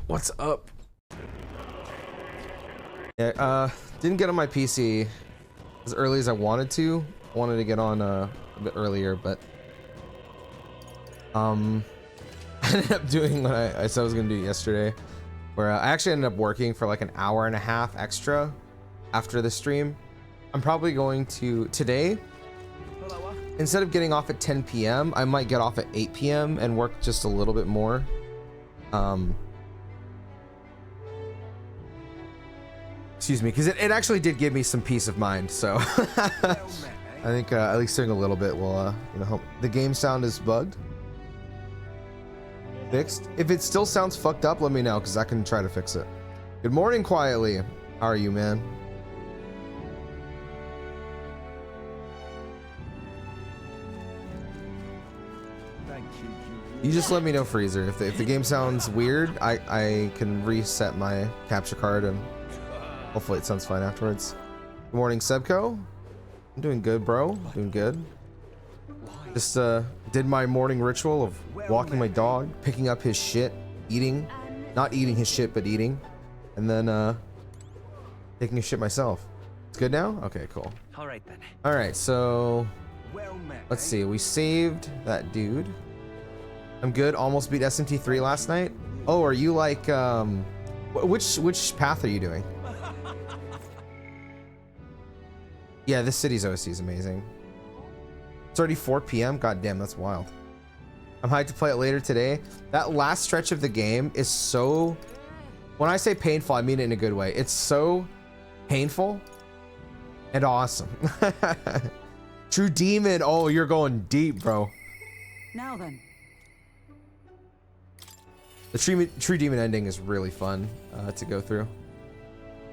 What's up? Yeah, didn't get on my PC as early as I wanted to. Wanted to get on a bit earlier, but I ended up doing what I said I was gonna do yesterday, where I actually ended up working for like an hour and a half extra after the stream. I'm probably going to today, instead of getting off at 10 p.m. I might get off at 8 p.m. and work just a little bit more. Excuse me, because it actually did give me some peace of mind, so I think at least doing a little bit will you know, help. The game sound is bugged. Fixed. If it still sounds fucked up, let me know, because I can try to fix it. Good morning, Quietly. How are you, man? You just let me know, Freezer. If the game sounds weird, I can reset my capture card and hopefully it sounds fine afterwards. Good morning, Sebco. I'm doing good, bro. Doing good. Just did my morning ritual of walking my dog, picking up his shit, eating, not eating his shit, but eating, and then taking a shit myself. It's good now? Okay, cool. All right then. All right, so let's see. We saved that dude. I'm good. Almost beat SMT3 last night. Oh, are you like which path are you doing? Yeah, this city's OC is amazing. It's already 4 p.m. God damn, that's wild. I'm hyped to play it later today. That last stretch of the game is so, when I say painful, I mean it in a good way. It's so painful and awesome. True Demon. Oh, you're going deep, bro. Now then. The True Demon ending is really fun to go through.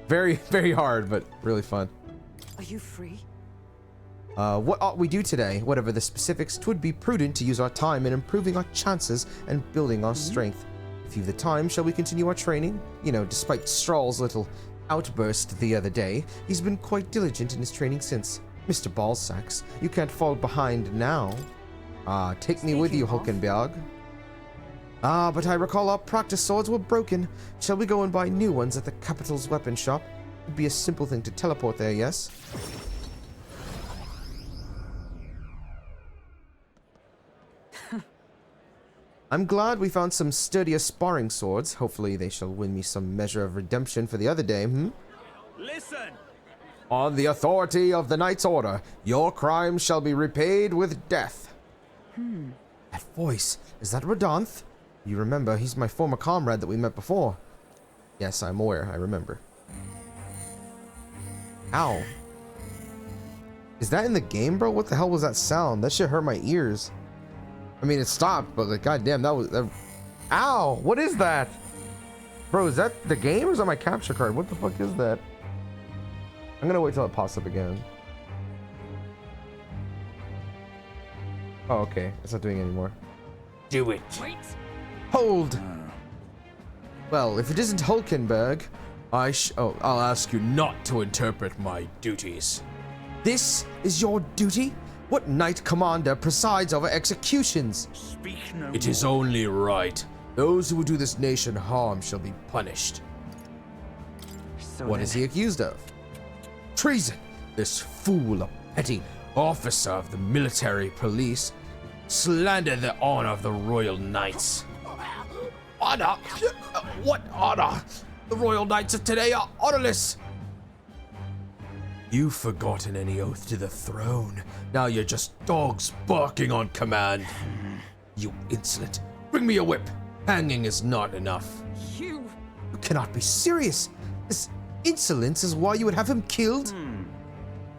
Very, very hard, but really fun. Are you free? What ought we do today? Whatever the specifics, 'twould be prudent to use our time in improving our chances and building our strength. If you've the time, shall we continue our training? You know, despite Strahl's little outburst the other day, he's been quite diligent in his training since. Mr. Ballsacks, you can't fall behind now. Take me with you, Hulkenberg. But I recall our practice swords were broken. Shall we go and buy new ones at the capital's weapon shop? It'd be a simple thing to teleport there, yes? I'm glad we found some sturdier sparring swords. Hopefully they shall win me some measure of redemption for the other day, Listen! On the authority of the Knight's Order, your crimes shall be repaid with death. That voice, is that Radanth? You remember, he's my former comrade that we met before. Yes, I'm aware, I remember. Ow. Is that in the game, bro? What the hell was that sound? That shit hurt my ears. I mean, it stopped, but like, goddamn, that was... Ow! What is that? Bro, is that the game or is that my capture card? What the fuck is that? I'm gonna wait till it pops up again. Oh, okay. It's not doing it anymore. Do it. Wait. Hold! Well, if it isn't Hulkenberg, I'll ask you not to interpret my duties. This is your duty? What knight commander presides over executions? Speak no It is only right. Those who would do this nation harm shall be punished. So What is he accused of? Treason. This fool, a petty officer of the military police, slandered the honor of the royal knights. Honor? What honor? The royal knights of today are honorless. You've forgotten any oath to the throne. Now you're just dogs barking on command. You insolent. Bring me a whip. Hanging is not enough. You cannot be serious. This insolence is why you would have him killed?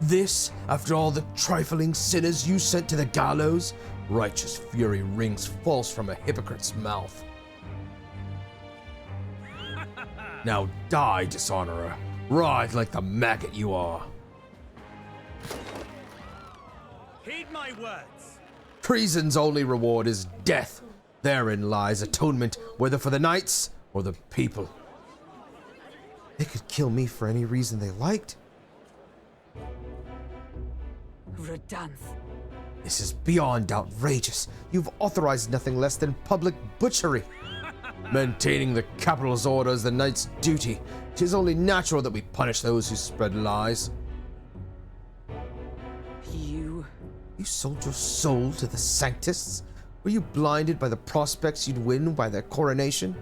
This, after all the trifling sinners you sent to the gallows? Righteous fury rings false from a hypocrite's mouth. Now die, dishonorer. Ride like the maggot you are. Heed my words. Treason's only reward is death. Therein lies atonement, whether for the knights or the people. They could kill me for any reason they liked. Radanth. This is beyond outrageous. You've authorized nothing less than public butchery. Maintaining the capital's order is the knight's duty. 'Tis only natural that we punish those who spread lies. You... You sold your soul to the Sanctists? Were you blinded by the prospects you'd win by their coronation?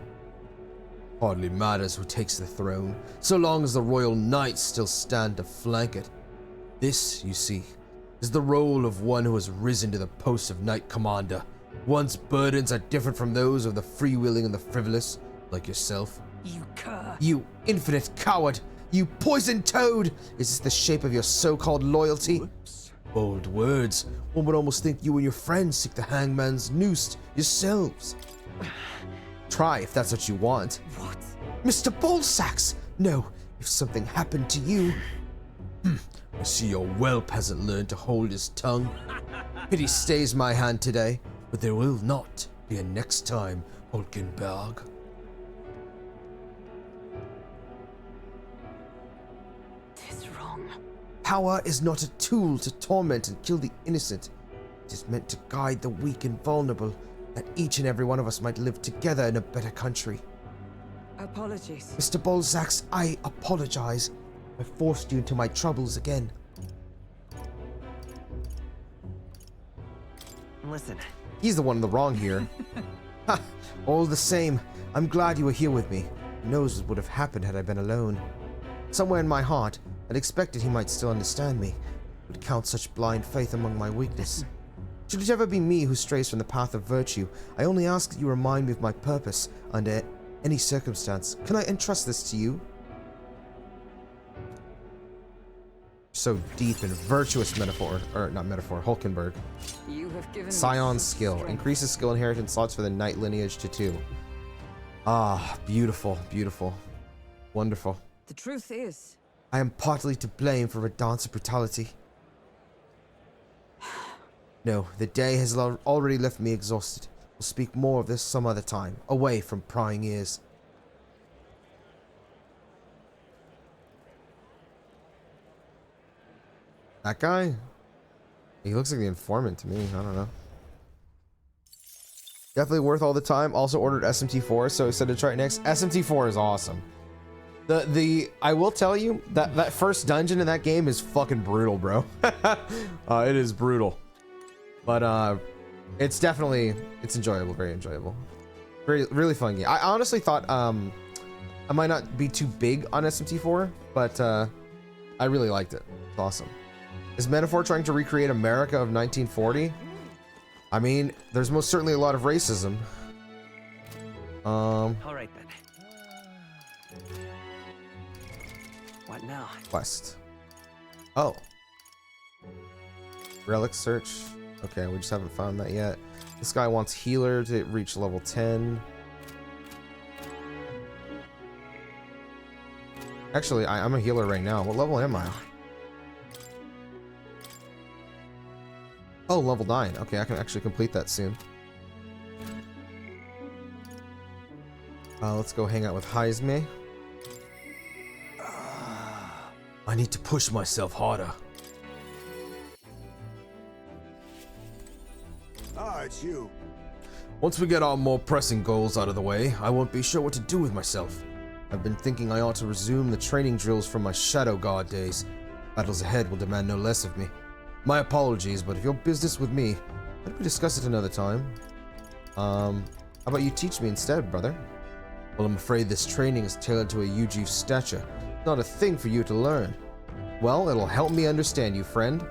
Hardly matters who takes the throne, so long as the royal knights still stand to flank it. This, you see, is the role of one who has risen to the post of knight commander. One's burdens are different from those of the freewheeling and the frivolous, like yourself. You cur. You infinite coward! You poisoned toad! Is this the shape of your so-called loyalty? Whoops. Bold words. One would almost think you and your friends seek the hangman's noose yourselves. Try if that's what you want. What? Mr. Ballsacks! No, if something happened to you... I see your well peasant learned to hold his tongue. Pity stays my hand today, but there will not be a next time, Hulkenberg. Tis wrong. Power is not a tool to torment and kill the innocent. It is meant to guide the weak and vulnerable, that each and every one of us might live together in a better country. Apologies. Mr. Balzacs, I apologize. I forced you into my troubles again. Listen. He's the one in the wrong here. Ha! All the same, I'm glad you were here with me. Who knows what would have happened had I been alone. Somewhere in my heart, I'd expected he might still understand me, would count such blind faith among my weakness. Should it ever be me who strays from the path of virtue, I only ask that you remind me of my purpose under any circumstance. Can I entrust this to you? So deep and virtuous metaphor, or not metaphor, Hulkenberg. You have given me Scion's such skill. strength. Increases skill inheritance slots for the knight lineage to 2. Ah, beautiful, beautiful. Wonderful. The truth is, I am partly to blame for Redance's brutality. No, the day has already left me exhausted. We'll speak more of this some other time, away from prying ears. That guy? He looks like the informant to me. I don't know. Definitely worth all the time. Also ordered SMT4, so excited to try it next. SMT4 is awesome. I will tell you that first dungeon in that game is fucking brutal, bro. It is brutal. But it's enjoyable, very enjoyable. Really fun game. I honestly thought I might not be too big on SMT4, but I really liked it. It's awesome. Is Metaphor trying to recreate America of 1940? I mean, there's most certainly a lot of racism. All right then. What now? Quest. Oh. Relic search. Okay, we just haven't found that yet. This guy wants healer to reach level 10. Actually, I'm a healer right now. What level am I? Oh, level 9. Okay, I can actually complete that soon. Let's go hang out with Heisme. I need to push myself harder. Ah, it's you. Once we get our more pressing goals out of the way, I won't be sure what to do with myself. I've been thinking I ought to resume the training drills from my Shadow Guard days. Battles ahead will demand no less of me. My apologies, but if you're business with me, why don't we discuss it another time? How about you teach me instead, brother? Well, I'm afraid this training is tailored to a Yuju's stature. Not a thing for you to learn. Well, it'll help me understand you, friend.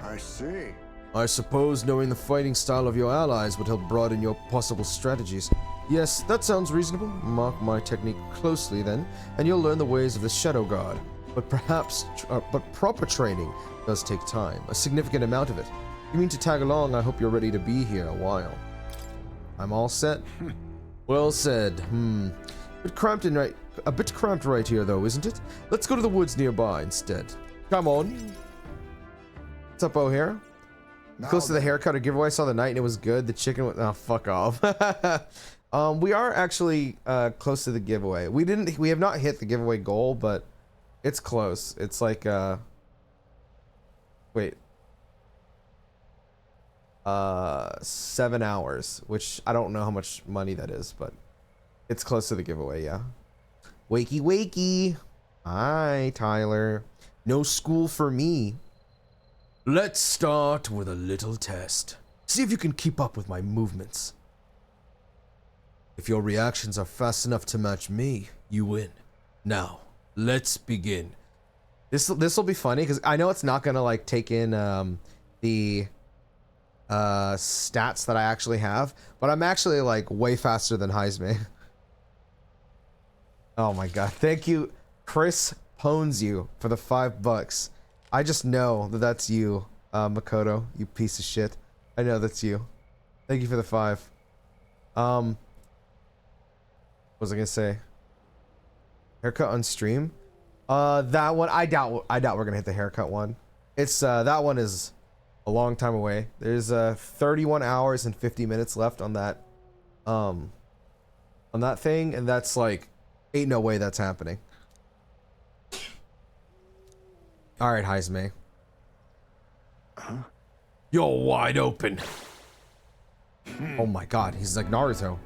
I see. I suppose knowing the fighting style of your allies would help broaden your possible strategies. Yes, that sounds reasonable. Mark my technique closely then, and you'll learn the ways of the Shadow Guard. But proper training does take time, a significant amount of it. You mean to tag along? I hope you're ready to be here a while. I'm all set. Well said. A bit cramped right here, though, isn't it? Let's go to the woods nearby instead. Come on. What's up, O'Hare? Close to the haircut or giveaway. I saw the night and it was good. The chicken was... Oh, fuck off. We are actually close to the giveaway. We have not hit the giveaway goal, but it's close. It's like... Wait. 7 hours, which I don't know how much money that is, but it's close to the giveaway, yeah. Wakey, wakey. Hi, Tyler. No school for me. Let's start with a little test. See if you can keep up with my movements. If your reactions are fast enough to match me, you win. Now, let's begin. This will be funny because I know it's not gonna like take in the stats that I actually have, but I'm actually like way faster than Heisme. Oh my god! Thank you, Chris Pones you for the $5. I just know that that's you, Makoto. You piece of shit. I know that's you. Thank you for the 5. What was I gonna say? Haircut on stream? That one I doubt we're gonna hit the haircut one. It's that one is a long time away. There's 31 hours and 50 minutes left on that thing, and that's like ain't no way that's happening. All right, Heisme. Huh? You're wide open. Oh my god, he's like Naruto.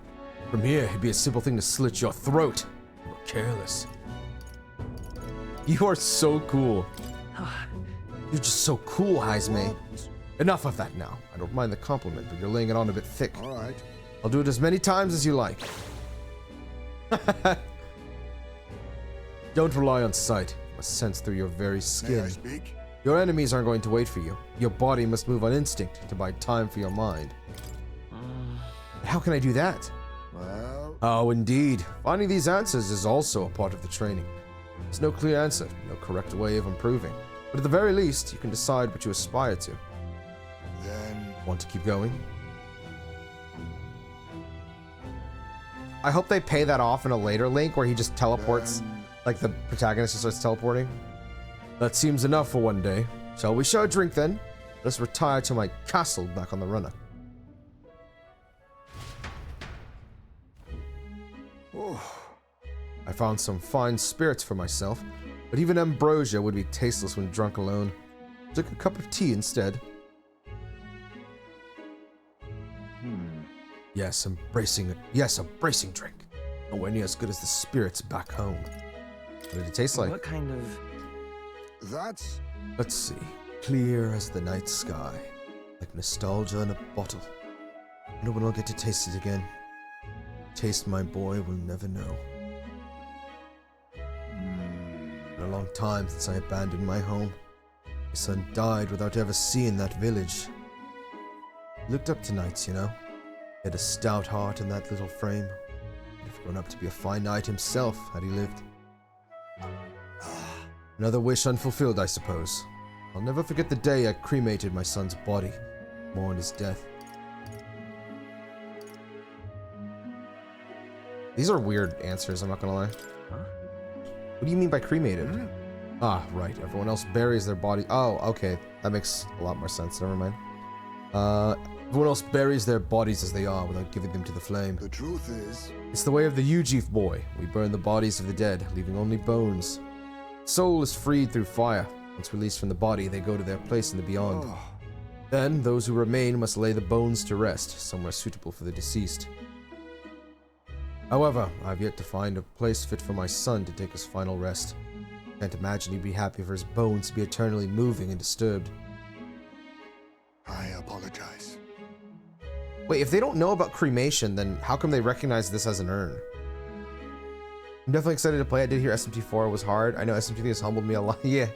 From here, it'd be a simple thing to slit your throat. You're careless. You are so cool. You're just so cool, Heisme. Enough of that now. I don't mind the compliment, but you're laying it on a bit thick. All right. I'll do it as many times as you like. Don't rely on sight. You must sense through your very May I skin. speak? Your enemies aren't going to wait for you. Your body must move on instinct to buy time for your mind. But how can I do that? Well, Oh, indeed. Finding these answers is also a part of the training. There's no clear answer, no correct way of improving. But at the very least, you can decide what you aspire to. then Want to keep going? I hope they pay that off in a later link where he just teleports, like the protagonist just starts teleporting. That seems enough for one day. Shall we share a drink then? Let's retire to my castle back on the runner. I found some fine spirits for myself, but even ambrosia would be tasteless when drunk alone. Took a cup of tea instead. Yes, a bracing drink. Nowhere near as good as the spirits back home. What did it taste like? What kind of... that's Let's see. Clear as the night sky. Like nostalgia in a bottle. No one will get to taste it again. Taste my boy will never know. Been a long time since I abandoned my home. My son died without ever seeing that village. Looked up to nights, you know. He had a stout heart in that little frame. He'd have grown up to be a fine knight himself had he lived. Another wish unfulfilled, I suppose. I'll never forget the day I cremated my son's body, mourned his death. These are weird answers, I'm not gonna lie. Huh? What do you mean by cremated? Ah, right. Everyone else buries their body. Oh, okay. That makes a lot more sense. Never mind. Everyone else buries their bodies as they are without giving them to the flame. the truth is. It's the way of the Ujif boy. We burn the bodies of the dead, leaving only bones. Soul is freed through fire. Once released from the body, they go to their place in the beyond. Oh, Then, those who remain must lay the bones to rest, somewhere suitable for the deceased. However, I've yet to find a place fit for my son to take his final rest. Can't imagine he'd be happy for his bones to be eternally moving and disturbed. I apologize. Wait, if they don't know about cremation, then how come they recognize this as an urn? I'm definitely excited to play. I did hear SMT4 was hard. I know SMT3 has humbled me a lot. Yeah,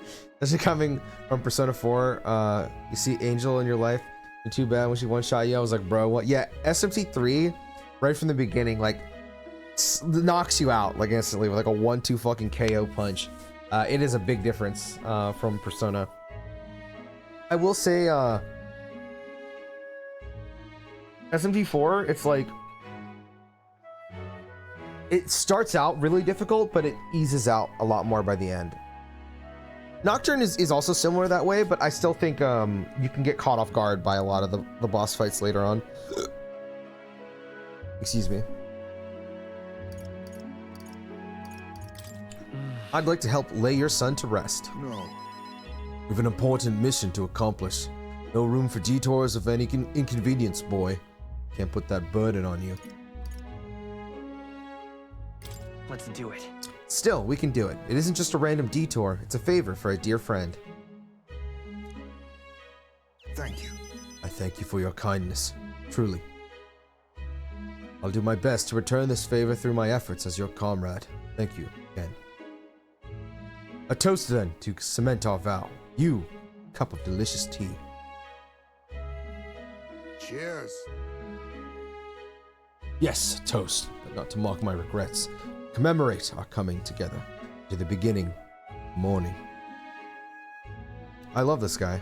especially coming from Persona 4. You see Angel in your life. You're too bad when she one-shot you. I was like, bro, what? Yeah, SMT3, right from the beginning, like, knocks you out, like, instantly with, like, a 1-2 fucking KO punch. It is a big difference from Persona. I will say, SMT4, it's like, it starts out really difficult, but it eases out a lot more by the end. Nocturne is also similar that way, but I still think you can get caught off guard by a lot of the boss fights later on. Excuse me. I'd like to help lay your son to rest. No. We've an important mission to accomplish. No room for detours of any inconvenience, boy. Can't put that burden on you. Let's do it. Still, we can do it. It isn't just a random detour. It's a favor for a dear friend. Thank you. I thank you for your kindness. Truly. I'll do my best to return this favor through my efforts as your comrade. Thank you again. A toast then to cement our vow. You, cup of delicious tea. Cheers. Yes, toast, but not to mock my regrets. Commemorate our coming together to the beginning, morning. I love this guy.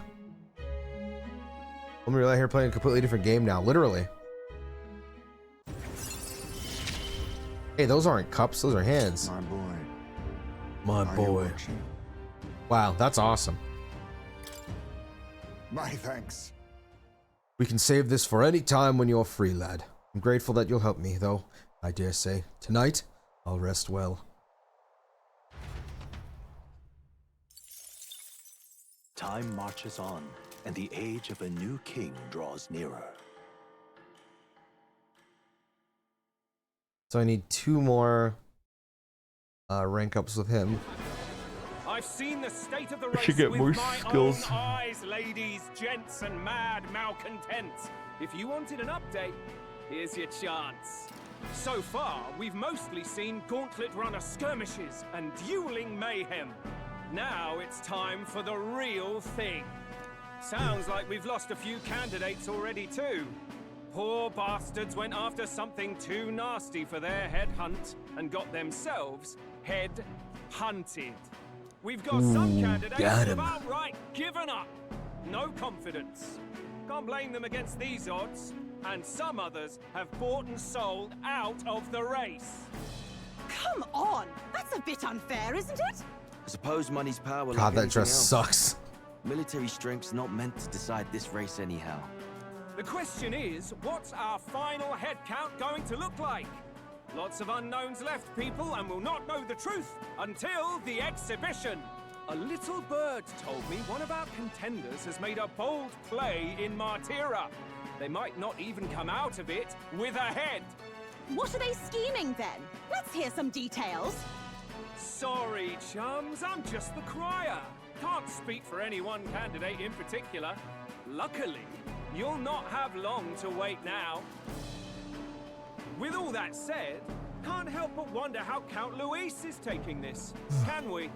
I'm really out here playing a completely different game now, literally. Hey, those aren't cups, those are hands. My boy. My Are you boy. watching? Wow, that's awesome. My thanks. We can save this for any time when you're free, lad. I'm grateful that you'll help me, though, I dare say, tonight, I'll rest well. Time marches on, and the age of a new king draws nearer. So I need 2 more rank ups with him. I've seen the state of the I race should get with more my skills. own eyes, ladies, gents, and mad malcontents. If you wanted an update, here's your chance. So far, we've mostly seen gauntlet runner skirmishes and dueling mayhem. Now it's time for the real thing. Sounds like we've lost a few candidates already too. Poor bastards went after something too nasty for their head hunt and got themselves head hunted. We've got some candidates got who've him. outright given up. No confidence. Can't blame them against these odds. And some others have bought and sold out of the race. Come on! That's a bit unfair, isn't it? I suppose money's power. God, like that anything dress else. sucks. Military strength's not meant to decide this race anyhow. The question is, what's our final head count going to look like? Lots of unknowns left, people, and we'll not know the truth until the exhibition. A little bird told me one of our contenders has made a bold play in Martira. They might not even come out of it with a head. What are they scheming then? Let's hear some details. Sorry, chums, I'm just the crier. Can't speak for any one candidate in particular. Luckily, you'll not have long to wait now. With all that said, can't help but wonder how Count Luis is taking this, can we?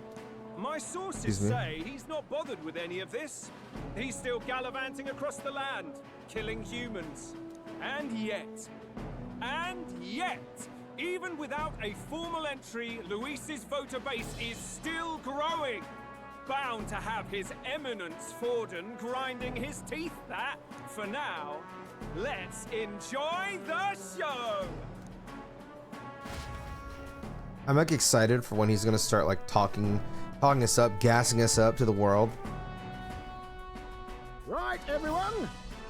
My sources Excuse me? say he's not bothered with any of this. He's still gallivanting across the land, killing humans. And yet, even without a formal entry, Luis's voter base is still growing. Bound to have his eminence Forden grinding his teeth, that. For now, let's enjoy the show! I'm like excited for when he's gonna start like talking us up, gassing us up to the world. Right, everyone.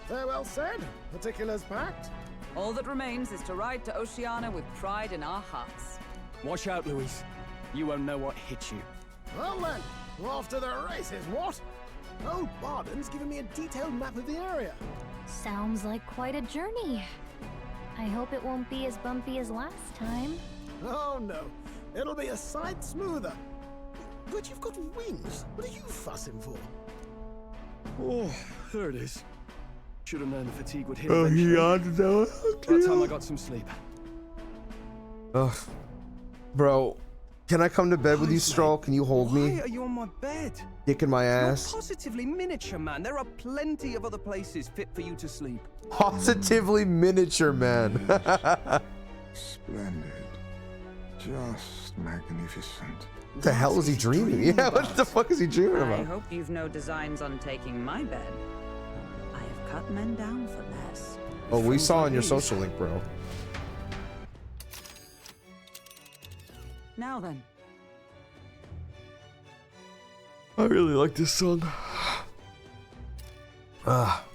Farewell said. Particulars packed. All that remains is to ride to Oceania with pride in our hearts. Watch out, Luis. You won't know what hit you. Well then, off to the races, what? Old Barden's given me a detailed map of the area. Sounds like quite a journey. I hope it won't be as bumpy as last time. Oh no, it'll be a sight smoother. But you've got wings. What are you fussing for? Oh, there it is. Should have known the fatigue would hit eventually. By the time I got some sleep. Ugh. Bro, can I come to bed with you, Hi, Stroll? Can you hold me? Why are you on my bed? Dick in my You're ass. positively miniature, man. There are plenty of other places fit for you to sleep. Positively miniature, man. Splendid. Just magnificent. What the hell is he dreaming? Yeah, what the fuck is he dreaming I about? hope you've no designs on taking my bed. I have cut men down for less. Oh, we saw on your social link, bro. Now then, I really like this song. Ah.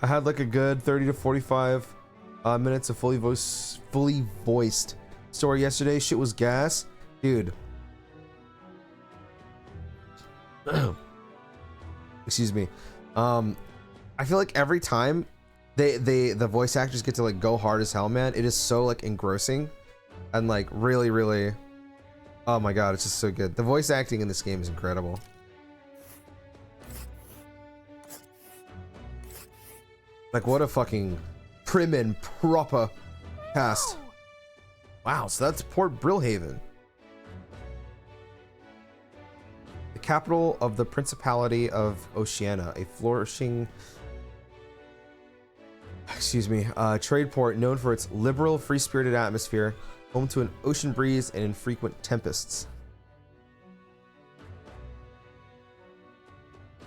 I had like a good 30 to 45 minutes of fully voiced story yesterday. Shit was gas, dude. Excuse me. I feel like every time the voice actors get to like go hard as hell, man, it is so like engrossing and like really, oh my god, it's just so good. The voice acting in this game is incredible. Like, what a fucking prim and proper cast. Wow, so that's Port Brilehaven, the capital of the Principality of Oceania, a flourishing, trade port known for its liberal, free-spirited atmosphere, home to an ocean breeze and infrequent tempests.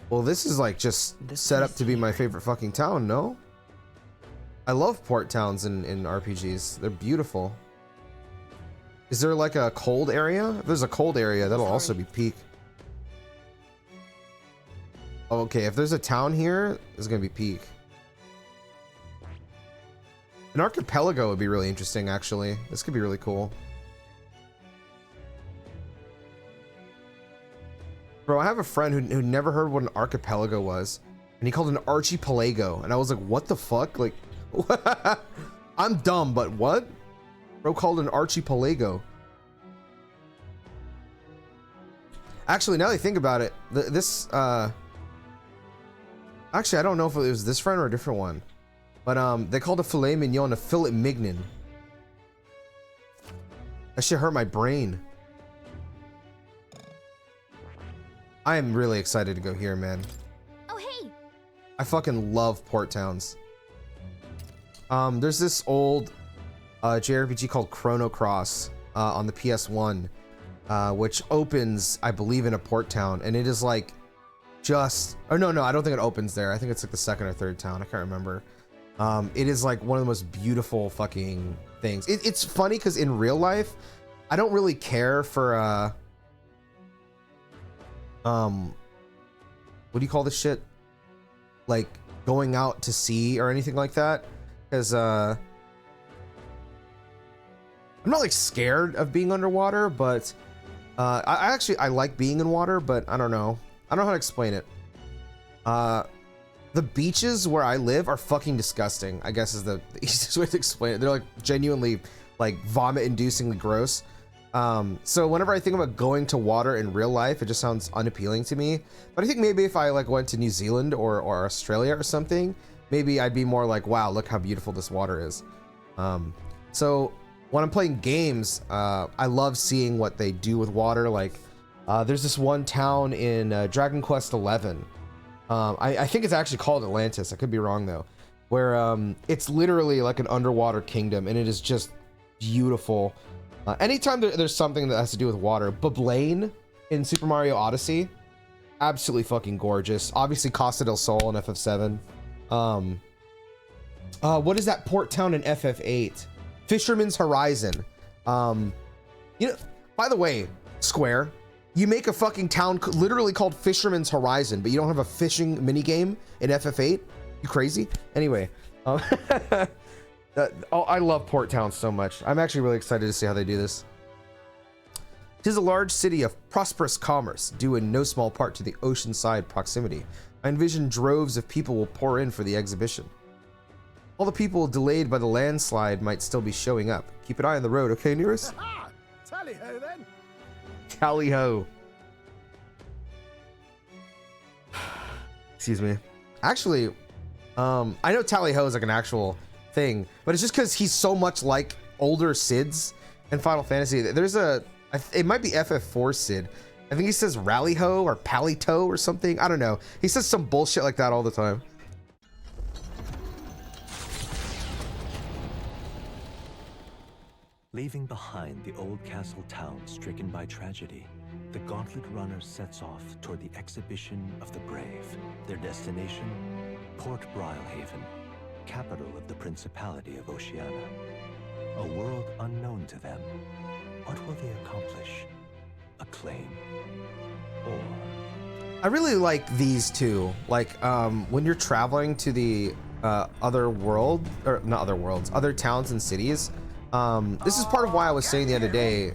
Well, this is like just set up to be my favorite fucking town, no? I love port towns in RPGs. They're beautiful. Is there like a cold area? If there's a cold area, that'll also be peak. Okay, if there's a town here, it's gonna be peak. An archipelago would be really interesting, actually. This could be really cool. Bro, I have a friend who never heard what an archipelago was, and he called it an archipelago, and I was like, what the fuck? Like, I'm dumb, but what? Bro called it an archipelago. Actually, now that I think about it, actually, I don't know if it was this friend or a different one, but they called a filet mignon a fillet mignon. That shit hurt my brain. I am really excited to go here, man. Oh, hey. I fucking love port towns. There's this old JRPG called Chrono Cross on the PS1, which opens, I believe, in a port town, and it is like just, oh no, I don't think it opens there. I think it's like the second or third town. I can't remember. It is like one of the most beautiful fucking things. It's funny because in real life, I don't really care for what do you call this shit? Like going out to sea or anything like that, because I'm not like scared of being underwater, but I like being in water, but I don't know how to explain it. The beaches where I live are fucking disgusting, I guess is the easiest way to explain it. They're like genuinely like vomit-inducingly gross. So whenever I think about going to water in real life, it just sounds unappealing to me. But I think maybe if I like went to New Zealand or Australia or something, maybe I'd be more like, wow, look how beautiful this water is. So when I'm playing games, I love seeing what they do with water. Like there's this one town in Dragon Quest XI. I think it's actually called Atlantis. I could be wrong though, where it's literally like an underwater kingdom, and it is just beautiful. Anytime there's something that has to do with water, Beblaine in Super Mario Odyssey, absolutely fucking gorgeous. Obviously Costa del Sol in FF7. What is that port town in FF8? Fisherman's Horizon. You know, by the way, Square, you make a fucking town literally called Fisherman's Horizon, but you don't have a fishing minigame in FF8? You crazy? Anyway, I love port towns so much. I'm actually really excited to see how they do this. It is a large city of prosperous commerce, due in no small part to the oceanside proximity. I envision droves of people will pour in for the exhibition. All the people delayed by the landslide might still be showing up. Keep an eye on the road, okay, nearest? Tally-ho, then. Tally-ho. Excuse me. Actually, I know Tally-ho is like an actual thing, but it's just because he's so much like older Cids in Final Fantasy. There's it might be FF4 Cid. I think he says Rally-ho or Palito or something. I don't know. He says some bullshit like that all the time. Leaving behind the old castle town stricken by tragedy, the Gauntlet Runner sets off toward the exhibition of the brave. Their destination, Port Brilehaven, capital of the Principality of Oceania. A world unknown to them. What will they accomplish? Acclaim? Or... I really like these two. Like, when you're traveling to the other world, or not other worlds, other towns and cities. This is part of why I was saying the other day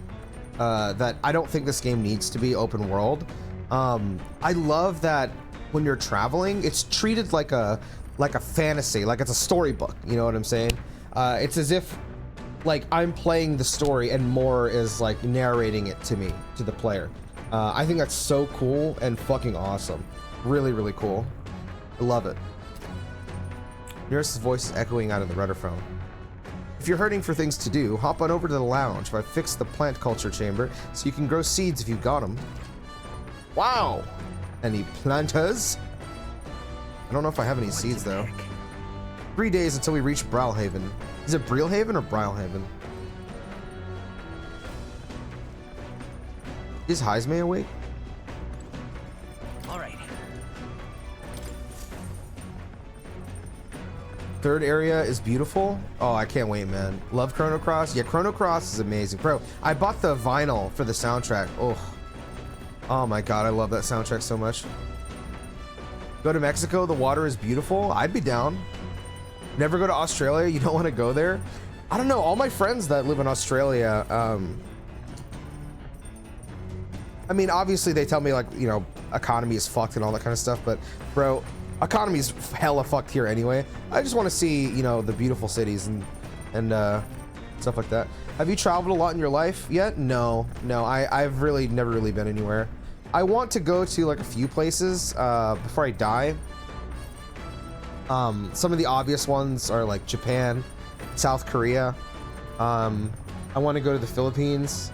that I don't think this game needs to be open world. I love that when you're traveling, it's treated like a fantasy, like it's a storybook. You know what I'm saying? It's as if like I'm playing the story and more is like narrating it to me, to the player. I think that's so cool and fucking awesome. Really, really cool. I love it. Nurse's voice is echoing out of the rudderphone. If you're hurting for things to do, hop on over to the lounge where I fixed the plant culture chamber so you can grow seeds if you've got them. Wow! Any planters? I don't know if I have any seeds though. 3 days until we reach Brilehaven. Is it Brilehaven or Brilehaven? Is Heisme awake? Alright. Third area is beautiful. Oh, I can't wait, man. Love Chrono Cross. Yeah, Chrono Cross is amazing. Bro, I bought the vinyl for the soundtrack. Oh my god, I love that soundtrack so much. Go to Mexico, the water is beautiful. I'd be down. Never go to Australia, you don't want to go there? I don't know, all my friends that live in Australia, I mean, obviously they tell me like, you know, economy is fucked and all that kind of stuff, but bro, economy is hella fucked here anyway. I just want to see, you know, the beautiful cities and stuff like that. Have you traveled a lot in your life yet? No, I've really never really been anywhere. I want to go to like a few places before I die. Some of the obvious ones are like Japan, South Korea. I want to go to the Philippines.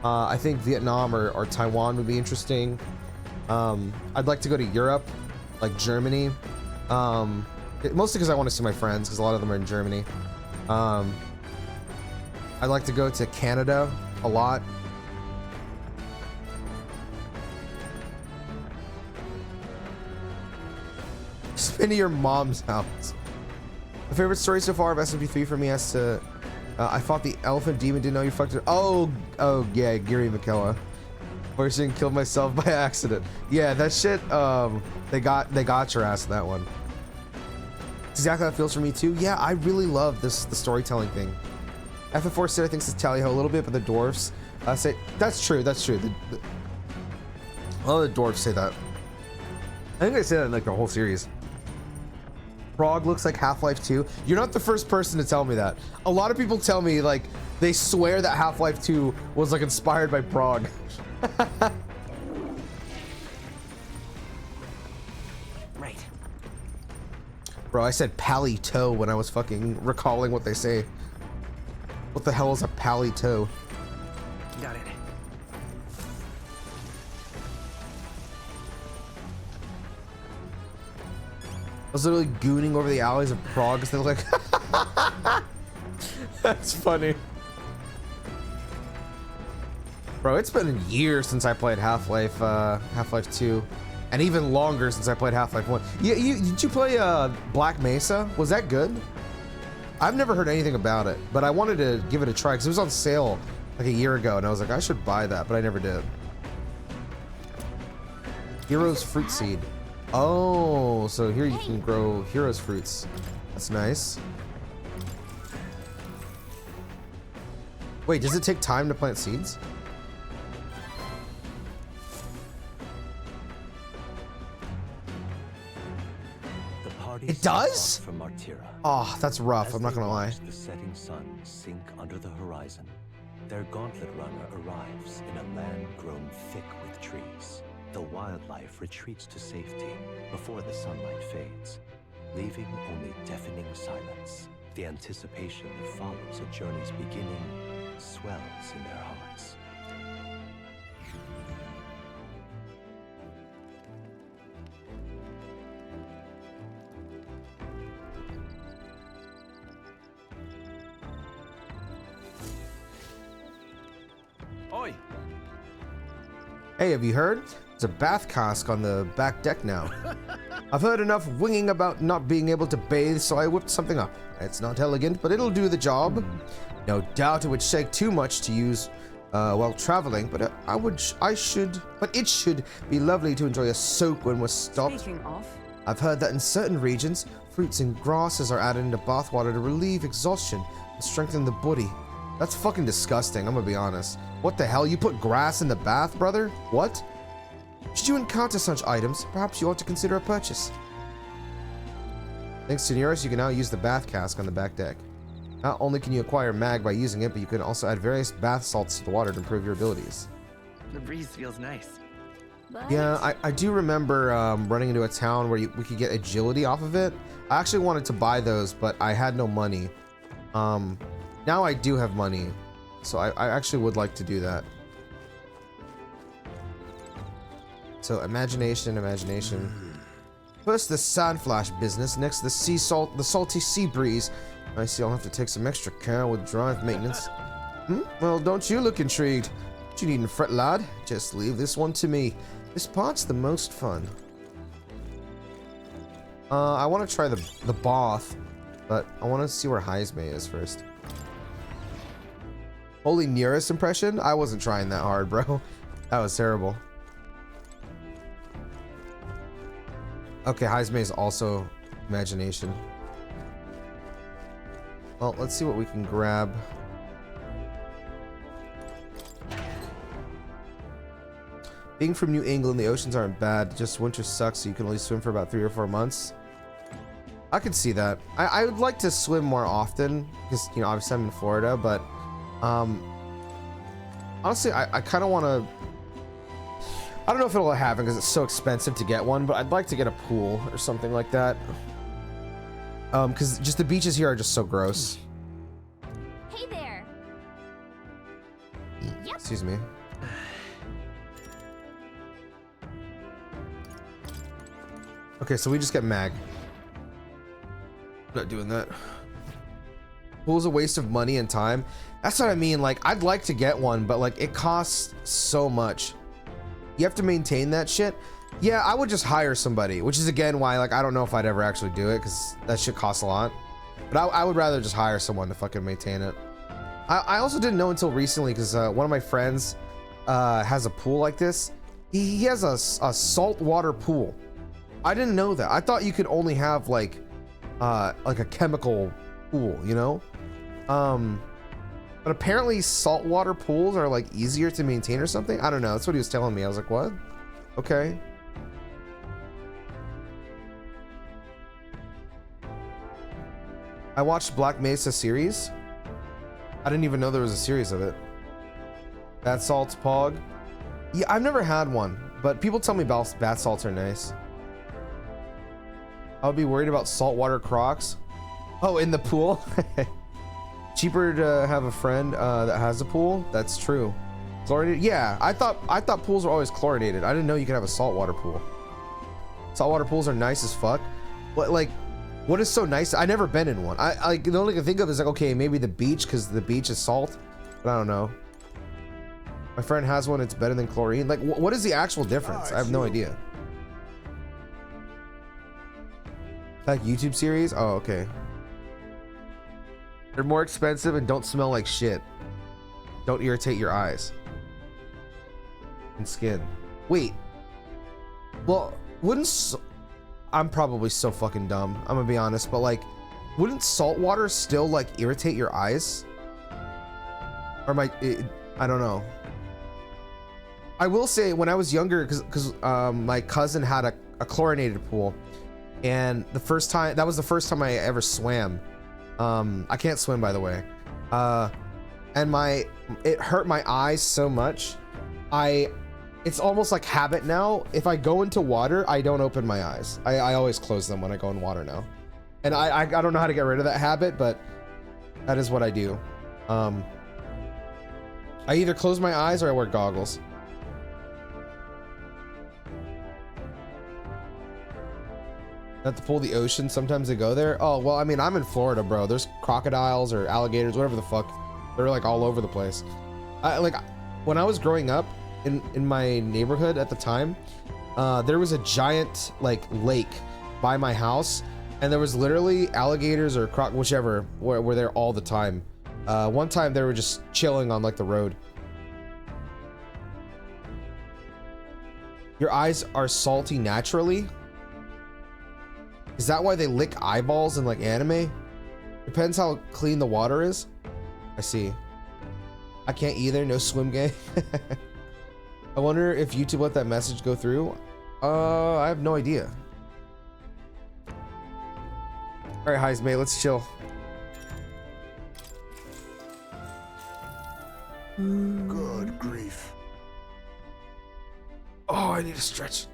I think Vietnam or Taiwan would be interesting. I'd like to go to Europe, like Germany. Mostly because I want to see my friends, because a lot of them are in Germany. I'd like to go to Canada a lot. Spin to your mom's house. My favorite story so far of SMP3 for me has to... I fought the elephant demon, didn't know you fucked it. Oh yeah, Gary McKellar. Forcing killed myself by accident. Yeah, that shit, they got your ass in that one. It's exactly how it feels for me too. Yeah, I really love the storytelling thing. FF4 said I think it's Tally-Ho a little bit, but the dwarfs say that's true. All the dwarfs say that. I think they say that in like the whole series. Prague looks like Half-Life 2. You're not the first person to tell me that. A lot of people tell me like they swear that Half-Life 2 was like inspired by Prague. Right. Bro, I said palito when I was fucking recalling what they say. What the hell is a palito? Got it. I was literally gooning over the alleys of Prague because they look like... That's funny. Bro, it's been years since I played Half-Life 2. And even longer since I played Half-Life 1. Did you play Black Mesa? Was that good? I've never heard anything about it, but I wanted to give it a try because it was on sale like a year ago, and I was like, I should buy that, but I never did. Heroes Fruit Seed. Oh, so here you can grow Heroes Fruits. That's nice. Wait, does it take time to plant seeds? It does? Oh, that's rough. I'm not gonna lie. The setting sun sink under the horizon. Their gauntlet runner arrives in a land grown thick with trees. The wildlife retreats to safety before the sunlight fades, leaving only deafening silence. The anticipation that follows a journey's beginning swells in their hearts. Oi! Hey, have you heard? There's a bath cask on the back deck now. I've heard enough winging about not being able to bathe, so I whipped something up. It's not elegant, but it'll do the job. No doubt it would shake too much to use while traveling, but it should be lovely to enjoy a soak when we're stopped. Speaking of, I've heard that in certain regions, fruits and grasses are added into bathwater to relieve exhaustion and strengthen the body. That's fucking disgusting, I'm gonna be honest. What the hell? You put grass in the bath, brother? What? Should you encounter such items, perhaps you ought to consider a purchase. Thanks to Nearest, you can now use the bath cask on the back deck. Not only can you acquire mag by using it, but you can also add various bath salts to the water to improve your abilities. The breeze feels nice. But Yeah, I do remember running into a town where we could get agility off of it. I actually wanted to buy those, but I had no money. Now I do have money, so I actually would like to do that. So imagination. First the sand flash business, next the the salty sea breeze. I see I'll have to take some extra care with drive maintenance. Well, don't you look intrigued? You needn't fret, lad. Just leave this one to me. This part's the most fun. I want to try the bath, but I want to see where Heisme is first. Holy Nearest impression? I wasn't trying that hard, bro. That was terrible. Okay, Heisme is also imagination. Well, let's see what we can grab. Being from New England, the oceans aren't bad. Just winter sucks, so you can only swim for about 3 or 4 months. I could see that. I would like to swim more often because, you know, obviously I'm in Florida, but honestly, I kind of want to. I don't know if it'll happen because it's so expensive to get one, but I'd like to get a pool or something like that. Because just the beaches here are just so gross. hey there. Yep. Excuse me. Okay, so we just get mag. Not doing that. Pool's a waste of money and time. That's what I mean. Like, I'd like to get one, but like, it costs so much. You have to maintain that shit. Yeah, I would just hire somebody, which is again why, like, I don't know if I'd ever actually do it because that shit costs a lot. But I would rather just hire someone to fucking maintain it. I also didn't know until recently because one of my friends has a pool like this. He has a saltwater pool. I didn't know that. I thought you could only have like a chemical pool, you know? But apparently saltwater pools are like easier to maintain or something. I don't know. That's what he was telling me. I was like, what? Okay. I watched Black Mesa series. I didn't even know there was a series of it. Bath salts, Pog. Yeah, I've never had one, but people tell me bath salts are nice. I would be worried about saltwater crocs. Oh, in the pool? Cheaper to have a friend that has a pool. That's true. Chlorinated? Yeah, I thought pools were always chlorinated. I didn't know you could have a saltwater pool. Saltwater pools are nice as fuck. But like, what is so nice? I never been in one. I like the only thing I can think of is like, okay, maybe the beach because the beach is salt. But I don't know. My friend has one. It's better than chlorine. Like, what is the actual difference? I have no idea. Like YouTube series? Oh, okay. They're more expensive and don't smell like shit. Don't irritate your eyes and skin. Wait. Well, I'm probably so fucking dumb. I'm gonna be honest, but like, wouldn't salt water still like irritate your eyes? Or I don't know. I will say when I was younger, because my cousin had a chlorinated pool. And that was the first time I ever swam. I can't swim, by the way. And it hurt my eyes so much. It's almost like habit now. If I go into water, I don't open my eyes. I always close them when I go in water now. And I don't know how to get rid of that habit, but that is what I do. I either close my eyes or I wear goggles. At the pool, the ocean, sometimes they go there. Oh, well, I mean, I'm in Florida, bro. There's crocodiles or alligators, whatever the fuck. They're like all over the place. Like when I was growing up in my neighborhood at the time, there was a giant like lake by my house, and there was literally alligators or whichever were there all the time. One time they were just chilling on like the road. Your eyes are salty naturally. Is that why they lick eyeballs in like anime? Depends how clean the water is. I see. I can't either. No swim game. I wonder if YouTube let that message go through. I have no idea. All right, Heis, mate, let's chill. Good grief. Oh, I need to stretch.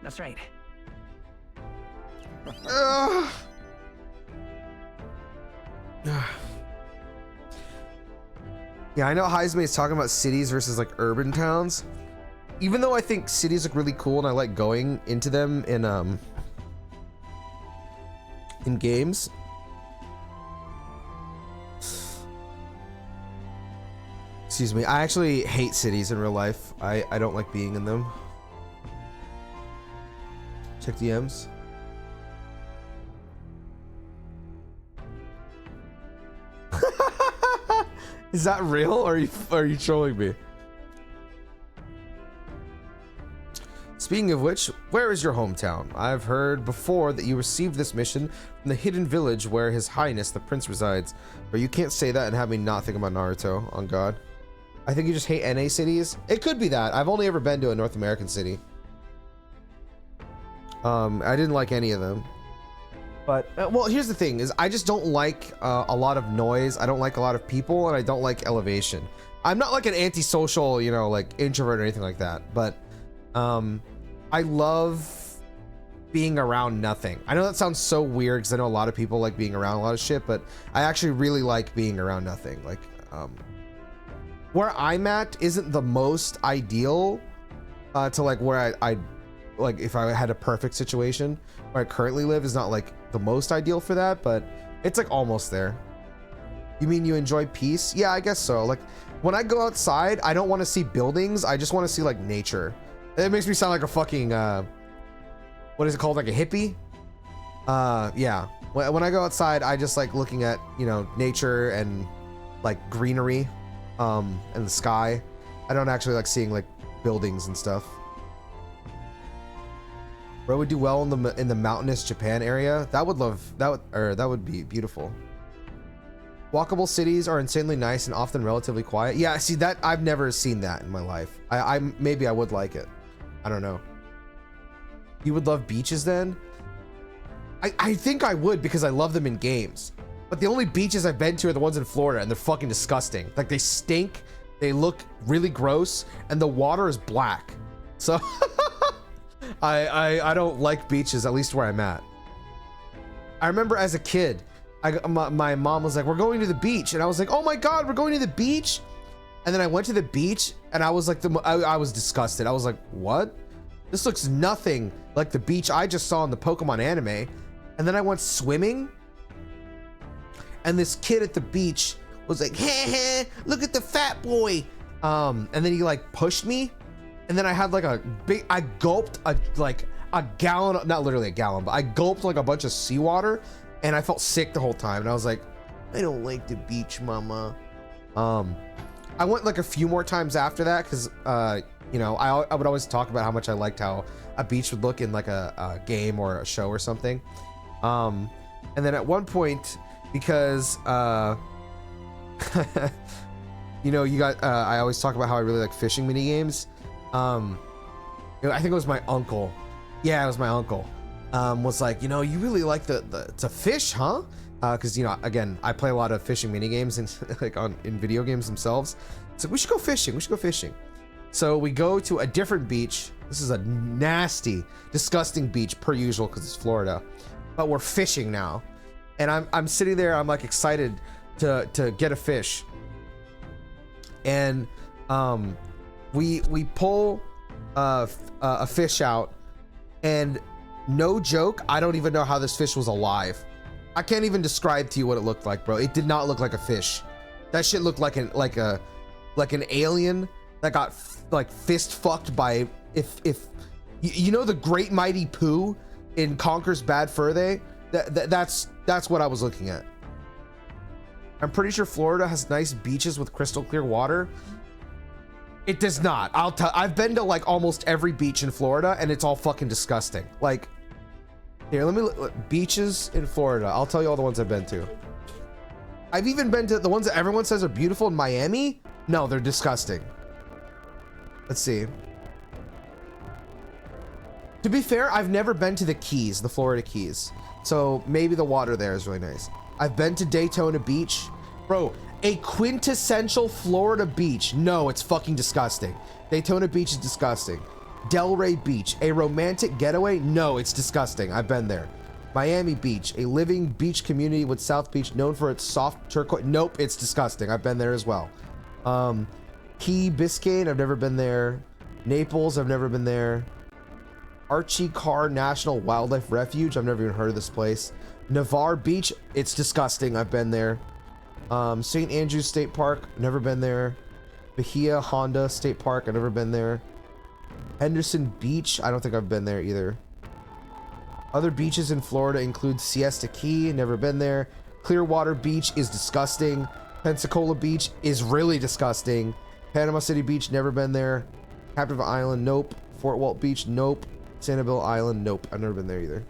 That's right. Yeah, I know Heisman is talking about cities versus like urban towns. Even though I think cities look really cool and I like going into them in games. Excuse me, I actually hate cities in real life. I don't like being in them. Check DMs. Is that real, or are you trolling me? Speaking of which, where is your hometown? I've heard before that you received this mission from the hidden village where His Highness the Prince resides. But you can't say that and have me not think about Naruto, on God. I think you just hate NA cities. It could be that. I've only ever been to a North American city. I didn't like any of them. But, well, here's the thing, is I just don't like a lot of noise. I don't like a lot of people, and I don't like elevation. I'm not like an antisocial, you know, like introvert or anything like that. But I love being around nothing. I know that sounds so weird because I know a lot of people like being around a lot of shit, but I actually really like being around nothing. Like, where I'm at isn't the most ideal to like where I like if I had a perfect situation. Where I currently live is not like the most ideal for that, but it's like almost there. You mean you enjoy peace? Yeah, I guess so. Like when I go outside, I don't want to see buildings. I just want to see like nature. It makes me sound like a fucking what is it called, like a hippie? Yeah, when I go outside, I just like looking at, you know, nature and like greenery and the sky. I don't actually like seeing like buildings and stuff. Bro would do well in the mountainous Japan area. That would be beautiful. Walkable cities are insanely nice and often relatively quiet. Yeah, see that I've never seen that in my life. I maybe I would like it. I don't know. You would love beaches then? I think I would because I love them in games. But the only beaches I've been to are the ones in Florida, and they're fucking disgusting. Like they stink, they look really gross, and the water is black. So I don't like beaches, at least where I'm at. I remember as a kid, my mom was like, we're going to the beach. And I was like, oh my God, we're going to the beach? And then I went to the beach and I was like, I was disgusted. I was like, what? This looks nothing like the beach I just saw in the Pokemon anime. And then I went swimming. And this kid at the beach was like, heh, look at the fat boy. And then he like pushed me. And then I had like I gulped a gallon, not literally a gallon, but I gulped like a bunch of seawater and I felt sick the whole time. And I was like, I don't like the beach, mama. I went like a few more times after that because, you know, I would always talk about how much I liked how a beach would look in like a game or a show or something. And then at one point, because, you know, I always talk about how I really like fishing mini games. You know, I think it was my uncle. Yeah, it was my uncle. Was like, you know, you really like to fish, huh? Because, you know, again, I play a lot of fishing mini games and like in video games themselves. So we should go fishing. We should go fishing. So we go to a different beach. This is a nasty, disgusting beach per usual because it's Florida. But we're fishing now, and I'm sitting there. I'm like excited to get a fish, and we pull a fish out, and no joke, I don't even know how this fish was alive. I can't even describe to you what it looked like, bro. It did not look like a fish. That shit looked like an alien that got like fist fucked by, if You know the Great Mighty Pooh in Conker's Bad Fur Day? That's what I was looking at. I'm pretty sure Florida has nice beaches with crystal clear water. It does not. I've been to like almost every beach in Florida and it's all fucking disgusting. Like, here, let me look. Beaches in Florida. I'll tell you all the ones I've been to. I've even been to the ones that everyone says are beautiful in Miami. No, they're disgusting. Let's see. To be fair, I've never been to the Keys, the Florida Keys. So maybe the water there is really nice. I've been to Daytona Beach. Bro, a quintessential Florida beach. No, it's fucking disgusting. Daytona Beach is disgusting. Delray Beach, a romantic getaway. No, it's disgusting. I've been there. Miami Beach, a living beach community with South Beach known for its soft turquoise. Nope, it's disgusting. I've been there as well. Key Biscayne, I've never been there. Naples, I've never been there. Archie Carr National Wildlife Refuge, I've never even heard of this place. Navarre Beach, it's disgusting. I've been there. St. Andrews State Park, never been there. Bahia Honda State Park, I've never been there. Henderson Beach, I don't think I've been there either. Other beaches in Florida include Siesta Key, never been there. Clearwater Beach is disgusting. Pensacola Beach is really disgusting. Panama City Beach, never been there. Captive Island, nope. Fort Walt Beach, nope. Sanibel Island, nope. I've never been there either.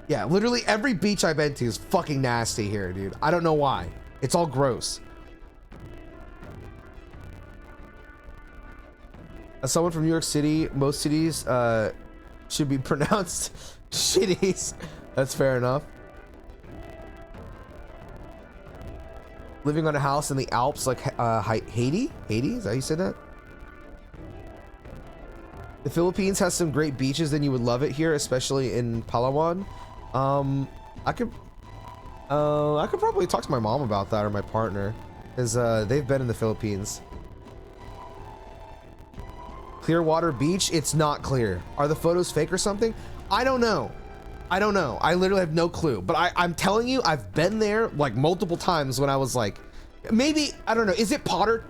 Yeah, literally every beach I've been to is fucking nasty here, dude. I don't know why. It's all gross. As someone from New York City, most cities should be pronounced shitties. That's fair enough. Living on a house in the Alps, like Haiti? Haiti? Is that how you said that? The Philippines has some great beaches, and you would love it here, especially in Palawan. I could probably talk to my mom about that, or my partner, because they've been in the Philippines. Clearwater Beach, it's not clear. Are the photos fake or something? I don't know. I don't know. I literally have no clue. But I'm telling you, I've been there like multiple times when I was like, maybe, I don't know. Is it Potter?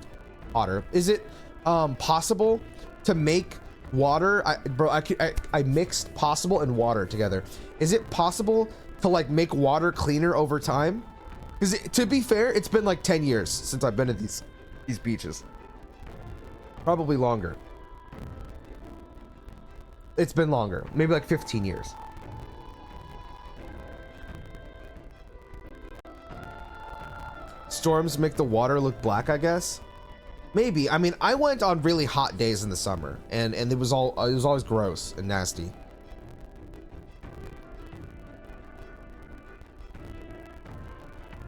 Is it possible to make water? I mixed possible and water together. Is it possible to like make water cleaner over time? Because to be fair, it's been like 10 years since I've been to these beaches. Probably longer. It's been longer, maybe like 15 years. Storms make the water look black, I guess. Maybe. I mean, I went on really hot days in the summer, and it was always gross and nasty.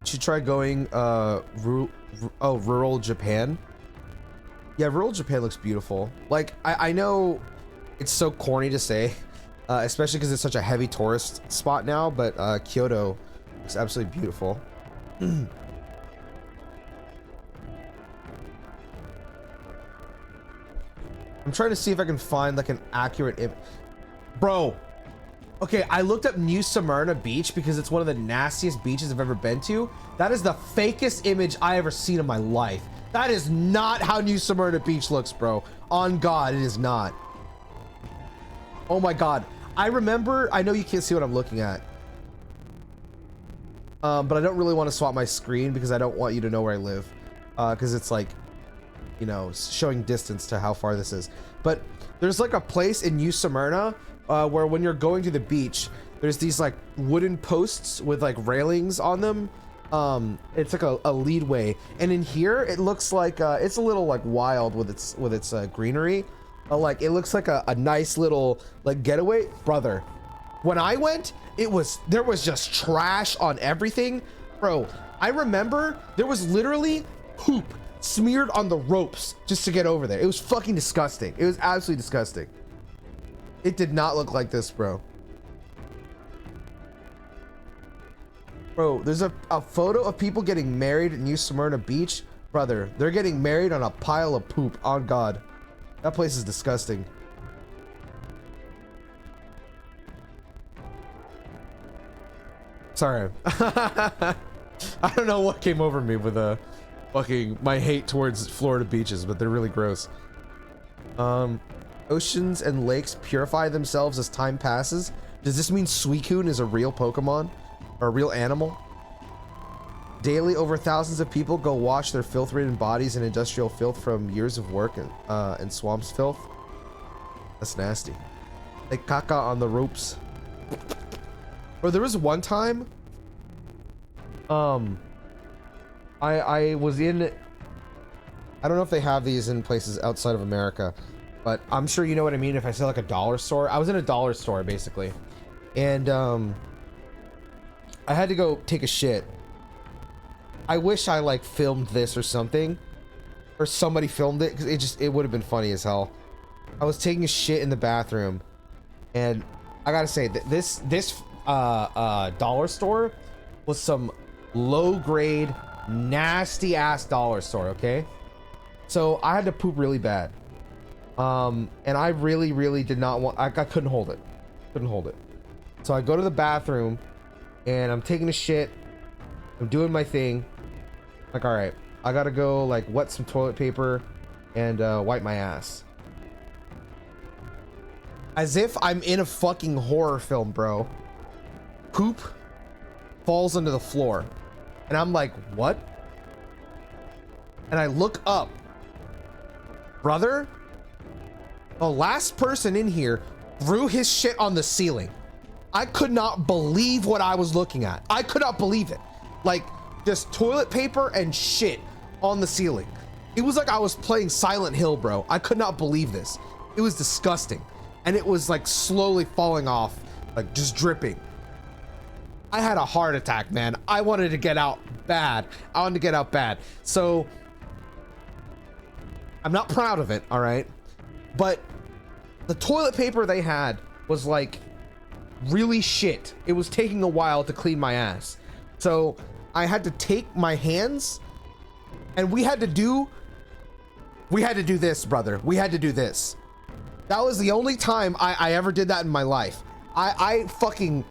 Should try going rural Japan. Yeah, rural Japan looks beautiful. Like I know it's so corny to say, especially because it's such a heavy tourist spot now, but Kyoto looks absolutely beautiful. I'm trying to see if I can find like an accurate image. Bro, okay, I looked up New Smyrna Beach because it's one of the nastiest beaches I've ever been to. That is the fakest image I ever seen in my life. That is not how New Smyrna Beach looks, bro. On God, it is not. Oh my God. I remember, I know you can't see what I'm looking at. But I don't really want to swap my screen because I don't want you to know where I live. Because it's like, you know, showing distance to how far this is. But there's like a place in New Smyrna where when you're going to the beach, there's these like wooden posts with like railings on them. It's like a leadway, and in here it looks like it's a little like wild with its greenery. Like it looks like a nice little like getaway. Brother, when I went, there was just trash on everything, bro. I remember there was literally poop smeared on the ropes just to get over there. It was fucking disgusting. It was absolutely disgusting. It did not look like this, bro. Bro, there's a photo of people getting married at New Smyrna Beach. Brother, they're getting married on a pile of poop. On God. That place is disgusting. Sorry. I don't know what came over me with fucking my hate towards Florida beaches, but they're really gross. Oceans and lakes purify themselves as time passes. Does this mean Suicune is a real Pokemon? Or a real animal? Daily, over thousands of people go wash their filth-ridden bodies in industrial filth from years of work and swamps filth. That's nasty. They caca on the ropes. Bro, there was one time, I was in, I don't know if they have these in places outside of America, but I'm sure you know what I mean if I say like a dollar store. I was in a dollar store basically, and I had to go take a shit. I wish I like filmed this or something, or somebody filmed it, because it would have been funny as hell. I was taking a shit in the bathroom, and I gotta say that this dollar store was some low grade, nasty ass dollar store. Okay, so I had to poop really bad, and I really did not want. I couldn't hold it, So I go to the bathroom, and I'm taking a shit. I'm doing my thing. Like, all right, I gotta go like wet some toilet paper and wipe my ass. As if I'm in a fucking horror film, bro. Poop falls onto the floor. And I'm like, what? And I look up. Brother, the last person in here threw his shit on the ceiling. I could not believe what I was looking at. I could not believe it. Like, just toilet paper and shit on the ceiling. It was like I was playing Silent Hill, bro. I could not believe this. It was disgusting. And it was like slowly falling off, like just dripping. I had a heart attack, man. I wanted to get out bad. So I'm not proud of it, all right? But the toilet paper they had was like really shit. It was taking a while to clean my ass. So I had to take my hands, and we had to do this, brother. We had to do this. That was the only time I ever did that in my life. I fucking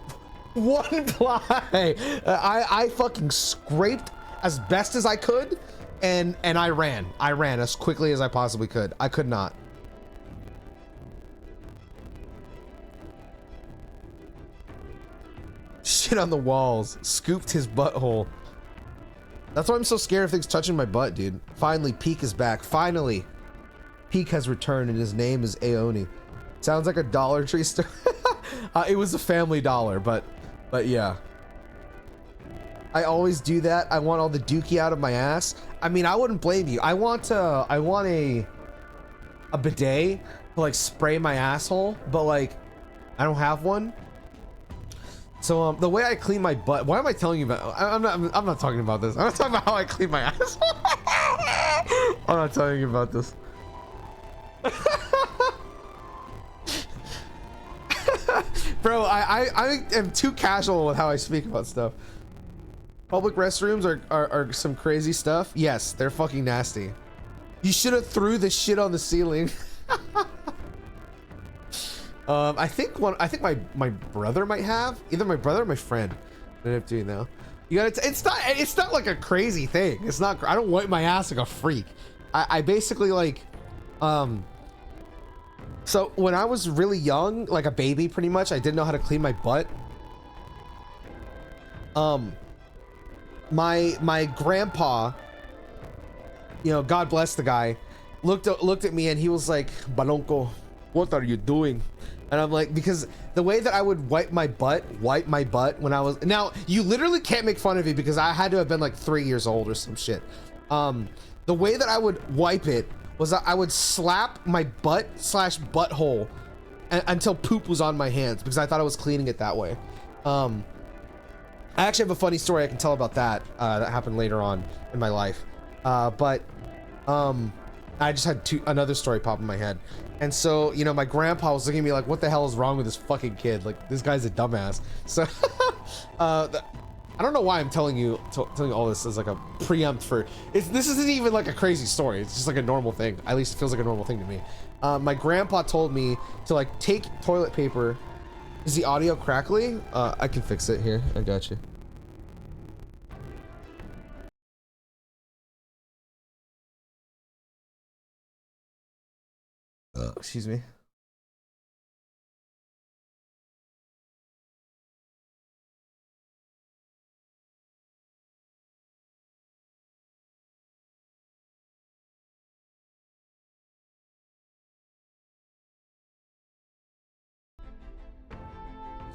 one ply. I fucking scraped as best as I could, and I ran as quickly as I possibly could. I could not. Shit on the walls. Scooped his butthole. That's why I'm so scared of things touching my butt, dude. Finally, Peak is back. Finally. Peak has returned, and his name is Aoni. Sounds like a Dollar Tree store. It was a Family Dollar, but yeah. I always do that. I want all the dookie out of my ass. I mean, I wouldn't blame you. I want a bidet to like spray my asshole, but like I don't have one. So the way I clean my butt. Why am I telling you about? I'm not talking about this. I'm not talking about how I clean my ass. I'm not telling you about this. Bro, I am too casual with how I speak about stuff. Public restrooms are some crazy stuff. Yes, they're fucking nasty. You should have threw the shit on the ceiling. I think my brother might have. Either my brother or my friend. I ended up doing that. You gotta. It's not like a crazy thing. It's not. I don't wipe my ass like a freak. I basically like. So when I was really young, like a baby, pretty much, I didn't know how to clean my butt. My grandpa, you know, God bless the guy, looked at me and he was like, "Balonco, what are you doing?" And I'm like, because the way that I would wipe my butt when I was, now you literally can't make fun of me because I had to have been like 3 years old or some shit. The way that I would wipe it was that I would slap my butt/butthole until poop was on my hands because I thought I was cleaning it that way. I actually have a funny story I can tell about that that happened later on in my life. But I just had another story pop in my head. And so, you know, my grandpa was looking at me like, what the hell is wrong with this fucking kid? Like, this guy's a dumbass. So, I don't know why I'm telling you all this as like a preempt for, this isn't even like a crazy story. It's just like a normal thing. At least it feels like a normal thing to me. My grandpa told me to like take toilet paper. Is the audio crackly? I can fix it here. I got you. Excuse me.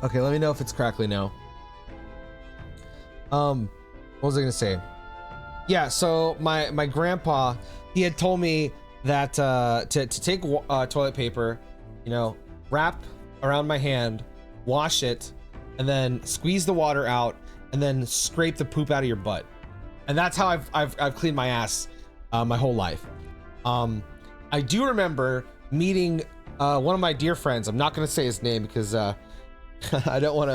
Okay, let me know if it's crackly now. What was I gonna say? Yeah, so my grandpa, he had told me that to take toilet paper, you know, wrap around my hand, wash it, and then squeeze the water out, and then scrape the poop out of your butt. And that's how I've cleaned my ass my whole life. I do remember meeting one of my dear friends. I'm not gonna say his name because I don't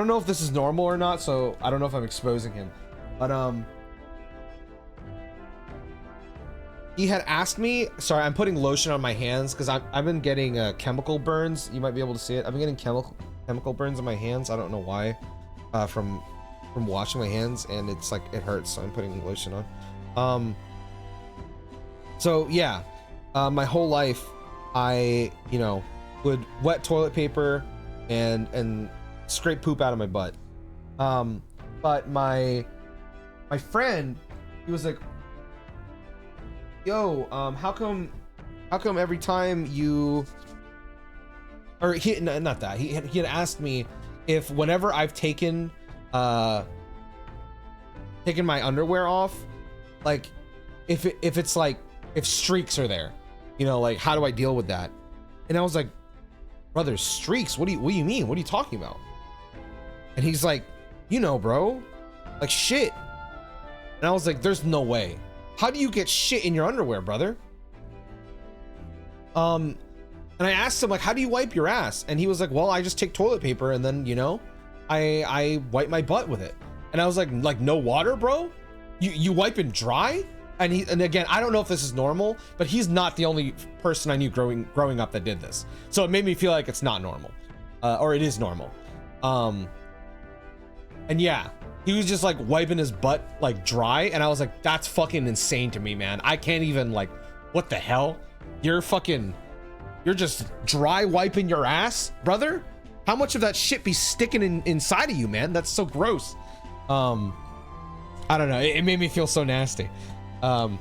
know if this is normal or not, so I don't know if I'm exposing him. But he had asked me, sorry, I'm putting lotion on my hands because I've been getting chemical burns. You might be able to see it. I've been getting chemical burns on my hands. I don't know why, from washing my hands, and it's like it hurts, so I'm putting lotion on. So yeah, my whole life I, you know, would wet toilet paper and scrape poop out of my butt. But my friend, he was like, yo, how come every time you, or he, not that, he had asked me if whenever I've taken my underwear off, like if it's like, if streaks are there, you know, like how do I deal with that? And I was like, brother, streaks? What do you mean? What are you talking about? And he's like, you know, bro, like shit. And I was like, there's no way. How do you get shit in your underwear, brother? And I asked him, like, how do you wipe your ass? And he was like, well, I just take toilet paper and then, you know, I wipe my butt with it. And I was like no water, bro? You wipe it dry? And again, I don't know if this is normal, but he's not the only person I knew growing up that did this. So it made me feel like it's not normal, or it is normal. And yeah, he was just like wiping his butt like dry, and I was like, that's fucking insane to me, man. I can't even, like, what the hell? You're just dry wiping your ass, brother? How much of that shit be sticking inside of you, man? That's so gross. I don't know. It made me feel so nasty. And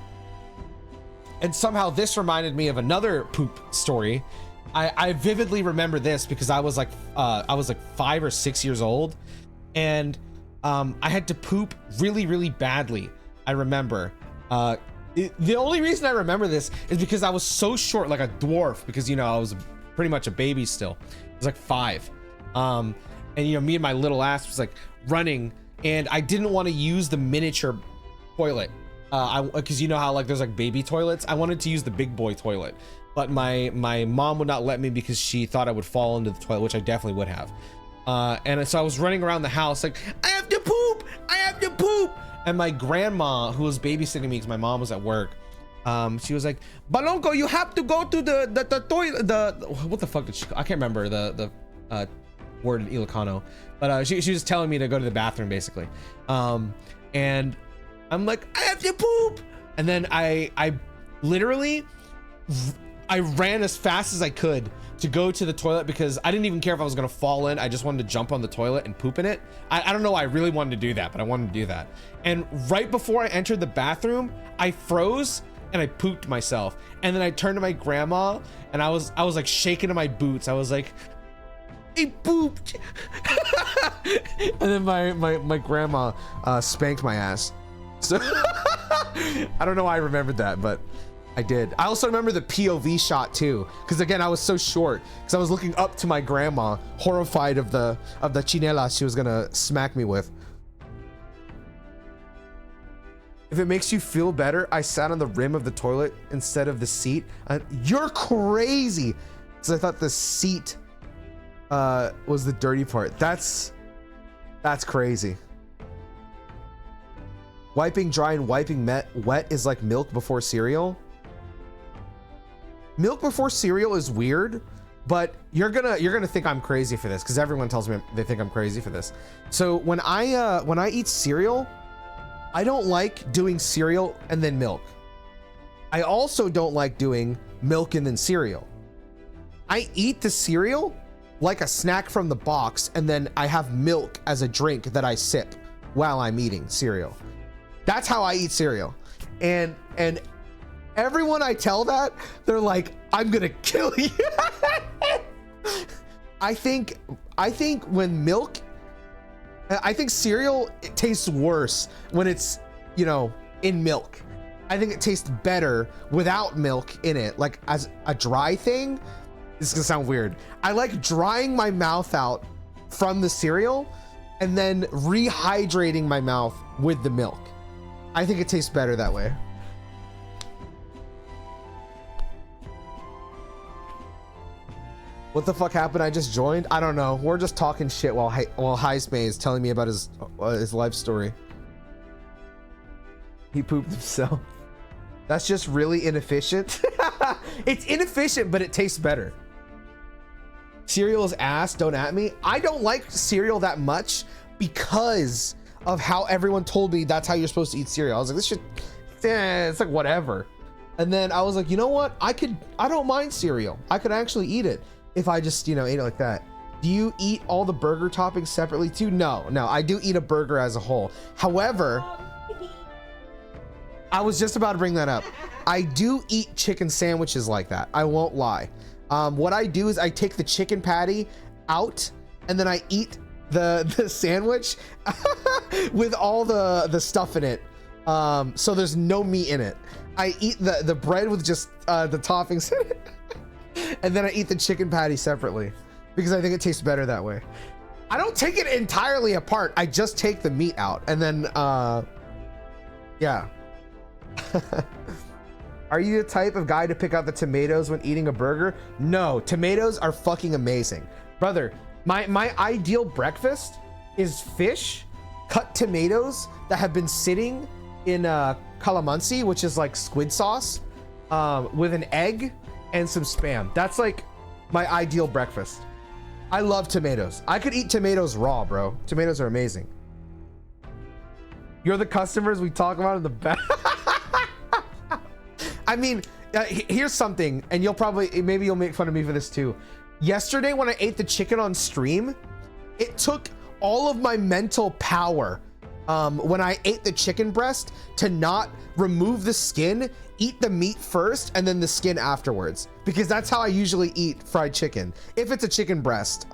somehow this reminded me of another poop story. I vividly remember this because I was like 5 or 6 years old, and I had to poop really, really badly. I remember. The only reason I remember this is because I was so short, like a dwarf, because, you know, I was pretty much a baby still. I was like 5. And, you know, me and my little ass was like running, and I didn't want to use the miniature toilet. Because you know how like there's like baby toilets. I wanted to use the big boy toilet, but my mom would not let me because she thought I would fall into the toilet, which I definitely would have. And so I was running around the house like, I have to poop, I have to poop. And my grandma, who was babysitting me because my mom was at work, she was like, Balonco, you have to go to the toilet. What the fuck did she? I can't remember the word in Ilocano, but she was telling me to go to the bathroom basically. And I'm like, I have to poop. And then I ran as fast as I could to go to the toilet because I didn't even care if I was gonna fall in. I just wanted to jump on the toilet and poop in it. I don't know why I really wanted to do that, but I wanted to do that. And right before I entered the bathroom, I froze and I pooped myself. And then I turned to my grandma and I was like shaking in my boots. I was like, I pooped. And then my grandma spanked my ass. So I don't know why I remembered that, but I did. I also remember the POV shot too, because again, I was so short because I was looking up to my grandma, horrified of the chinela she was gonna smack me with. If it makes you feel better, I sat on the rim of the toilet instead of the seat. You're crazy, because I thought the seat was the dirty part. That's crazy. Wiping dry and wiping wet is like milk before cereal. Milk before cereal is weird, but you're gonna think I'm crazy for this because everyone tells me they think I'm crazy for this. So when I eat cereal, I don't like doing cereal and then milk. I also don't like doing milk and then cereal. I eat the cereal like a snack from the box, and then I have milk as a drink that I sip while I'm eating cereal. That's how I eat cereal. And everyone I tell that, they're like, I'm gonna kill you. I think when milk, I think cereal, it tastes worse when it's, you know, in milk. I think it tastes better without milk in it, like as a dry thing. This is gonna sound weird. I like drying my mouth out from the cereal and then rehydrating my mouth with the milk. I think it tastes better that way. What the fuck happened? I just joined. I don't know. We're just talking shit while Heisme is telling me about his life story. He pooped himself. That's just really inefficient. It's inefficient, but it tastes better. Cereal is ass. Don't at me. I don't like cereal that much because of how everyone told me that's how you're supposed to eat cereal. I was like, this shit, it's like whatever. And then I was like, you know what? I don't mind cereal. I could actually eat it if I just, you know, ate it like that. Do you eat all the burger toppings separately too? No, I do eat a burger as a whole. However, I was just about to bring that up. I do eat chicken sandwiches like that. I won't lie. What I do is I take the chicken patty out and then I eat the sandwich with all the stuff in it. So there's no meat in it. I eat the bread with just the toppings in it. And then I eat the chicken patty separately because I think it tastes better that way. I don't take it entirely apart. I just take the meat out and then, yeah. Are you the type of guy to pick out the tomatoes when eating a burger? No, tomatoes are fucking amazing. Brother, my ideal breakfast is fish, cut tomatoes that have been sitting in calamansi, which is like squid sauce, with an egg and some Spam. That's like my ideal breakfast. I love tomatoes. I could eat tomatoes raw, bro. Tomatoes are amazing. You're the customers we talk about in the back. I mean, here's something, and maybe you'll make fun of me for this too. Yesterday when I ate the chicken on stream, it took all of my mental power when I ate the chicken breast to not remove the skin, eat the meat first, and then the skin afterwards. Because that's how I usually eat fried chicken. If it's a chicken breast,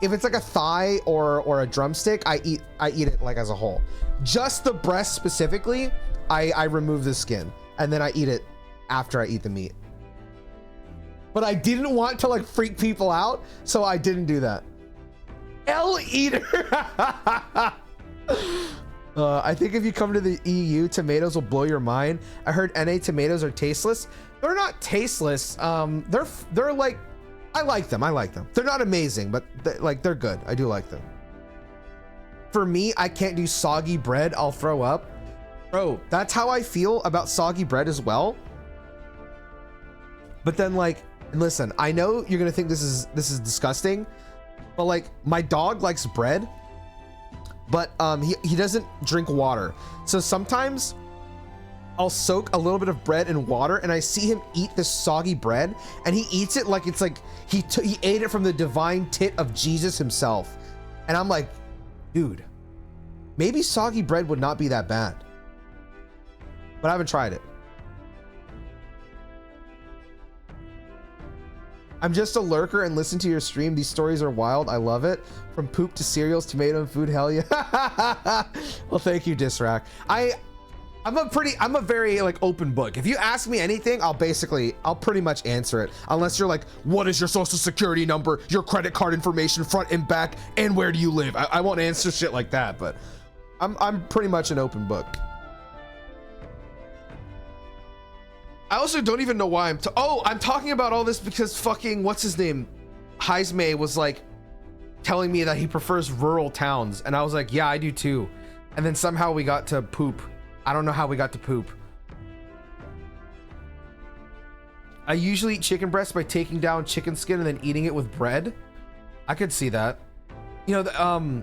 if it's like a thigh or a drumstick, I eat it like as a whole. Just the breast specifically, I remove the skin and then I eat it after I eat the meat. But I didn't want to like freak people out, so I didn't do that. Eater. I think if you come to the EU, tomatoes will blow your mind. I heard NA tomatoes are tasteless. They're not tasteless. They're like, I like them. They're not amazing, but they're good. I do like them. For me, I can't do soggy bread. I'll throw up. Bro, that's how I feel about soggy bread as well. But then like, listen, I know you're gonna think this is disgusting, but like my dog likes bread, but he doesn't drink water. So sometimes I'll soak a little bit of bread in water and I see him eat this soggy bread and he eats it like it's like he ate it from the divine tit of Jesus himself. And I'm like, dude, maybe soggy bread would not be that bad. But I haven't tried it. I'm just a lurker and listen to your stream. These stories are wild. I love it. From poop to cereals, tomato and food. Hell yeah. Well, thank you, Disrac. I'm a very like open book. If you ask me anything, I'll pretty much answer it. Unless you're like, what is your social security number, your credit card information, front and back, and where do you live? I won't answer shit like that, but I'm pretty much an open book. I also don't even know why I'm talking about all this because fucking what's his name, Heisme was like telling me that he prefers rural towns, and I was like, yeah, I do too. And then somehow we got to poop. I don't know how we got to poop. I usually eat chicken breast by taking down chicken skin and then eating it with bread. I could see that. You know,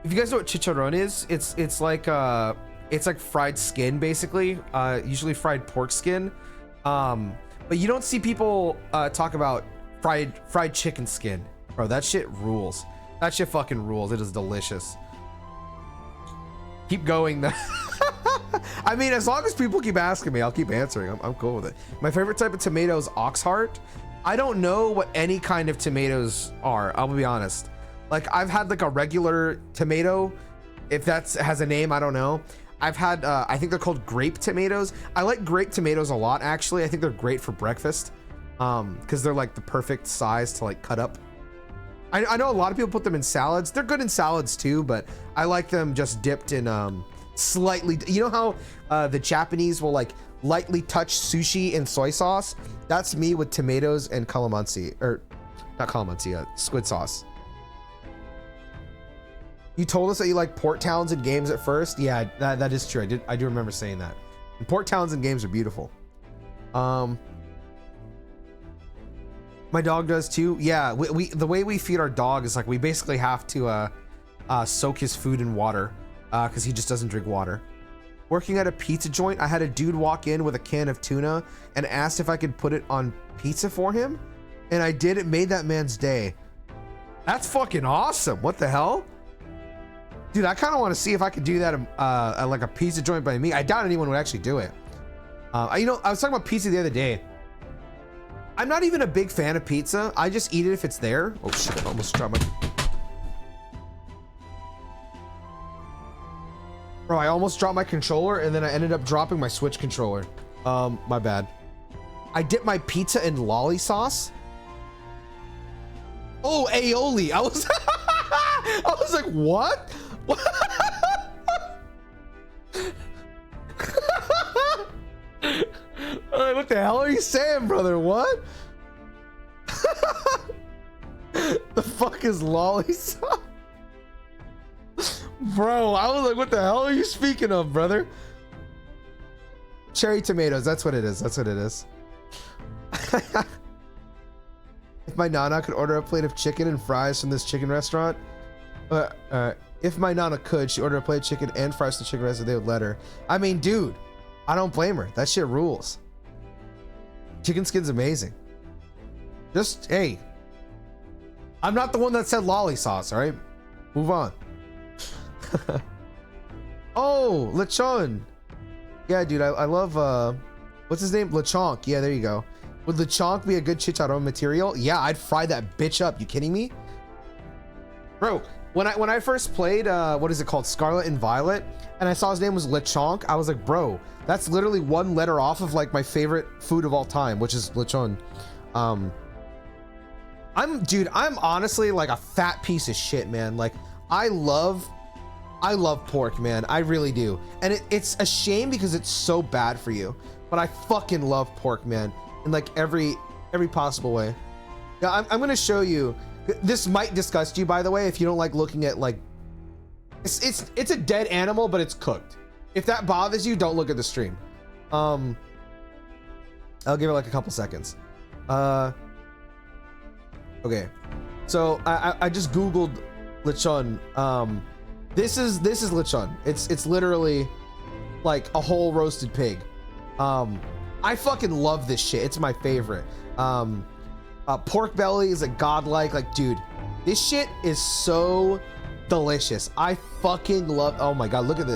if you guys know what chicharron is, it's like fried skin, basically, usually fried pork skin. But you don't see people talk about fried chicken skin. Bro, that shit rules. That shit fucking rules. It is delicious. Keep going. I mean, as long as people keep asking me, I'll keep answering. I'm cool with it. My favorite type of tomato is ox heart. I don't know what any kind of tomatoes are. I'll be honest. Like I've had like a regular tomato, if that's has a name, I don't know. I've had, I think they're called grape tomatoes. I like grape tomatoes a lot, actually. I think they're great for breakfast, because they're like the perfect size to like cut up. I know a lot of people put them in salads. They're good in salads too, but I like them just dipped in slightly. You know how the Japanese will like lightly touch sushi in soy sauce? That's me with tomatoes and calamansi, or not calamansi, squid sauce. You told us that you like Port Towns in games at first. Yeah, that is true. I do remember saying that. And Port Towns in games are beautiful. My dog does too. Yeah, we the way we feed our dog is like we basically have to soak his food in water because he just doesn't drink water. Working at a pizza joint, I had a dude walk in with a can of tuna and asked if I could put it on pizza for him, and I did. It made that man's day. That's fucking awesome. What the hell? Dude, I kind of want to see if I could do that at like a pizza joint by me. I doubt anyone would actually do it. You know, I was talking about pizza the other day. I'm not even a big fan of pizza. I just eat it if it's there. Oh shit, I almost dropped my... Bro, I almost dropped my controller and then I ended up dropping my Switch controller. My bad. I dipped my pizza in lolly sauce. Oh, aioli. I was like, what? What the hell are you saying, brother? What? The fuck is lolly sauce? Bro, I was like, what the hell are you speaking of, brother? Cherry tomatoes, that's what it is. That's what it is. If my nana could order a plate of chicken and fries from this chicken restaurant, if my nana could, she ordered a plate of chicken and fries from the chicken restaurant, they would let her. I mean, dude, I don't blame her. That shit rules. Chicken skin's amazing. Just, hey, I'm not the one that said lolly sauce, all right? Move on. Oh, lechon. Yeah, dude, I love, what's his name? Lechonk. Yeah, there you go. Would lechonk be a good chicharron material? Yeah, I'd fry that bitch up. You kidding me? Bro, when I first played, what is it called? Scarlet and Violet, and I saw his name was Lechonk, I was like, bro, that's literally one letter off of like my favorite food of all time, which is lechon. I'm honestly like a fat piece of shit, man. Like, I love pork, man. I really do. And it's a shame because it's so bad for you. But I fucking love pork, man. In like every possible way. Yeah, I'm gonna show you. This might disgust you, by the way, if you don't like looking at like... It's a dead animal, but it's cooked. If that bothers you, don't look at the stream. I'll give it like a couple seconds. Okay. So I just Googled lechon. This is lechon. It's literally like a whole roasted pig. I fucking love this shit. It's my favorite. Pork belly is a godlike. Like, dude, this shit is so delicious. I fucking love. Oh my god, look at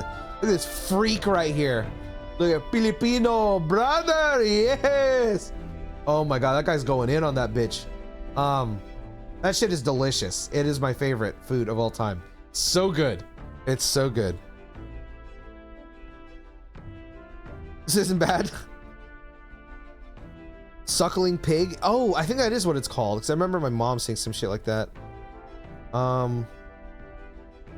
this freak right here. Look at Filipino brother. Yes. Oh my god, that guy's going in on that bitch. That shit is delicious. It is my favorite food of all time. So good. It's so good. This isn't bad. Suckling pig. Oh, I think that is what it's called, because I remember my mom saying some shit like that.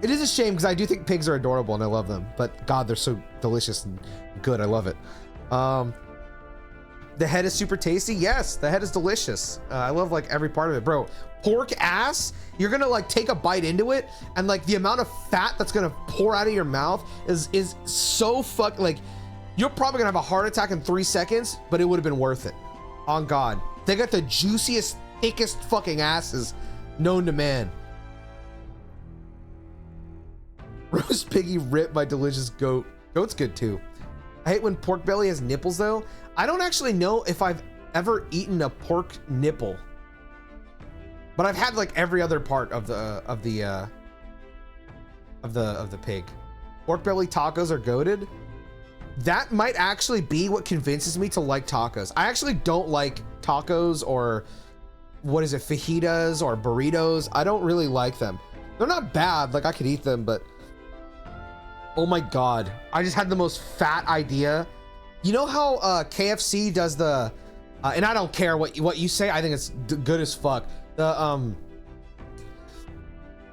It is a shame because I do think pigs are adorable and I love them, but god, they're so delicious and good. I love it. The head is super tasty. Yes, the head is delicious. I love like every part of it, bro. Pork ass, you're gonna like take a bite into it and like the amount of fat that's gonna pour out of your mouth is so like, you're probably gonna have a heart attack in 3 seconds, but it would have been worth it. On God. They got the juiciest, thickest fucking asses known to man. Roast piggy ripped by delicious goat. Goat's good too. I hate when pork belly has nipples though. I don't actually know if I've ever eaten a pork nipple, but I've had like every other part of the pig. Pork belly tacos are goated. That might actually be what convinces me to like tacos. I actually don't like tacos or what is it, fajitas or burritos. I don't really like them. They're not bad, like I could eat them, but oh my god, I just had the most fat idea. You know how KFC does the and I don't care what you say, I think it's good as fuck. The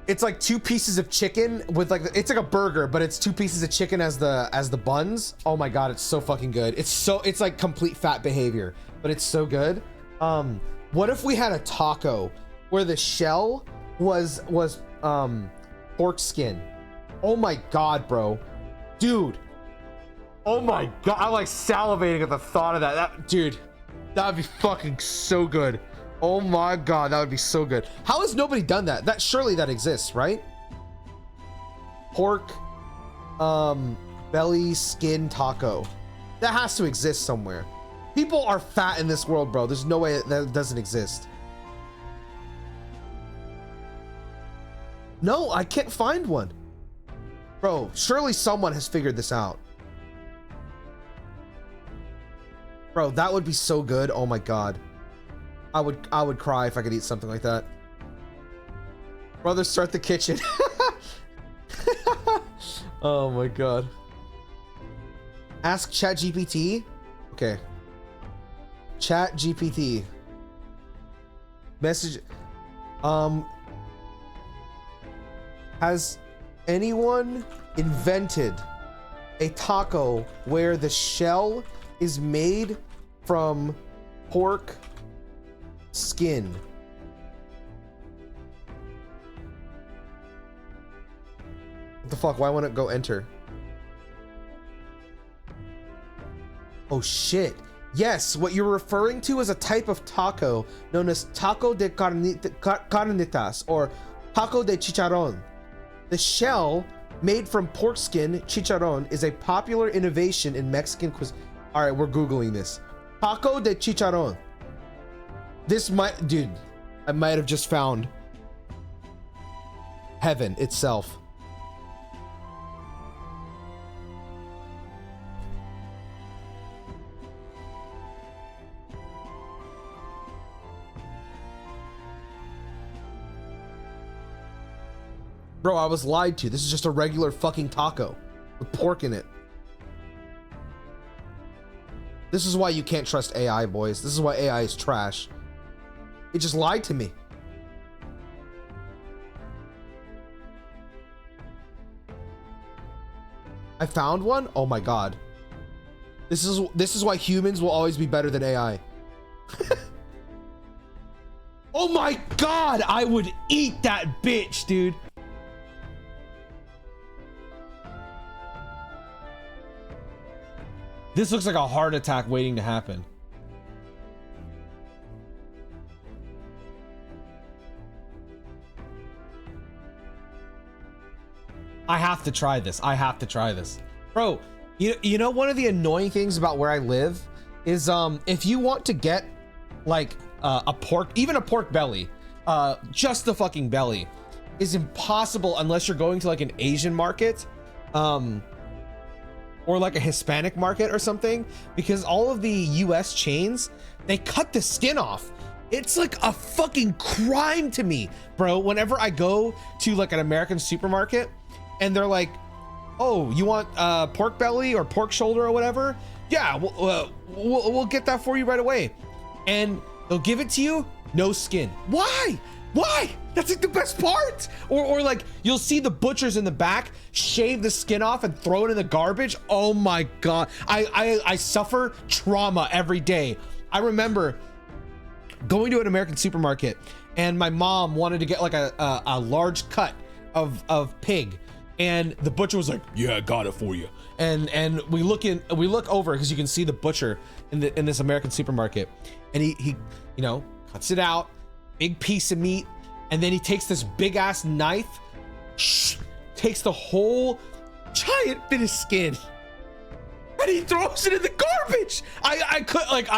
it's like 2 pieces of chicken with like it's like a burger, but it's 2 pieces of chicken as the buns. Oh my god, it's so fucking good. It's like complete fat behavior, but it's so good. What if we had a taco where the shell was pork skin? Oh my god, bro, dude. Oh my god, I'm like salivating at the thought of that. Dude, that would be fucking so good. Oh my god, that would be so good. How has nobody done that? That surely that exists, right? Pork belly skin taco. That has to exist somewhere. People are fat in this world, bro. There's no way that doesn't exist. No, I can't find one. Bro, surely someone has figured this out. Bro, that would be so good. Oh my god. I would cry if I could eat something like that. Brother, start the kitchen. Oh my god. Ask ChatGPT. Okay. ChatGPT. Message. Has anyone invented a taco where the shell is made from pork skin? What the fuck? Why won't it go enter? Oh shit. Yes, what you're referring to is a type of taco known as taco de carnitas or taco de chicharrón. The shell made from pork skin chicharrón is a popular innovation in Mexican cuisine. All right, we're Googling this. Taco de chicharrón. This might, dude, I might have just found heaven itself. Bro, I was lied to. This is just a regular fucking taco with pork in it. This is why you can't trust AI, boys. This is why AI is trash. It just lied to me. I found one? Oh my god. This is why humans will always be better than AI. Oh my god, I would eat that bitch, dude. This looks like a heart attack waiting to happen. I have to try this. I have to try this. Bro, you know one of the annoying things about where I live is if you want to get like a pork, even a pork belly, just the fucking belly is impossible unless you're going to like an Asian market. Or like a Hispanic market or something, because all of the US chains, they cut the skin off. It's like a fucking crime to me, bro. Whenever I go to like an American supermarket and they're like, oh, you want pork belly or pork shoulder or whatever? Yeah, we'll get that for you right away. And they'll give it to you, no skin. Why? Why? That's like the best part. Or like you'll see the butchers in the back shave the skin off and throw it in the garbage. Oh my god, I suffer trauma every day. I remember going to an American supermarket and my mom wanted to get like a large cut of pig, and the butcher was like, yeah, I got it for you. And we look over because you can see the butcher in this American supermarket, and he you know cuts it out, big piece of meat, and then he takes this big ass knife, takes the whole giant bit of skin, and he throws it in the garbage. I couldn't.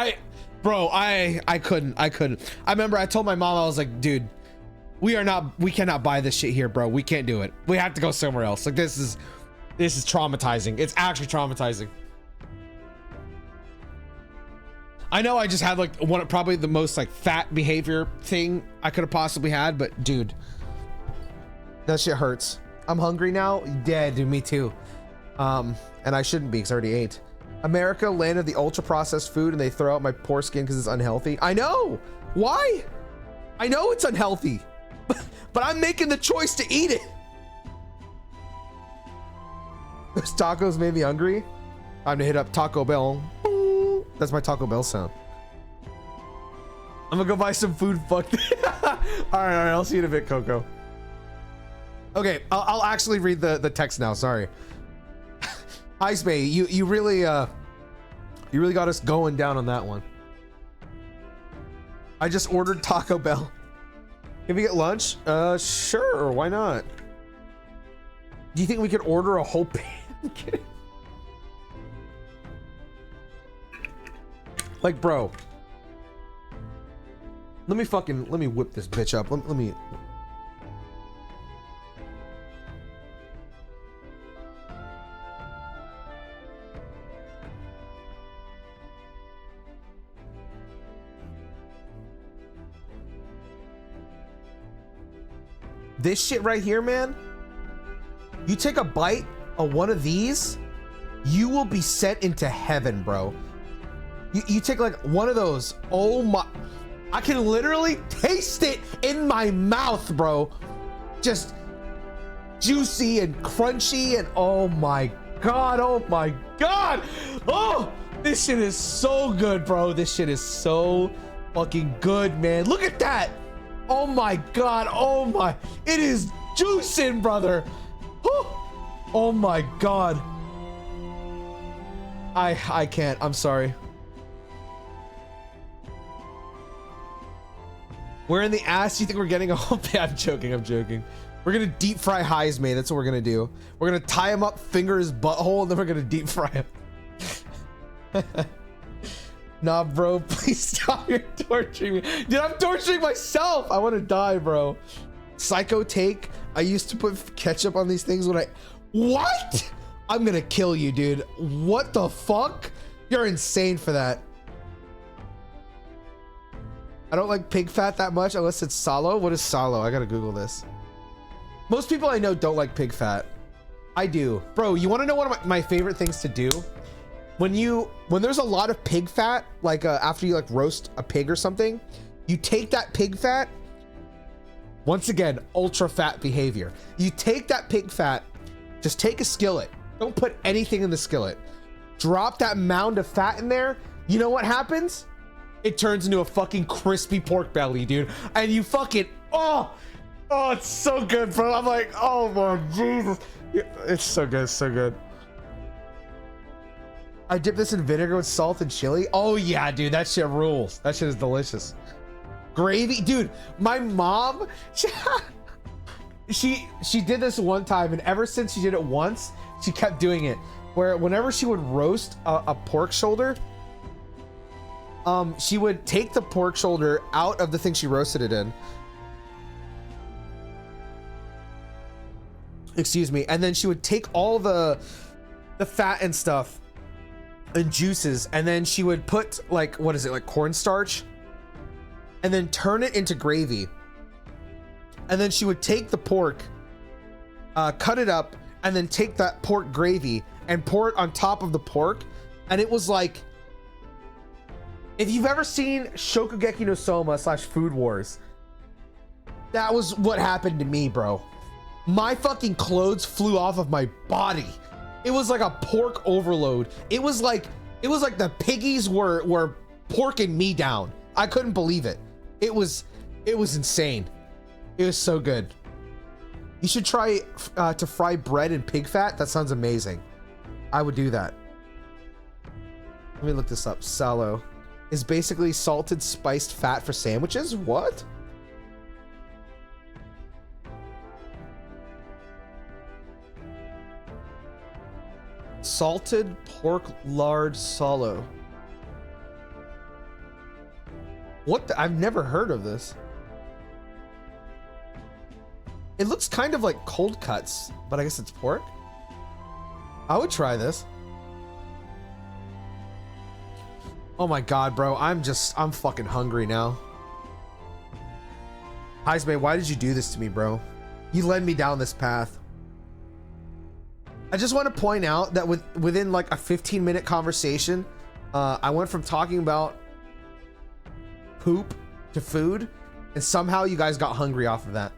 I remember I told my mom, I was like, dude, we cannot buy this shit here, bro. We can't do it. We have to go somewhere else. Like this is traumatizing. It's actually traumatizing. I know I just had like probably the most like fat behavior thing I could have possibly had, but dude, that shit hurts. I'm hungry now. Yeah, dude, me too. And I shouldn't be because I already ate. America, land of the ultra processed food, and they throw out my poor skin because it's unhealthy. I know. Why? I know it's unhealthy, but I'm making the choice to eat it. Those tacos made me hungry. Time to hit up Taco Bell. Boom. That's my Taco Bell sound. I'm gonna go buy some food. Fuck. All right, I'll see you in a bit, Coco. Okay, I'll actually read the text now. Sorry. Ice Bay, you really got us going down on that one. I just ordered Taco Bell. Can we get lunch? Sure, why not? Do you think we could order a whole pancake? Like, bro. Let me whip this bitch up. Let me. This shit right here, man. You take a bite of one of these, you will be sent into heaven, bro. You take like one of those. Oh my, I can literally taste it in my mouth, bro. Just juicy and crunchy and oh my God, oh my God. Oh, this shit is so good, bro. This shit is so fucking good, man. Look at that. Oh my God, oh my, it is juicing, brother. Whew. Oh my God. I can't, I'm sorry. Where in the ass do you think we're getting a whole I'm joking. We're gonna deep fry Heisman, that's what we're gonna do. We're gonna tie him up, finger his butthole, and then we're gonna deep fry him. Nah, bro, please stop. You're torturing me. Dude, I'm torturing myself. I want to die, bro. Psycho take. I used to put ketchup on these things when What? I'm gonna kill you, dude. What the fuck? You're insane for that. I don't like pig fat that much unless it's salo. What is salo? I gotta Google this. Most people I know don't like pig fat. I do. Bro, you want to know one of my favorite things to do? When there's a lot of pig fat, like after you like roast a pig or something, you take that pig fat, once again, ultra fat behavior. You take that pig fat, just take a skillet, don't put anything in the skillet, drop that mound of fat in there. You know what happens? It turns into a fucking crispy pork belly, dude. And you fucking, oh, it's so good, bro. I'm like, oh my Jesus. It's so good, so good. I dip this in vinegar with salt and chili. Oh yeah, dude, that shit rules. That shit is delicious. Gravy, dude. My mom, she did this one time, and ever since she did it once, she kept doing it. Where whenever she would roast a pork shoulder, she would take the pork shoulder out of the thing she roasted it in. Excuse me, and then she would take all the fat and stuff and juices, and then she would put like, what is it, like cornstarch, and then turn it into gravy, and then she would take the pork, cut it up, and then take that pork gravy and pour it on top of the pork. And it was like, if you've ever seen Shokugeki no Soma / Food Wars, that was what happened to me, bro. My fucking clothes flew off of my body. It was like a pork overload. It was like the piggies were porking me down. I couldn't believe it. It was insane. It was so good. You should try to fry bread in pig fat. That sounds amazing. I would do that. Let me look this up. Salo is basically salted spiced fat for sandwiches. What? Salted pork lard salo. What I've never heard of this. It looks kind of like cold cuts, but I guess it's pork. I would try this. Oh my god, bro. I'm fucking hungry now. Heismay, why did you do this to me, bro? You led me down this path. I just want to point out that within like a 15-minute conversation, I went from talking about poop to food, and somehow you guys got hungry off of that.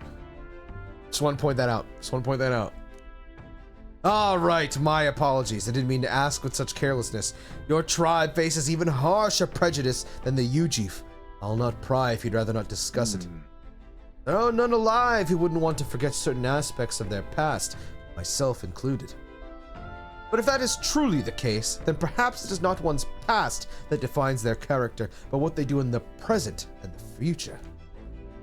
Just want to point that out. All right, my apologies. I didn't mean to ask with such carelessness. Your tribe faces even harsher prejudice than the Ujif. I'll not pry if you'd rather not discuss it. There are none alive who wouldn't want to forget certain aspects of their past, myself included. But if that is truly the case, then perhaps it is not one's past that defines their character, but what they do in the present and the future.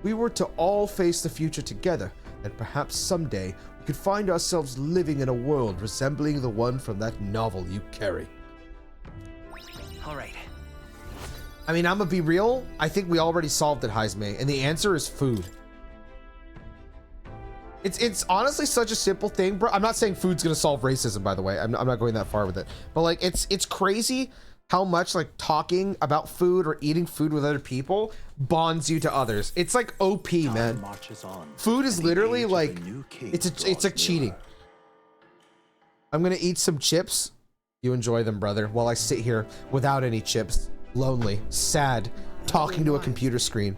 We were to all face the future together, and perhaps someday we could find ourselves living in a world resembling the one from that novel you carry. All right. I mean, I'm gonna be real. I think we already solved it, Heismay, and the answer is food. It's honestly such a simple thing, bro. I'm not saying food's gonna solve racism, by the way. I'm not going that far with it. But like, it's crazy how much like talking about food or eating food with other people bonds you to others. It's like OP, man. Food is literally like it's like cheating. I'm gonna eat some chips. You enjoy them, brother, while I sit here without any chips, lonely, sad, talking to a computer screen.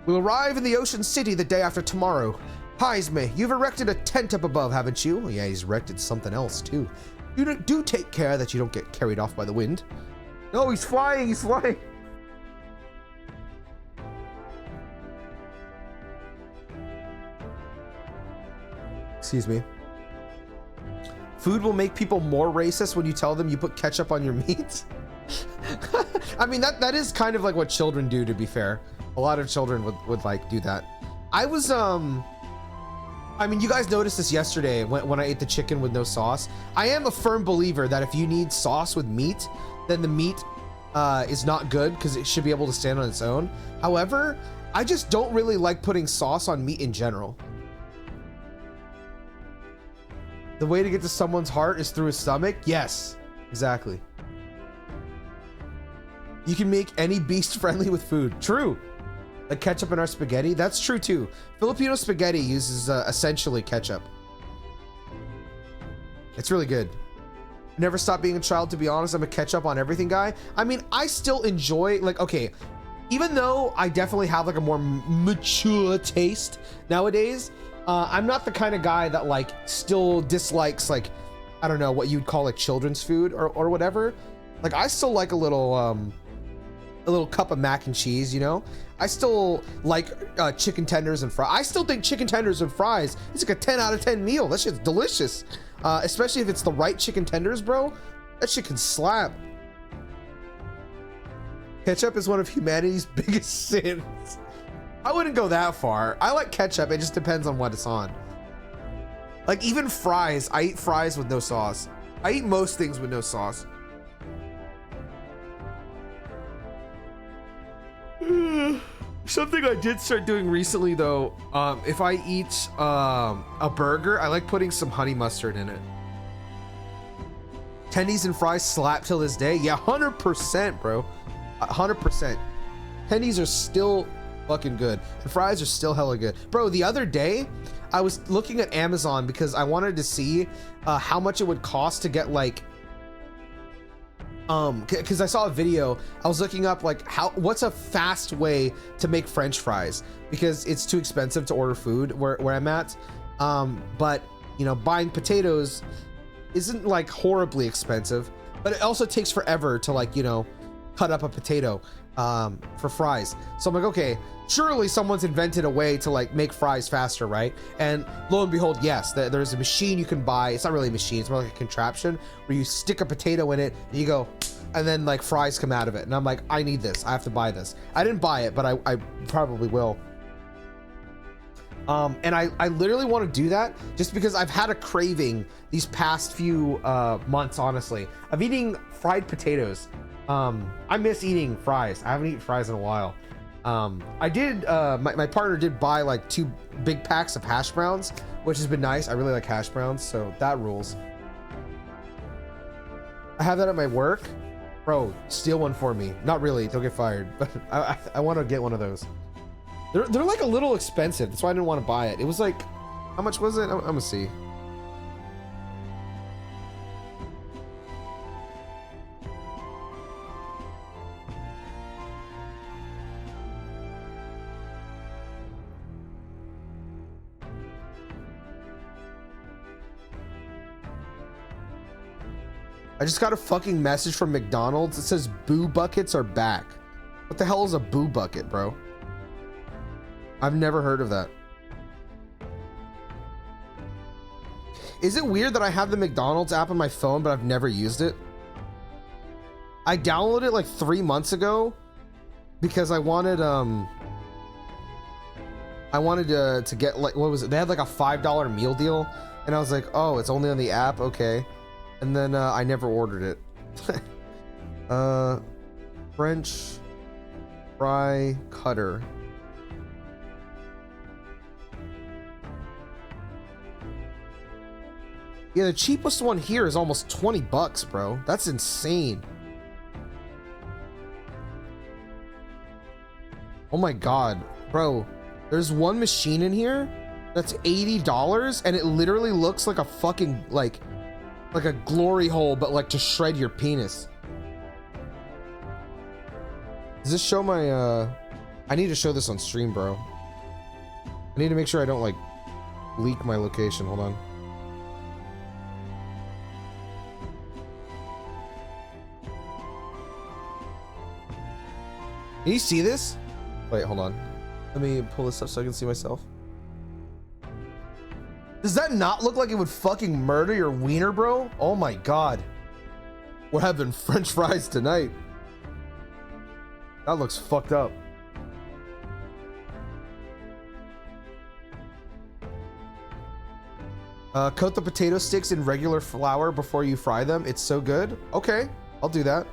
We'll arrive in the Ocean City the day after tomorrow. Heismay, you've erected a tent up above, haven't you? Yeah, he's erected something else too. You do take care that you don't get carried off by the wind. No, he's flying, he's flying. Excuse me. Food will make people more racist when you tell them you put ketchup on your meat. I mean, that is kind of like what children do, to be fair. A lot of children would like do that. I mean, you guys noticed this yesterday when I ate the chicken with no sauce. I am a firm believer that if you need sauce with meat, then the meat is not good because it should be able to stand on its own. However, I just don't really like putting sauce on meat in general. The way to get to someone's heart is through his stomach? Yes, exactly. You can make any beast friendly with food. True. Like ketchup in our spaghetti? That's true too. Filipino spaghetti uses essentially ketchup. It's really good. Never stop being a child, to be honest. I'm a ketchup on everything guy. I mean, I still enjoy, like, okay, even though I definitely have like a more mature taste nowadays, I'm not the kind of guy that like still dislikes, like, I don't know, what you'd call like children's food or whatever. Like, I still like a little cup of mac and cheese, you know? I still like chicken tenders and fries. I still think chicken tenders and fries is like a 10 out of 10 meal. That shit's delicious. Especially if it's the right chicken tenders, bro. That shit can slap. Ketchup is one of humanity's biggest sins. I wouldn't go that far. I like ketchup. It just depends on what it's on. Like even fries. I eat fries with no sauce. I eat most things with no sauce. Something I did start doing recently though, if I eat a burger, I like putting some honey mustard in it. Tendies and fries slap till this day. Yeah, 100%, bro. 100%. Tendies are still fucking good. And fries are still hella good. Bro, the other day, I was looking at Amazon because I wanted to see how much it would cost to get like because I saw a video. I was looking up like what's a fast way to make French fries, because it's too expensive to order food where I'm at. But you know, buying potatoes isn't like horribly expensive, but it also takes forever to, like, you know, cut up a potato for fries. So I'm like, okay, surely someone's invented a way to like make fries faster, right? And lo and behold, yes, there's a machine you can buy. It's not really a machine, it's more like a contraption where you stick a potato in it and you go, and then like fries come out of it. And I'm like, I need this, I have to buy this. I didn't buy it, but I probably will. And I literally want to do that just because I've had a craving these past few months, honestly, of eating fried potatoes. I miss eating fries. I haven't eaten fries in a while. I did, my partner did buy like 2 big packs of hash browns, which has been nice. I really like hash browns, so that rules. I have that at my work. Bro, steal one for me. Not really, don't get fired, but I want to get one of those. They're like a little expensive. That's why I didn't want to buy it. It was like, how much was it? I'm gonna see. I just got a fucking message from McDonald's. It says boo buckets are back. What the hell is a boo bucket, bro? I've never heard of that. Is it weird that I have the McDonald's app on my phone, but I've never used it? I downloaded it like 3 months ago because I wanted to get, like, what was it? They had like a $5 meal deal, and I was like, oh, it's only on the app, okay. And then I never ordered it. French fry cutter. Yeah, the cheapest one here is almost 20 bucks, bro. That's insane. Oh my god, bro. There's one machine in here that's $80, and it literally looks like a fucking like a glory hole, but like to shred your penis. Does this show my I need to show this on stream, bro. I need to make sure I don't like leak my location. Hold on. Can you see this? Wait, hold on. Let me pull this up so I can see myself. Does that not look like it would fucking murder your wiener, bro? Oh my god. We're having French fries tonight. That looks fucked up. Coat the potato sticks in regular flour before you fry them. It's so good. Okay, I'll do that.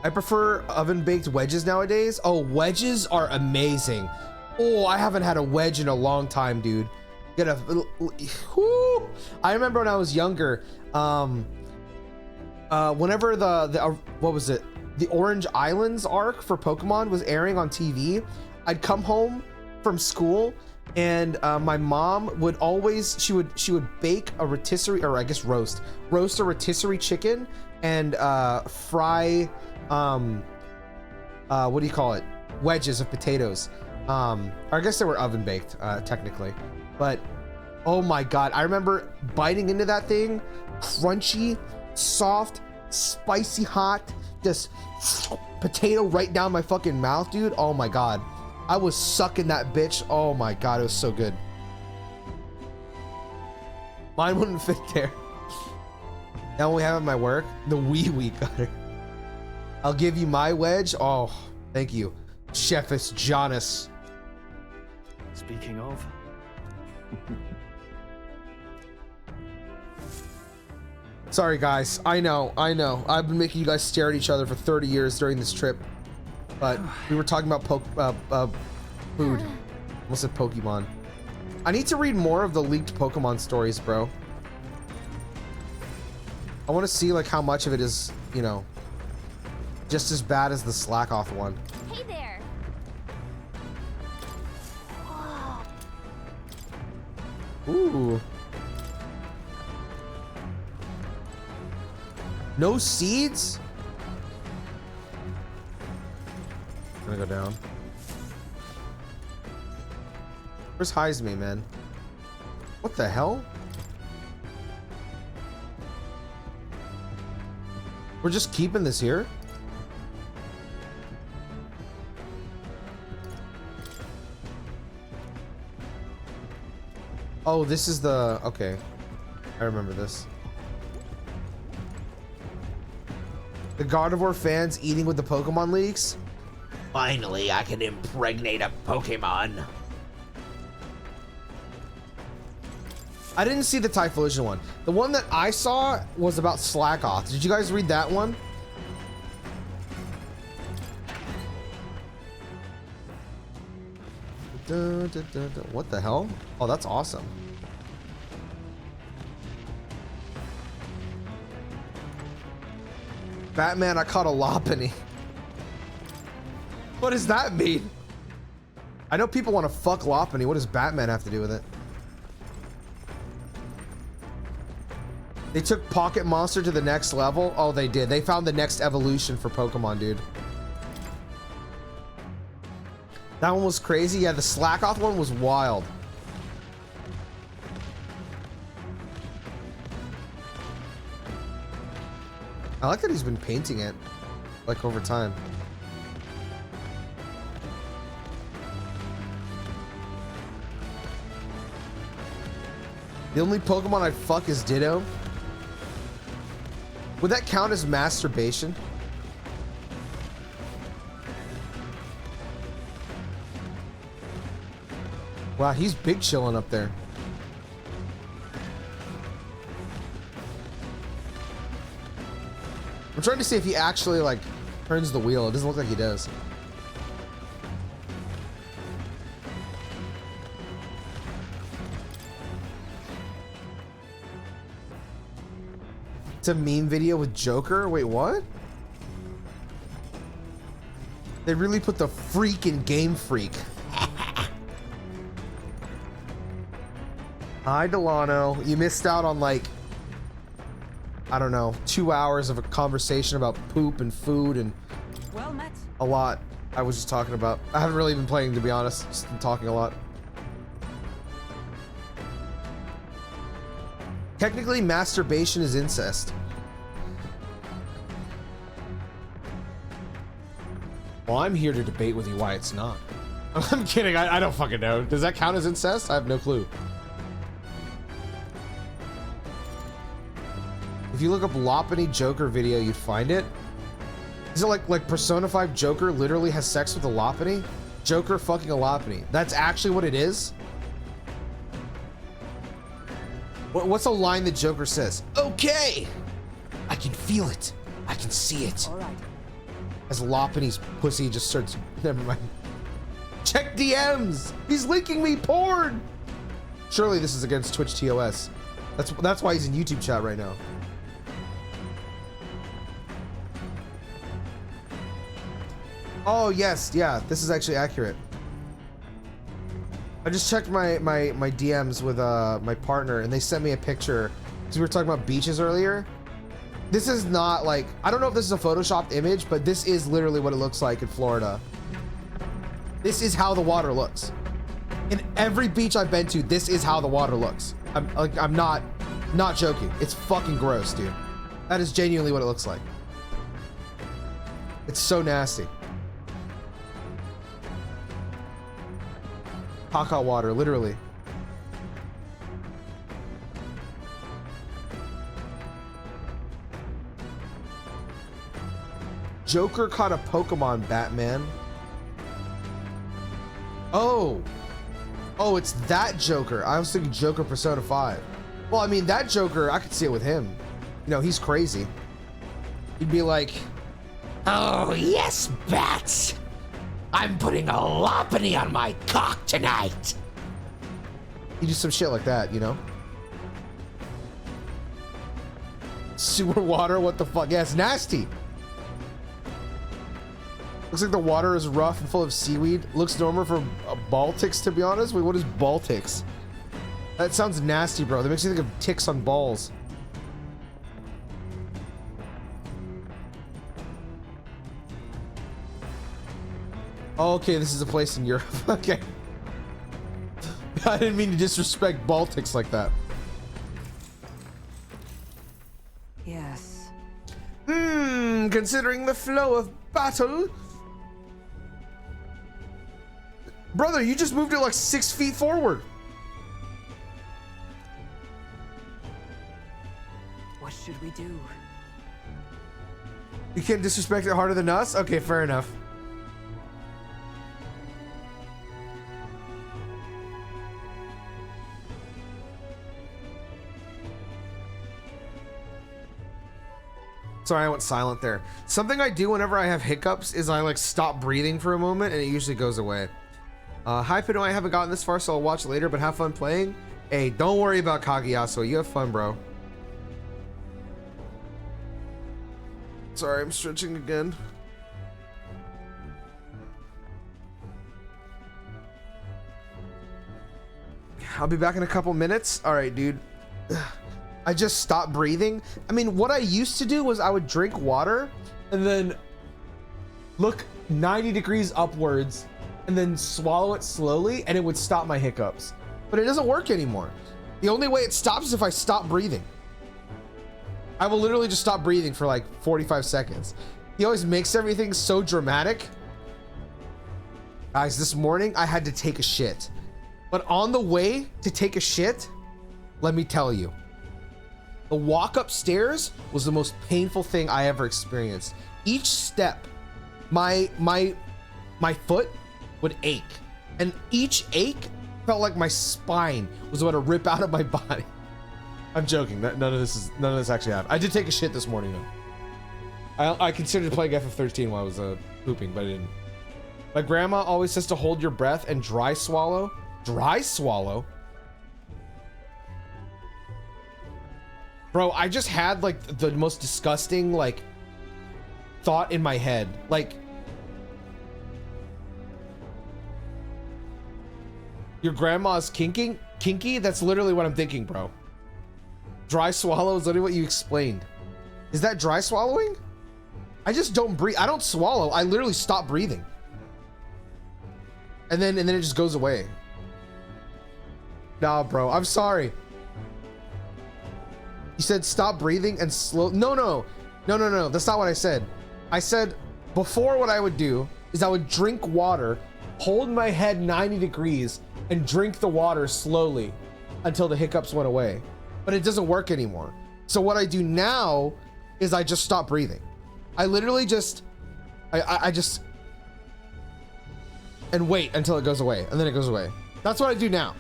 I prefer oven-baked wedges nowadays. Oh, wedges are amazing. Oh, I haven't had a wedge in a long time, dude. Get a, whoo. I remember when I was younger, whenever what was it? The Orange Islands arc for Pokemon was airing on TV, I'd come home from school and my mom would always, she would bake a rotisserie, or I guess roast a rotisserie chicken and fry what do you call it, wedges of potatoes. I guess they were oven baked technically, but oh my god, I remember biting into that thing, crunchy, soft, spicy hot, just potato right down my fucking mouth, dude. Oh my god, I was sucking that bitch. Oh my god, it was so good. Mine wouldn't fit there. Now we have at my work the wee cutter. I'll give you my wedge. Oh, thank you, Chefus Jonas. Speaking of. Sorry guys, I know. I've been making you guys stare at each other for 30 years during this trip, but we were talking about food. Almost said Pokemon. I need to read more of the leaked Pokemon stories, bro. I want to see like how much of it is, you know, just as bad as the Slackoth one. Hey there. Ooh. No seeds? I'm gonna go down. Where's Heisme, man? What the hell? We're just keeping this here? Oh, this is the... Okay. I remember this. The Gardevoir fans eating with the Pokemon leaks? Finally, I can impregnate a Pokemon. I didn't see the Typhlosion one. The one that I saw was about Slackoth. Did you guys read that one? What the hell? Oh, that's awesome. Batman, I caught a Lopunny. What does that mean? I know people want to fuck Lopunny. What does Batman have to do with it? They took Pocket Monster to the next level. Oh, they did. They found the next evolution for Pokemon, dude. That one was crazy. Yeah, the Slackoth one was wild. I like that he's been painting it, like, over time. The only Pokemon I'd fuck is Ditto. Would that count as masturbation? Wow, he's big chilling up there. I'm trying to see if he actually, like, turns the wheel. It doesn't look like he does. It's a meme video with Joker? Wait, what? They really put the freak in Game Freak. Hi, Delano. You missed out on, like, I don't know, 2 hours of a conversation about poop and food and Well met. a lot. I was just talking about. I haven't really been playing, to be honest. Just been talking a lot. Technically, masturbation is incest. Well, I'm here to debate with you why it's not. I'm kidding. I don't fucking know. Does that count as incest? I have no clue. If you look up Lopunny Joker video, you'd find it. Is it like Persona 5 Joker literally has sex with a Lopunny? Joker fucking a Lopunny. That's actually what it is? What's a line that Joker says? Okay! I can feel it. I can see it. All right. As Lopunny's pussy just starts... Never mind. Check DMs! He's linking me porn! Surely this is against Twitch TOS. That's why he's in YouTube chat right now. Oh, yes, yeah, this is actually accurate. I just checked my DMs with my partner, and they sent me a picture, because we were talking about beaches earlier. This is not like, I don't know if this is a photoshopped image, but this is literally what it looks like in Florida. This is how the water looks. In every beach I've been to, this is how the water looks. I'm not joking. It's fucking gross, dude. That is genuinely what it looks like. It's so nasty. Caca water, literally. Joker caught a Pokemon, Batman. Oh, it's that Joker. I was thinking Joker Persona 5. Well, I mean, that Joker, I could see it with him. You know, he's crazy. He'd be like, oh, yes, bats. I'm putting a Lopunny on my cock tonight. He do some shit like that, you know? Sewer water, what the fuck? Yeah, it's nasty. Looks like the water is rough and full of seaweed. Looks normal for Baltics, to be honest. Wait, what is Baltics? That sounds nasty, bro. That makes you think of ticks on balls. Oh, okay, this is a place in Europe. Okay. I didn't mean to disrespect Baltics like that. Yes. Considering the flow of battle. Brother, you just moved it like 6 feet forward. What should we do? You can't disrespect it harder than us? Okay, fair enough. Sorry, I went silent there. Something I do whenever I have hiccups is I like stop breathing for a moment and it usually goes away. Hi Pino, I haven't gotten this far, so I'll watch later, but have fun playing. Hey, don't worry about Kaguyasu. You have fun, bro. Sorry, I'm stretching again. I'll be back in a couple minutes. All right, dude. I just stopped breathing. I mean, what I used to do was I would drink water and then look 90 degrees upwards and then swallow it slowly and it would stop my hiccups. But it doesn't work anymore. The only way it stops is if I stop breathing. I will literally just stop breathing for like 45 seconds. He always makes everything so dramatic. Guys, this morning I had to take a shit. But on the way to take a shit, let me tell you, the walk upstairs was the most painful thing I ever experienced. Each step, my foot would ache, and each ache felt like my spine was about to rip out of my body. I'm joking. None of this actually happened. I did take a shit this morning though. I considered playing FF13 while I was pooping, but I didn't. My grandma always says to hold your breath and dry swallow. Dry swallow? Bro, I just had like the most disgusting like thought in my head. Like, your grandma's kinky? That's literally what I'm thinking, bro. Dry swallow is literally what you explained. Is that dry swallowing? I just don't breathe. I don't swallow. I literally stop breathing. And then it just goes away. Nah, bro, I'm sorry. You said stop breathing and slow. No. That's not what I said. I said before what I would do is I would drink water, hold my head 90 degrees, and drink the water slowly until the hiccups went away. But it doesn't work anymore. So what I do now is I just stop breathing. I literally just, I just, and wait until it goes away, and then it goes away. That's what I do now.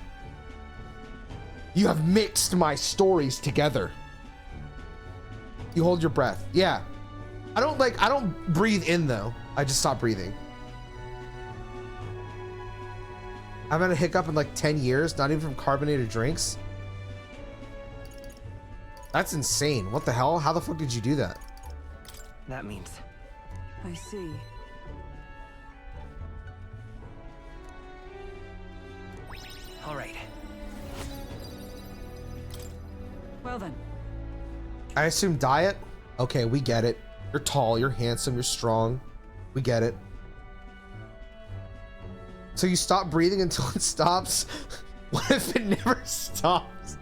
You have mixed my stories together. You hold your breath. Yeah. I don't breathe in though. I just stop breathing. I haven't had a hiccup in like 10 years, not even from carbonated drinks. That's insane. What the hell? How the fuck did you do that? That means... I see. All right. Well then. I assume diet? Okay, we get it. You're tall, you're handsome, you're strong. We get it. So you stop breathing until it stops? What if it never stops?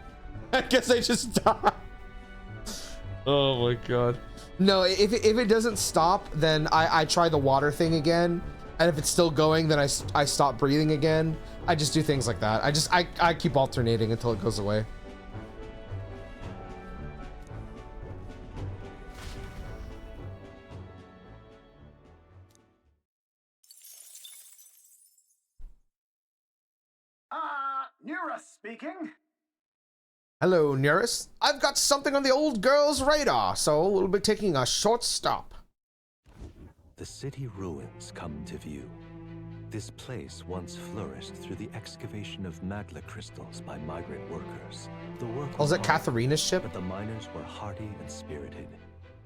I guess I just stop. Oh my god. No, if it doesn't stop, then I try the water thing again. And if it's still going, then I stop breathing again. I just do things like that. I keep alternating until it goes away. Nura speaking. Hello, Nearest. I've got something on the old girl's radar, so we'll be taking a short stop. The city ruins come to view. This place once flourished through the excavation of magla crystals by migrant workers. The work Was it Katharina's ship? But the miners were hardy and spirited,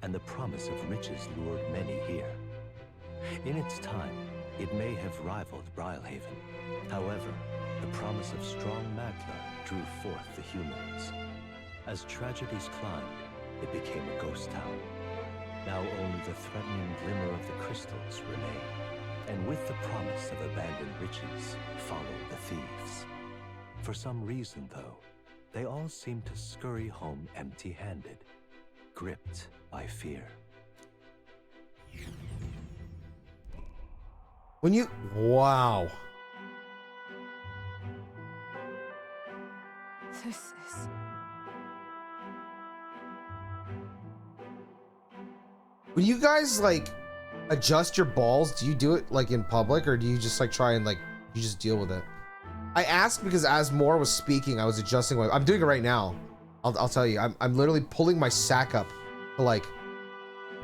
and the promise of riches lured many here. In its time, it may have rivaled Brilehaven. However, the promise of strong magla drew forth the humans. As tragedies climbed, it became a ghost town. Now only the threatening glimmer of the crystals remain. And with the promise of abandoned riches followed the thieves. For some reason, though, they all seem to scurry home empty-handed, gripped by fear. When you... Wow. This is... When you guys like adjust your balls, do you do it like in public, or do you just like try and like you just deal with it? I asked because as Moore was speaking, I was adjusting my... I'm doing it right now. I'll tell you, I'm literally pulling my sack up to like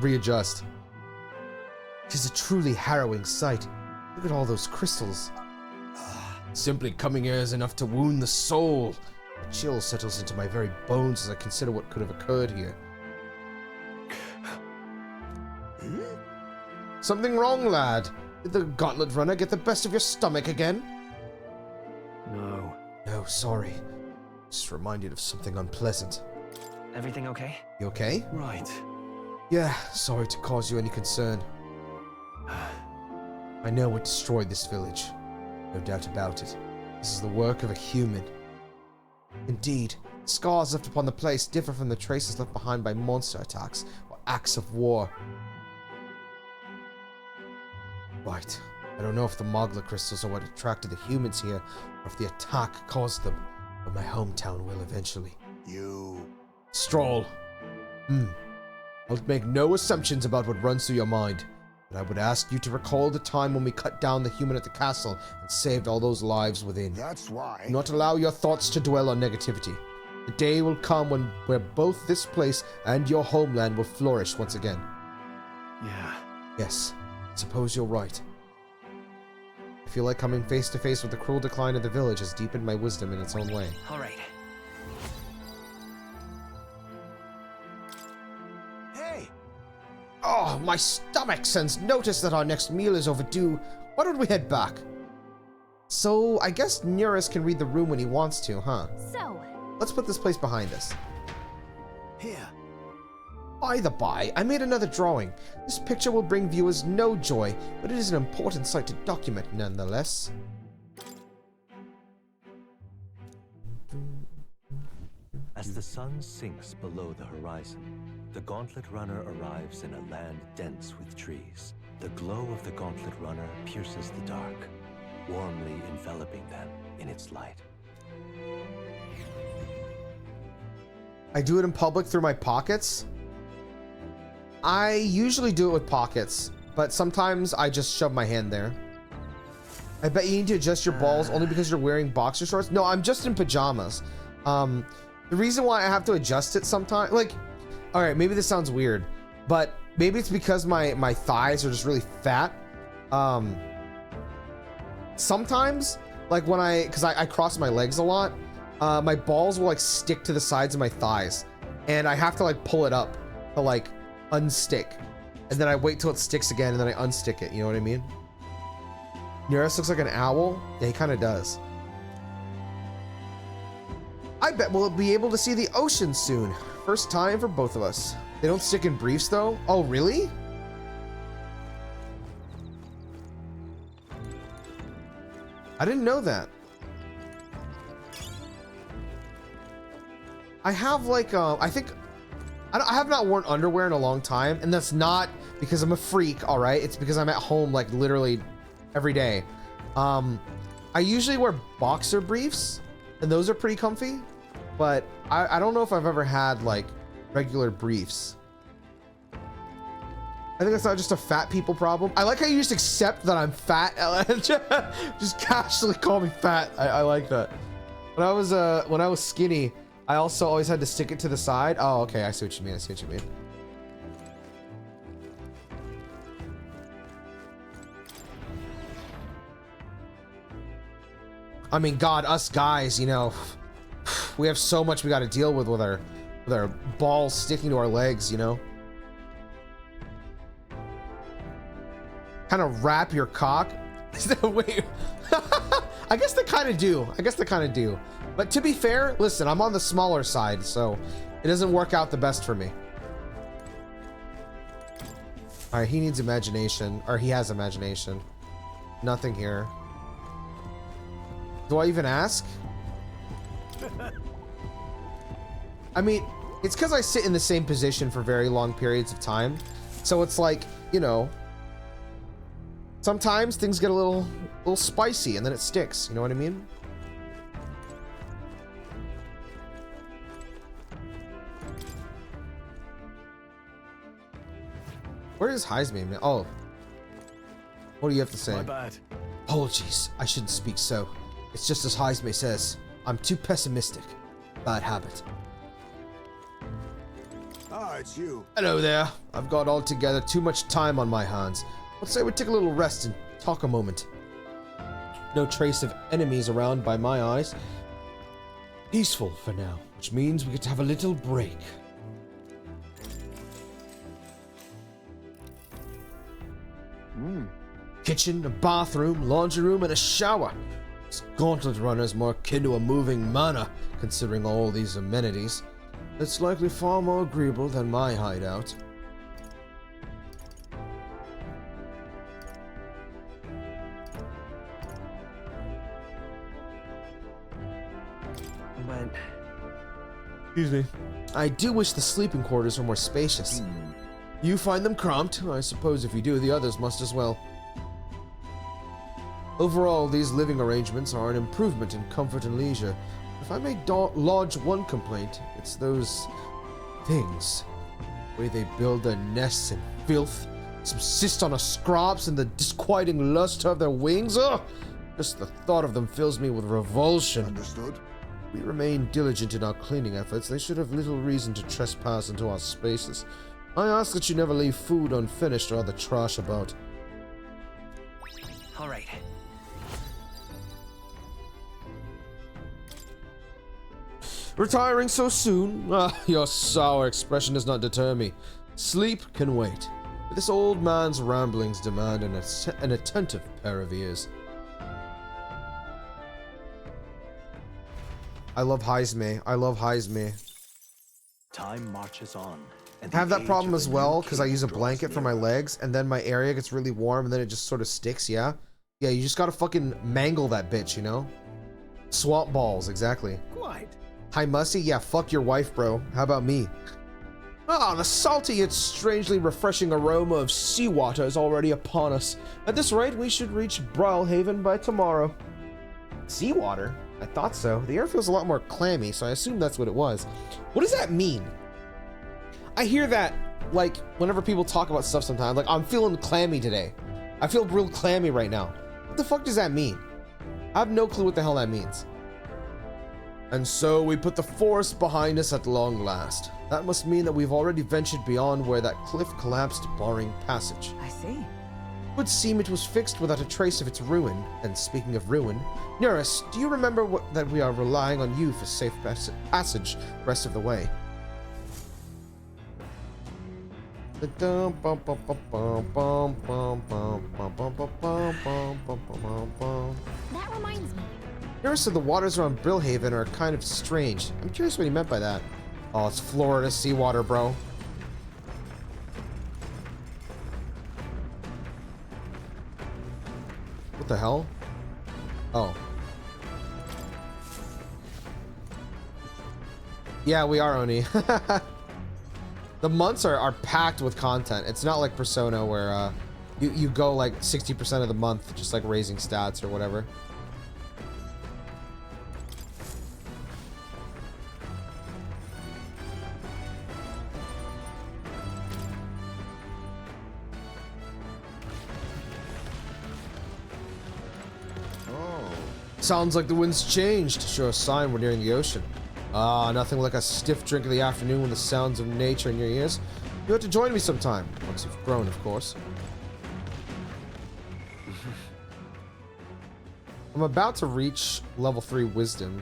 readjust. It is a truly harrowing sight. Look at all those crystals. Simply coming here is enough to wound the soul. A chill settles into my very bones as I consider what could have occurred here. Something wrong, lad? Did the gauntlet runner get the best of your stomach again? No. No, sorry. Just reminded of something unpleasant. Everything okay? You okay? Right. Yeah, sorry to cause you any concern. I know what destroyed this village. No doubt about it. This is the work of a human. Indeed, scars left upon the place differ from the traces left behind by monster attacks or acts of war. Right. I don't know if the Mogla crystals are what attracted the humans here, or if the attack caused them, but my hometown will eventually. You... Stroll. I'll make no assumptions about what runs through your mind, but I would ask you to recall the time when we cut down the human at the castle and saved all those lives within. That's why... Do not allow your thoughts to dwell on negativity. The day will come where both this place and your homeland will flourish once again. Yeah. Yes, suppose you're right. I feel like coming face to face with the cruel decline of the village has deepened my wisdom in its own way. All right. Hey! Oh, my stomach sends notice that our next meal is overdue. Why don't we head back? So, I guess Nearest can read the room when he wants to, huh? So, let's put this place behind us. Here. By the by, I made another drawing. This picture will bring viewers no joy, but it is an important sight to document nonetheless. As the sun sinks below the horizon, the Gauntlet Runner arrives in a land dense with trees. The glow of the Gauntlet Runner pierces the dark, warmly enveloping them in its light. I do it in public through my pockets. I usually do it with pockets, but sometimes I just shove my hand there. I bet you need to adjust your balls only because you're wearing boxer shorts. No, I'm just in pajamas. The reason why I have to adjust it sometimes, like, all right, maybe this sounds weird, but maybe it's because my thighs are just really fat. Sometimes, like when because I cross my legs a lot, my balls will like stick to the sides of my thighs, and I have to like pull it up to like unstick, and then I wait till it sticks again, and then I unstick it. You know what I mean? Nearest looks like an owl. Yeah, he kind of does. I bet we'll be able to see the ocean soon. First time for both of us. They don't stick in briefs though. Oh, really? I didn't know that. I have like I think I have not worn underwear in a long time, and that's not because I'm a freak, all right? It's because I'm at home like literally every day. I usually wear boxer briefs, and those are pretty comfy, but I don't know if I've ever had like regular briefs. I think it's not just a fat people problem. I like how you just accept that I'm fat. Just casually call me fat. I like that. When I was skinny, I also always had to stick it to the side. Oh, okay. I see what you mean. I see what you mean. I mean, God, us guys, you know, we have so much we got to deal with our balls sticking to our legs, you know. Kind of wrap your cock. Wait. I guess they kind of do. But to be fair, listen, I'm on the smaller side, so it doesn't work out the best for me. All right, he needs imagination, or he has imagination. Nothing here. Do I even ask? I mean, it's because I sit in the same position for very long periods of time. So it's like, you know, sometimes things get a little spicy and then it sticks. You know what I mean? Where is Heisman? Oh. What do you have to say? My bad. Apologies. I shouldn't speak so. It's just as Heisman says. I'm too pessimistic. Bad habit. Ah, it's you. Hello there. I've got altogether too much time on my hands. Let's say we take a little rest and talk a moment. No trace of enemies around by my eyes. Peaceful for now, which means we get to have a little break. Kitchen, a bathroom, laundry room, and a shower. This gauntlet runner is more akin to a moving manor, considering all these amenities. It's likely far more agreeable than my hideout. But... Excuse me. I do wish the sleeping quarters were more spacious. You find them cramped? I suppose if you do, the others must as well. Overall, these living arrangements are an improvement in comfort and leisure. If I may lodge one complaint, it's those things. The way they build their nests in filth, subsist on a scraps and the disquieting luster of their wings. Ugh! Just the thought of them fills me with revulsion. Understood. We remain diligent in our cleaning efforts. They should have little reason to trespass into our spaces. I ask that you never leave food unfinished or other trash about. All right. Retiring so soon? Your sour expression does not deter me. Sleep can wait. But this old man's ramblings demand an attentive pair of ears. I love Heisme. I love Heisme. Time marches on. I have that problem as well because I use a blanket for my legs and then my area gets really warm and then it just sort of sticks, yeah? Yeah, you just gotta fucking mangle that bitch, you know? Swamp balls, exactly. Quite. Hi, Mussy? Yeah, fuck your wife, bro. How about me? Ah, the salty yet strangely refreshing aroma of seawater is already upon us. At this rate, we should reach Brilehaven by tomorrow. Seawater? I thought so. The air feels a lot more clammy, so I assume that's what it was. What does that mean? I hear that, like, whenever people talk about stuff sometimes, like, I'm feeling clammy today. I feel real clammy right now. What the fuck does that mean? I have no clue what the hell that means. And so we put the forest behind us at long last. That must mean that we've already ventured beyond where that cliff collapsed, barring passage. I see. It would seem it was fixed without a trace of its ruin. And speaking of ruin, Neris, do you remember that we are relying on you for safe passage the rest of the way? That reminds me. Neris said the waters around Brilehaven are kind of strange. I'm curious what he meant by that. Oh, it's Florida seawater, bro. What the hell? Oh. Yeah, we are, Oni. The months are packed with content. It's not like Persona where you go like 60% of the month just like raising stats or whatever. Sounds like the wind's changed. Sure a sign we're nearing the ocean. Ah, nothing like a stiff drink of the afternoon with the sounds of nature in your ears. You have to join me sometime, once you've grown, of course. I'm about to reach level 3 wisdom.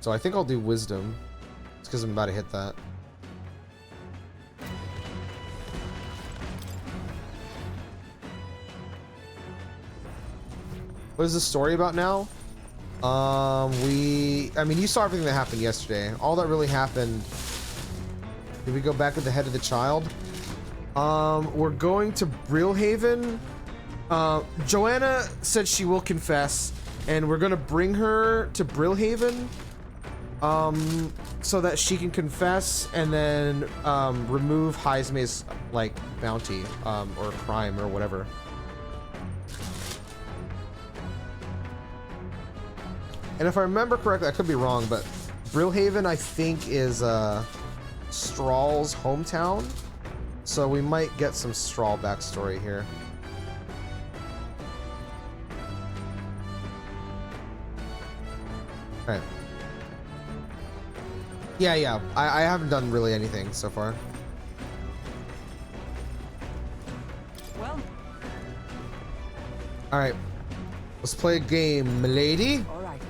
So I think I'll do wisdom. It's because I'm about to hit that. What is the story about now? I mean, you saw everything that happened yesterday. All that really happened. Did we go back with the head of the child? We're going to Brilehaven. Joanna said she will confess, and we're gonna bring her to Brilehaven, so that she can confess and then remove Heisme's like bounty or crime or whatever. And if I remember correctly, I could be wrong, but Brilehaven, I think, is Strahl's hometown. So we might get some Strahl backstory here. Alright. Yeah. I haven't done really anything so far. Well. Alright. Let's play a game, milady. Alright.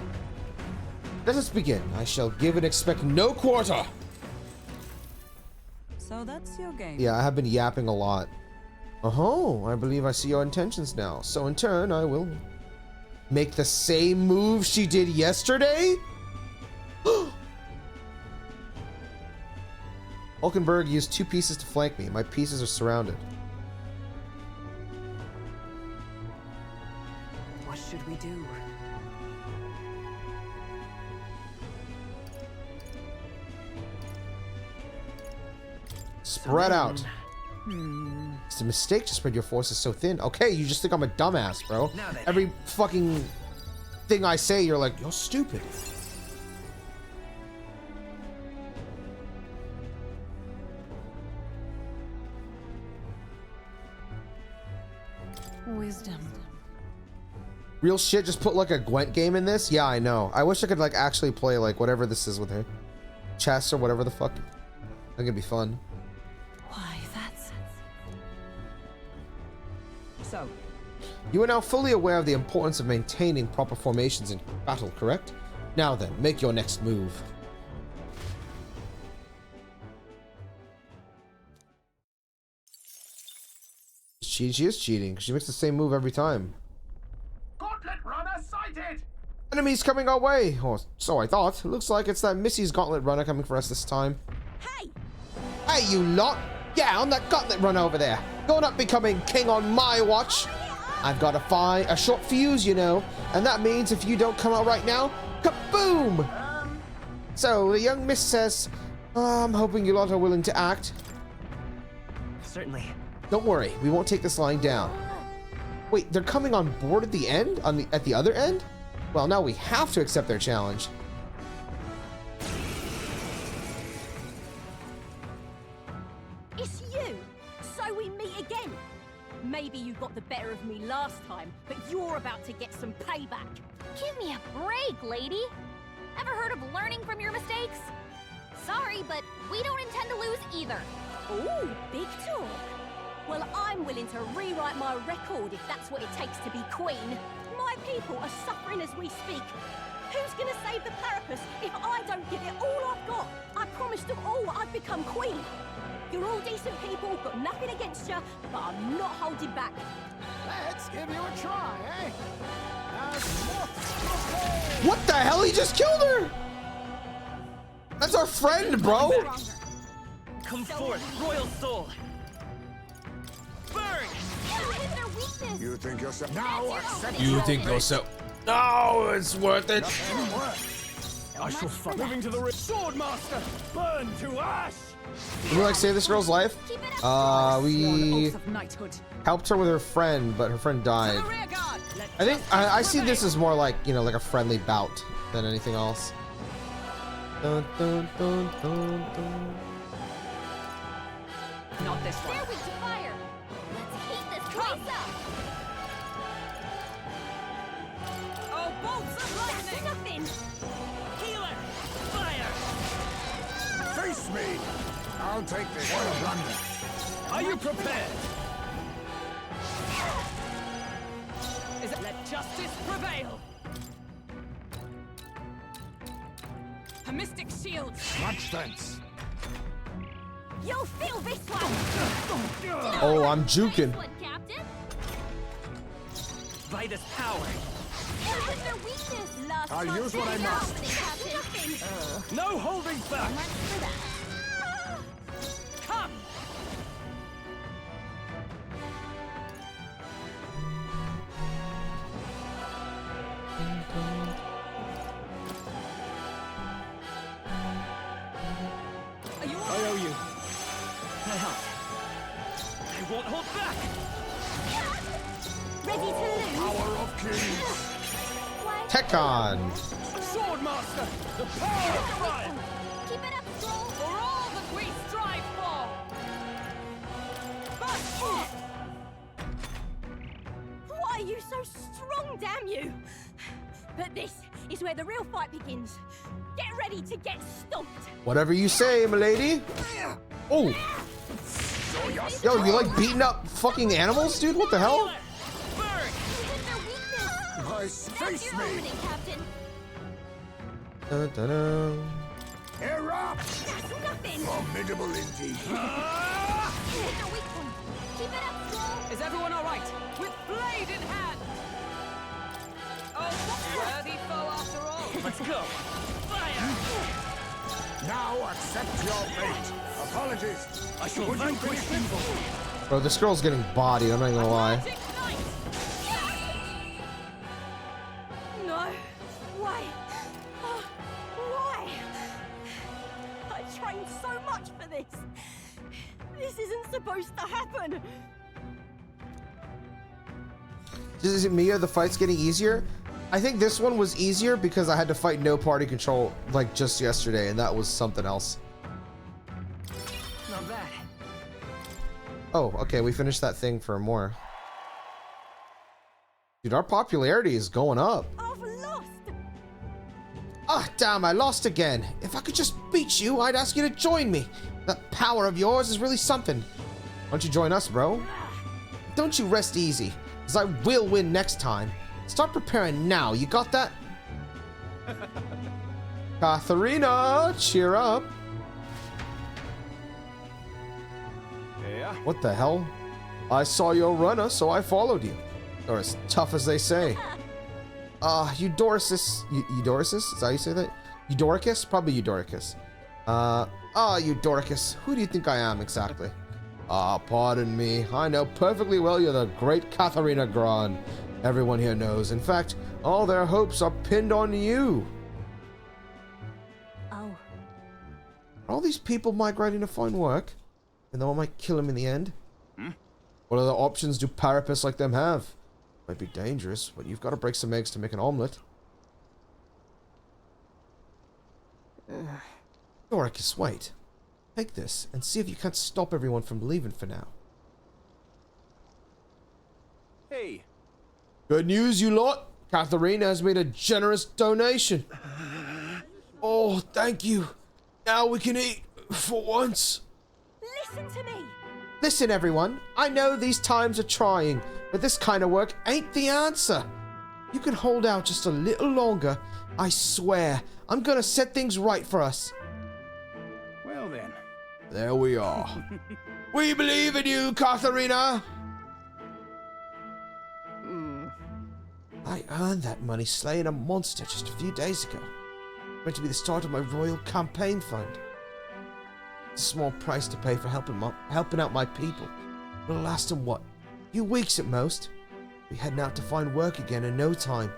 Let us begin. I shall give and expect no quarter. So that's your game. Yeah, I have been yapping a lot. Oh, I believe I see your intentions now. So in turn, I will make the same move she did yesterday? Hulkenberg used 2 pieces to flank me. My pieces are surrounded. What should we do? Spread out. It's a mistake to spread your forces so thin. Okay, you just think I'm a dumbass, bro. Every fucking thing I say, you're like, you're stupid. Wisdom. Real shit, just put like a Gwent game in this? Yeah, I know. I wish I could like actually play like whatever this is with her. Chess or whatever the fuck. I think it'd be fun. Why, that's... So, You are now fully aware of the importance of maintaining proper formations in battle, correct? Now then, make your next move. She is cheating. She makes the same move every time. Gauntlet runner sighted! Enemies coming our way! Or so I thought. Looks like it's that Missy's Gauntlet Runner coming for us this time. Hey! Hey, you lot! Yeah, I'm that Gauntlet Runner over there. You're not becoming king on my watch. I've got a short fuse, you know. And that means if you don't come out right now, kaboom! So, the young miss says, I'm hoping you lot are willing to act. Certainly. Don't worry, we won't take this lying down. Wait, they're coming on board at the end? At the other end? Well, now we have to accept their challenge. It's you! So we meet again! Maybe you got the better of me last time, but you're about to get some payback. Give me a break, lady. Ever heard of learning from your mistakes? Sorry, but we don't intend to lose either. Ooh, big talk. Well, I'm willing to rewrite my record if that's what it takes to be queen. My people are suffering as we speak. Who's gonna save the Parapus if I don't give it all I've got? I promised them all I'd become queen. You're all decent people, got nothing against you, but I'm not holding back. Let's give you a try, eh? What the hell? He just killed her! That's our friend, bro! Come forth, royal soul! Burn! You think you're so... Now accept You think you're so... No, it's worth it. I shall fight. Moving to the Swordmaster! Burn to ash! Did we like save this girl's life? We helped her with her friend, but her friend died. I think I see this as more like, you know, like a friendly bout than anything else. Dun, dun, dun, dun, dun. Not this one. They're weak to fire. Let's heat this place up. Oh, bolts of lightning! Nothing! Healer! Fire! Face me! I'll take this. What a blunder. Are you prepared? Is it let justice prevail? A mystic shield! Much thanks. You'll feel this one! Oh, I'm juking. What, Captain? Vitus power! Where's their weakness? Last I'll chance use what to I get must. out. Nothing! No holding back! Much for that. Come! Are you I owe you. I help. I won't hold back! Ready to lose? Power of kings. Tekon. Swordmaster! The power of fire! Keep it up, Stroll. for all that we strive for! Burst forth! Why are you so strong, damn you? But this is where the real fight begins. Get ready to get stomped. Whatever you say, milady. Oh. Yo, you like beating up fucking animals, dude? What the hell? Burn! Nice. Face me. Opening, Captain. Dun, dun, dun. Erupt. That's nothing. Formidable indeed. Here's their weak point. Keep it up, Stroll. Let's go. Fire! Now accept your fate. Apologies. I shall vanquish evil. Bro, this girl's getting bodied, I'm not gonna lie. No. Why? Oh, why? I trained so much for this. This isn't supposed to happen. Is it me or the fight's getting easier? I think this one was easier because I had to fight no party control like just yesterday, and that was something else. Not bad. Oh, okay, we finished that thing for more. Dude, our popularity is going up. I've lost. Ah, damn, I lost again. If I could just beat you, I'd ask you to join me. That power of yours is really something. Why don't you join us, bro? Don't you rest easy, because I will win next time. Start preparing now, you got that? Katharina, cheer up. Yeah. What the hell? I saw your runner, so I followed you. You're as tough as they say. Eudoricus. Eudoricus? Is that how you say that? Eudoricus? Probably Eudoricus. Eudoricus. Who do you think I am exactly? Pardon me. I know perfectly well you're the great Katharina Gran. Everyone here knows. In fact, all their hopes are pinned on you. Oh. Are all these people migrating to find work? And though I might kill them in the end? What other options do parapists like them have? Might be dangerous, but you've got to break some eggs to make an omelet. Doricus, wait. Take this and see if you can't stop everyone from leaving for now. Hey. Good news, you lot. Katharina has made a generous donation. Oh, thank you. Now we can eat for once. Listen to me. Listen, everyone. I know these times are trying, but this kind of work ain't the answer. You can hold out just a little longer. I swear, I'm gonna set things right for us. Well then. There we are. We believe in you, Katharina. I earned that money slaying a monster just a few days ago. Meant to be the start of my royal campaign fund. It's a small price to pay for helping out my people. It'll last them what? A few weeks at most. We're heading out to find work again in no time.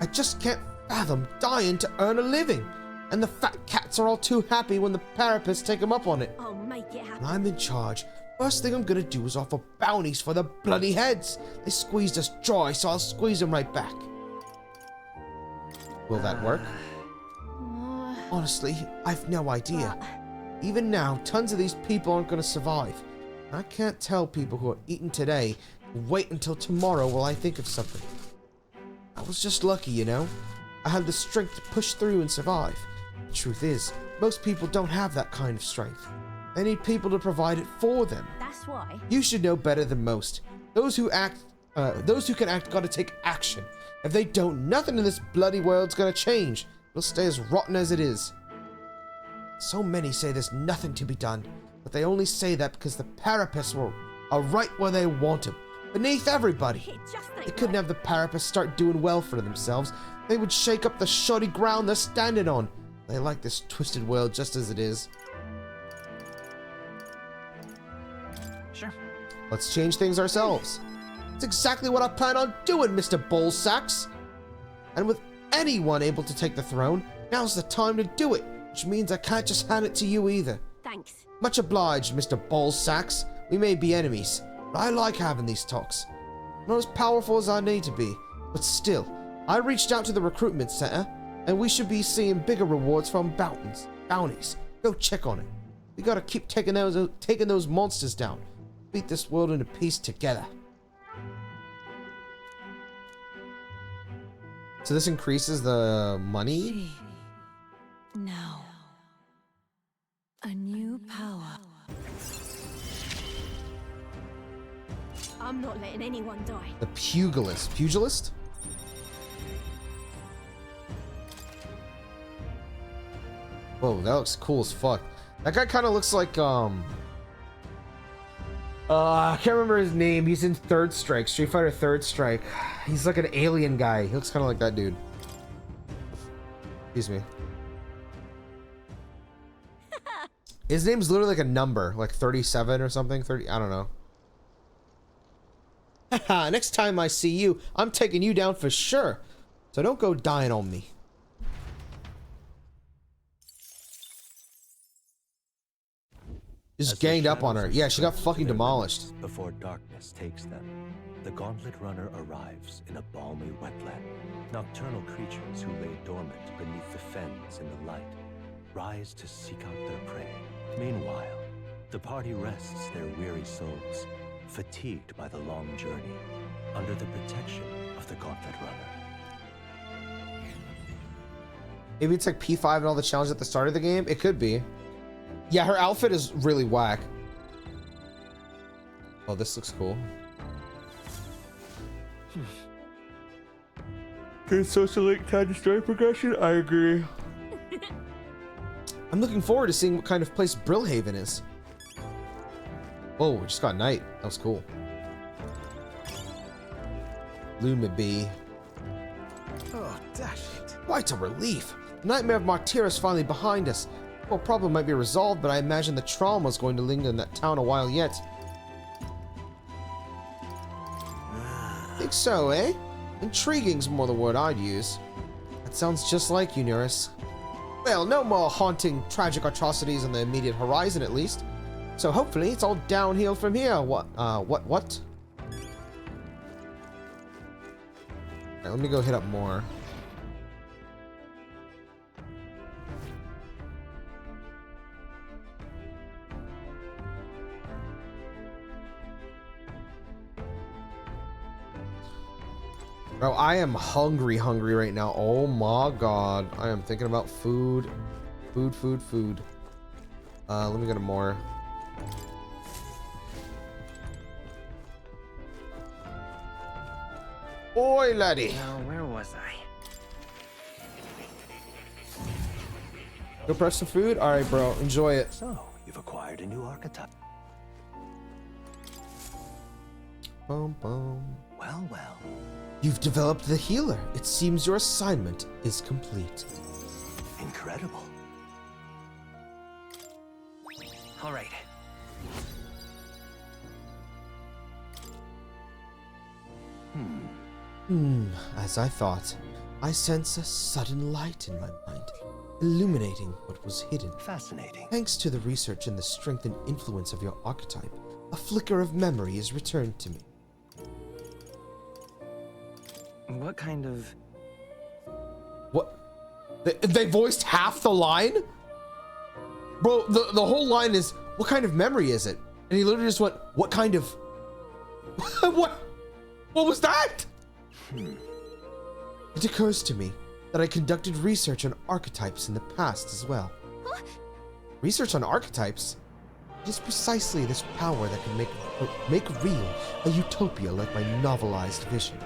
I just can't fathom dying to earn a living. And the fat cats are all too happy when the parapists take them up on it. I'll make it happen. And I'm in charge. First thing I'm gonna do is offer bounties for the bloody heads. They squeezed us dry, so I'll squeeze them right back. Will that work? Honestly, I've no idea. Even now, tons of these people aren't gonna survive. I can't tell people who are eating today to wait until tomorrow while I think of something. I was just lucky, you know? I had the strength to push through and survive. The truth is, most people don't have that kind of strength. They need people to provide it for them. That's why. You should know better than most. Those who can act gotta take action. If they don't, nothing in this bloody world's gonna change. It'll stay as rotten as it is. So many say there's nothing to be done, but they only say that because the parapists are right where they want them, beneath everybody. They couldn't have the parapists start doing well for themselves. They would shake up the shoddy ground they're standing on. They like this twisted world just as it is. Sure. Let's change things ourselves. It's exactly what I plan on doing, Mr. Bullsacks. And with anyone able to take the throne, now's the time to do it, which means I can't just hand it to you either. Thanks. Much obliged, Mr. Bullsacks. We may be enemies, but I like having these talks. Not as powerful as I need to be, but still, I reached out to the recruitment center, and we should be seeing bigger rewards from bounties. Go check on it. We gotta keep taking those monsters down. Beat this world into peace together. So this increases the money? Now, a new power. I'm not letting anyone die. The pugilist. Pugilist? Whoa, that looks cool as fuck. That guy kind of looks like, I can't remember his name. He's in Third Strike, Street Fighter Third Strike. He's like an alien guy. He looks kind of like that dude. Excuse me. His name's literally like a number, like 37 or something. 30, I don't know. Haha, next time I see you, I'm taking you down for sure. So don't go dying on me. Just ganged up on her. Yeah, she got fucking demolished. Before darkness takes them, the Gauntlet Runner arrives in a balmy wetland. Nocturnal creatures who lay dormant beneath the fens in the light rise to seek out their prey. Meanwhile, the party rests their weary souls, fatigued by the long journey, under the protection of the Gauntlet Runner. Maybe it's like P5 and all the challenges at the start of the game? It could be. Yeah, her outfit is really whack. Oh, this looks cool. Good social link tied to story progression? I agree. I'm looking forward to seeing what kind of place Brilehaven is. Oh, we just got night. That was cool. Lumibee. Oh, dash it. Quite a relief. The nightmare of Martyr is finally behind us. Well, problem might be resolved, but I imagine the trauma is going to linger in that town a while yet. Think so, eh? Intriguing's more the word I'd use. That sounds just like you, Neris. Well, no more haunting, tragic atrocities on the immediate horizon, at least. So hopefully it's all downhill from here. What? What? Alright, let me go hit up more. Bro, I am hungry right now. Oh my god. I am thinking about food. Food. Let me go to more. Oi, laddie. Now, where was I? Go prep some food? Alright, bro. Enjoy it. So, you've acquired a new archetype. Boom, boom. Well. You've developed the healer. It seems your assignment is complete. Incredible. All right. As I thought. I sense a sudden light in my mind, illuminating what was hidden. Fascinating. Thanks to the research and the strength and influence of your archetype, a flicker of memory is returned to me. What kind of... What? They voiced half the line? Bro, the whole line is, what kind of memory is it? And he literally just went, what kind of... What was that? It occurs to me that I conducted research on archetypes in the past as well. Huh? Research on archetypes? It is precisely this power that can make real a utopia like my novelized vision.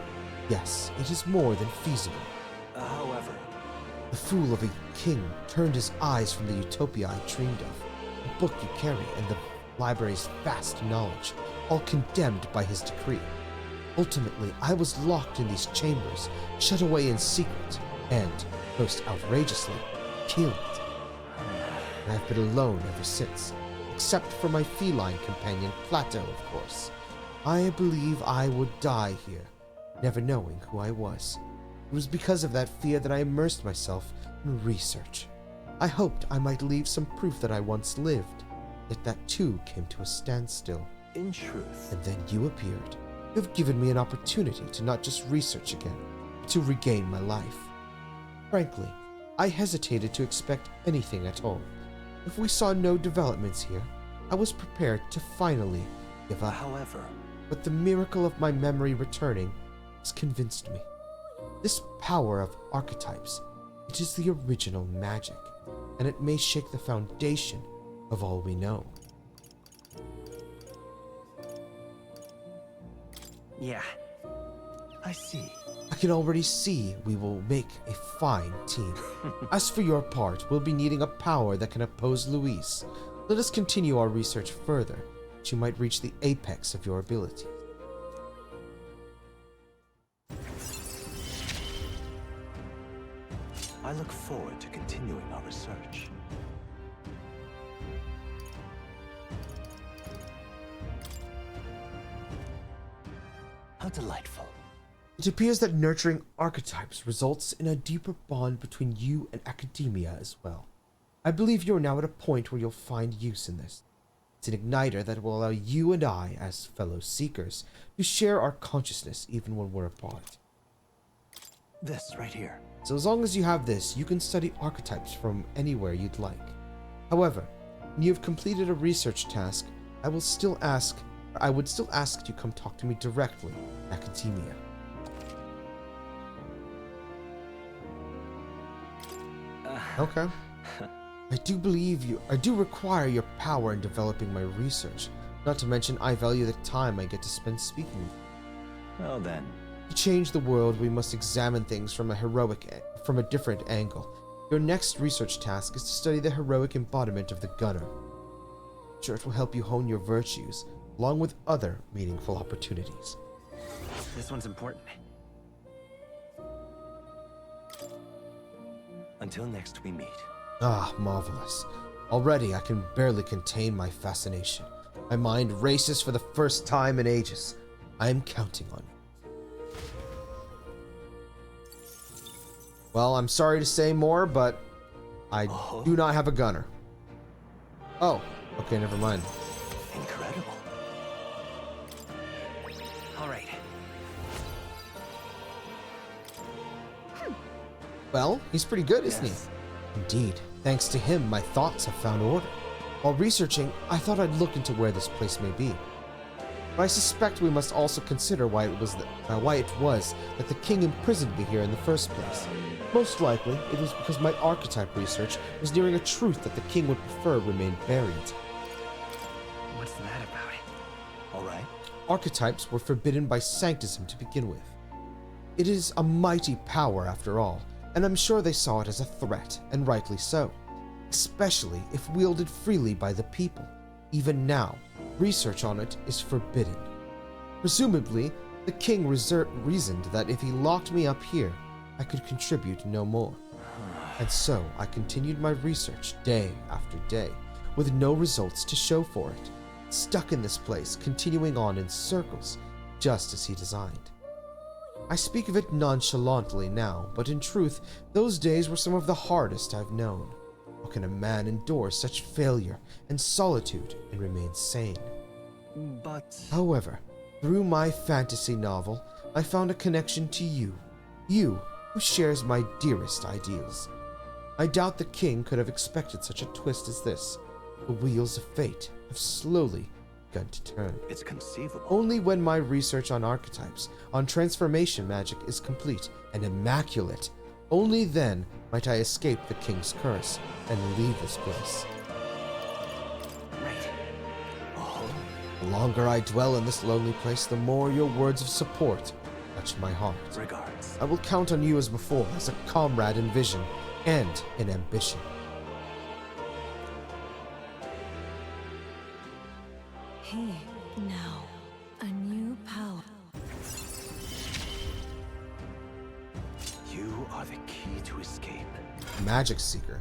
Yes, it is more than feasible. However, the fool of a king turned his eyes from the utopia I dreamed of, the book you carry and the library's vast knowledge, all condemned by his decree. Ultimately, I was locked in these chambers, shut away in secret, and, most outrageously, killed. And I've been alone ever since, except for my feline companion Plato, of course. I believe I would die here, never knowing who I was. It was because of that fear that I immersed myself in research. I hoped I might leave some proof that I once lived, yet that too came to a standstill. in truth. And then you appeared. You have given me an opportunity to not just research again, but to regain my life. Frankly, I hesitated to expect anything at all. If we saw no developments here, I was prepared to finally give up. However, but the miracle of my memory returning has convinced me. This power of archetypes, it is the original magic, and it may shake the foundation of all we know. Yeah, I see. I can already see we will make a fine team. As for your part, we'll be needing a power that can oppose Luis. Let us continue our research further. that you might reach the apex of your ability. I look forward to continuing our research. How delightful. It appears that nurturing archetypes results in a deeper bond between you and academia as well. I believe you're now at a point where you'll find use in this. It's an igniter that will allow you and I, as fellow seekers, to share our consciousness even when we're apart. This right here. So as long as you have this, you can study archetypes from anywhere you'd like. However, when you have completed a research task, I would still ask you come talk to me directly in academia. Okay. I do require your power in developing my research. Not to mention, I value the time I get to spend speaking with you. Well then. To change the world, we must examine things from a different angle. Your next research task is to study the heroic embodiment of the gunner. I'm sure it will help you hone your virtues, along with other meaningful opportunities. This one's important. Until next we meet. Ah, marvelous. Already I can barely contain my fascination. My mind races for the first time in ages. I am counting on you. Well, I'm sorry to say more, but I do not have a gunner. Oh, okay, never mind. Incredible. All right. Well, he's pretty good, isn't he? Indeed. Thanks to him, my thoughts have found order. While researching, I thought I'd look into where this place may be. But I suspect we must also consider why it was that the king imprisoned me here in the first place. Most likely, it was because my archetype research was nearing a truth that the king would prefer remain buried. What's that about? All right. Archetypes were forbidden by sanctism to begin with. It is a mighty power after all, and I'm sure they saw it as a threat, and rightly so, especially if wielded freely by the people. Even now, research on it is forbidden. Presumably, the king reasoned that if he locked me up here, I could contribute no more. And so I continued my research day after day, with no results to show for it, stuck in this place, continuing on in circles, just as he designed. I speak of it nonchalantly now, but in truth, those days were some of the hardest I've known. How can a man endure such failure and solitude and remain sane? But... However, through my fantasy novel, I found a connection to you. You, who shares my dearest ideals. I doubt the king could have expected such a twist as this. The wheels of fate have slowly begun to turn. It's conceivable. Only when my research on archetypes, on transformation magic is complete and immaculate, only then might I escape the king's curse and leave this place. Right. The longer I dwell in this lonely place, the more your words of support touch my heart. Regards. I will count on you as before, as a comrade in vision and in ambition. Here, now, a new power. You are the key to escape. Magic Seeker.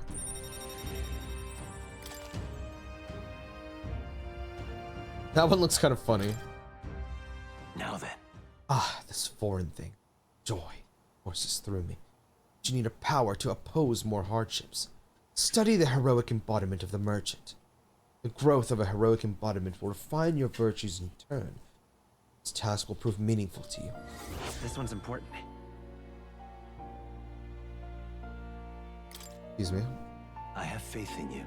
That one looks kind of funny. Now then. Ah, this foreign thing. Joy courses through me. You need a power to oppose more hardships. Study the heroic embodiment of the merchant. The growth of a heroic embodiment will refine your virtues in turn. This task will prove meaningful to you. This one's important. Excuse me. I have faith in you.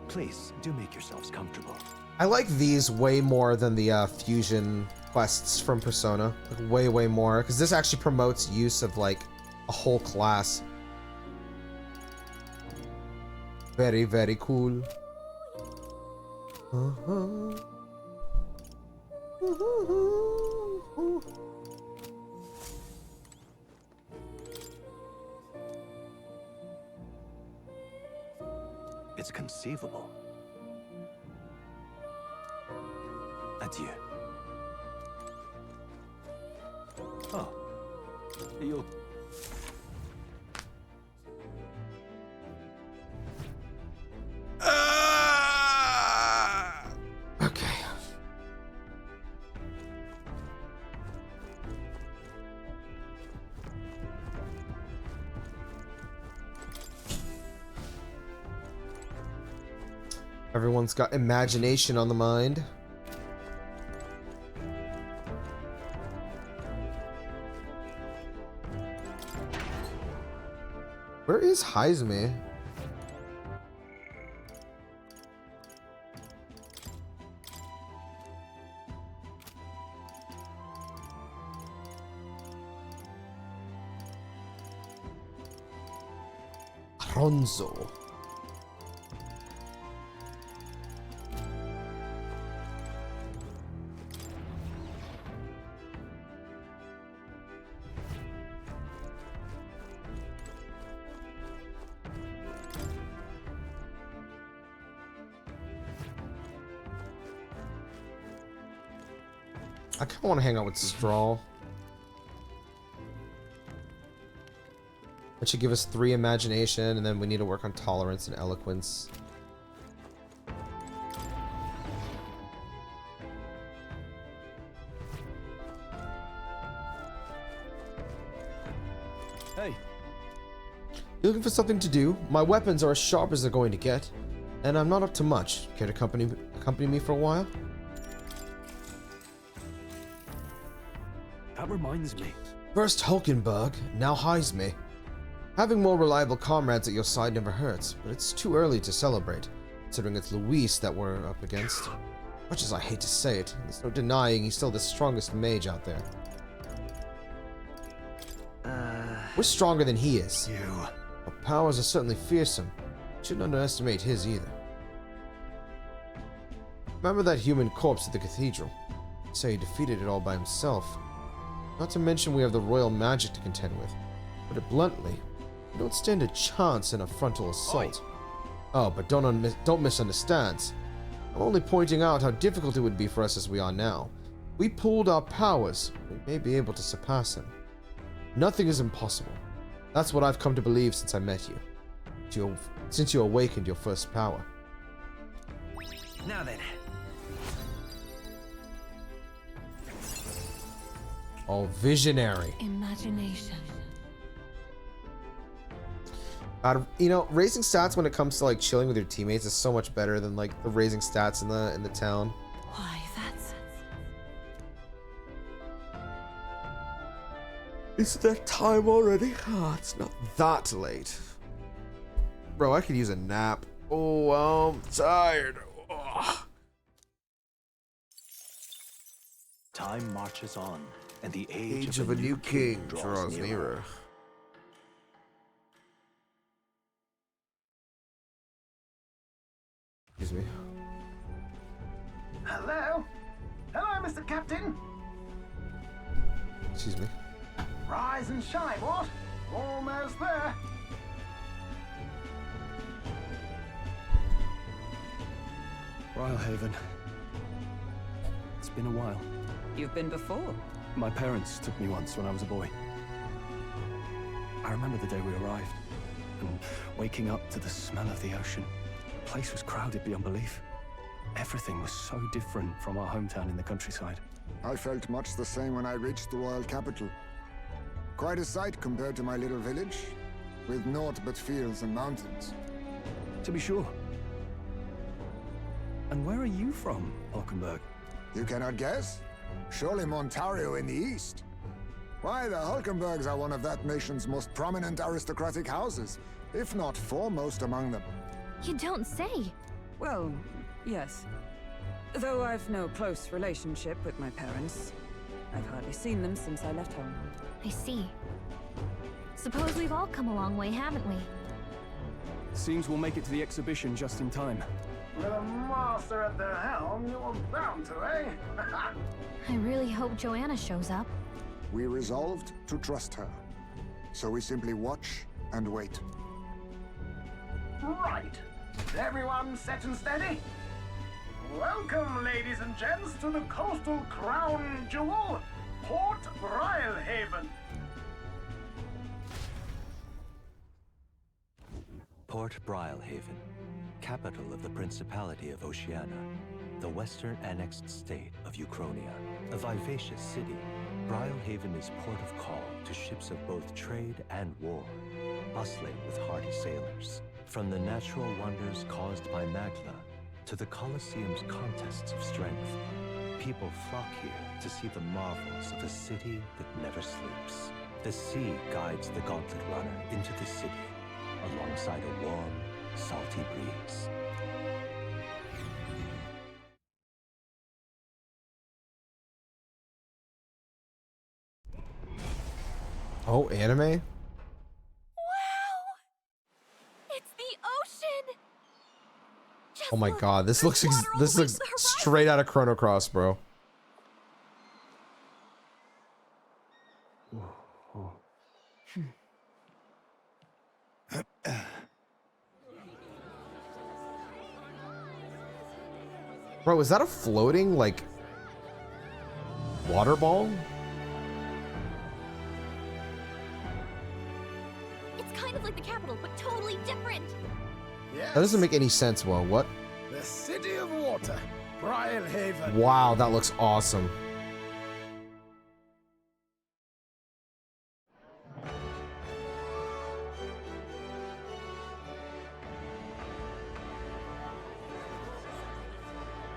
Please, do make yourselves comfortable. I like these way more than the fusion quests from Persona. Like, way more. Because this actually promotes use of, like, a whole class. Very, very cool. It's conceivable. Adieu. Oh. You'll... Okay. Everyone's got imagination on the mind. Where is Heisme? Ronzo. I kind of want to hang out with Straw. That should give us 3 imagination, and then we need to work on tolerance and eloquence. Hey. You looking for something to do? My weapons are as sharp as they're going to get, and I'm not up to much. Care to accompany me for a while? That reminds me. First Hulkenberg, now Heisme. Having more reliable comrades at your side never hurts, but it's too early to celebrate, considering it's Luis that we're up against. Much as I hate to say it, there's no denying he's still the strongest mage out there. We're stronger than he is. Our powers are certainly fearsome. Shouldn't underestimate his either. Remember that human corpse at the cathedral? They say he defeated it all by himself. Not to mention we have the royal magic to contend with. Put it bluntly, we don't stand a chance in a frontal assault. Oh, but don't misunderstand. I'm only pointing out how difficult it would be for us as we are now. We pooled our powers, we may be able to surpass him. Nothing is impossible. That's what I've come to believe since I met you. Since you awakened your first power. Now then. Oh, visionary. Imagination. You know, raising stats when it comes to like chilling with your teammates is so much better than like the raising stats in the town. Why, that's... Is it that time already? Ah, it's not that late. Bro, I could use a nap. Oh, I'm tired. Oh. Time marches on, and the age of a new king draws nearer. Excuse me. Hello? Hello, Mr. Captain? Excuse me. Rise and shine, what? Almost there. Brilehaven. It's been a while. You've been before. My parents took me once when I was a boy. I remember the day we arrived, and waking up to the smell of the ocean. The place was crowded beyond belief. Everything was so different from our hometown in the countryside. I felt much the same when I reached the royal capital. Quite a sight compared to my little village, with naught but fields and mountains. To be sure. And where are you from, Hulkenberg? You cannot guess? Surely Montario in the east. Why, the Hulkenbergs are one of that nation's most prominent aristocratic houses, if not foremost among them. You don't say. Well, yes. Though I've no close relationship with my parents. I've hardly seen them since I left home. I see. Suppose we've all come a long way, haven't we? Seems we'll make it to the exhibition just in time. With a master at the helm, you were bound to, eh? I really hope Joanna shows up. We resolved to trust her. So we simply watch and wait. Right. Everyone set and steady? Welcome, ladies and gents, to the coastal crown jewel, Port Brilehaven. Port Brilehaven, capital of the Principality of Oceania, the western annexed state of Uchronia. A vivacious city, Brilehaven is port of call to ships of both trade and war, bustling with hardy sailors. From the natural wonders caused by Magla to the Colosseum's contests of strength, people flock here to see the marvels of a city that never sleeps. The sea guides the Gauntlet Runner into the city, alongside a warm, salty breeze. Oh, anime? It's the ocean! Oh my god, this looks straight out of Chrono Cross, bro. Bro, is that a floating, like, water ball? It's kind of like the capital, but totally different. Yes. That doesn't make any sense, Will. What? The City of Water, Brilehaven. Wow, that looks awesome.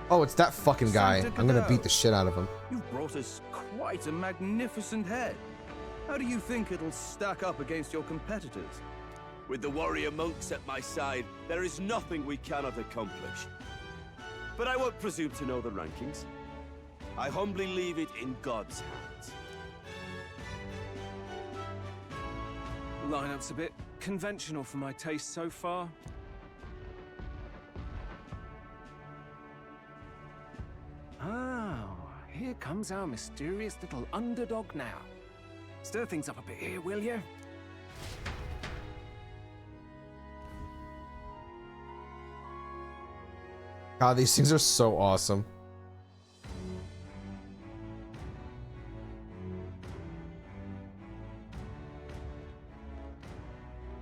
Oh, it's that fucking guy. I'm gonna beat the shit out of him. You've brought us quite a magnificent head. How do you think it'll stack up against your competitors? With the warrior monks at my side, there is nothing we cannot accomplish. But I won't presume to know the rankings. I humbly leave it in God's hands. Lineup's a bit conventional for my taste so far. Oh, here comes our mysterious little underdog now. Stir things up a bit here, will you? God, these things are so awesome.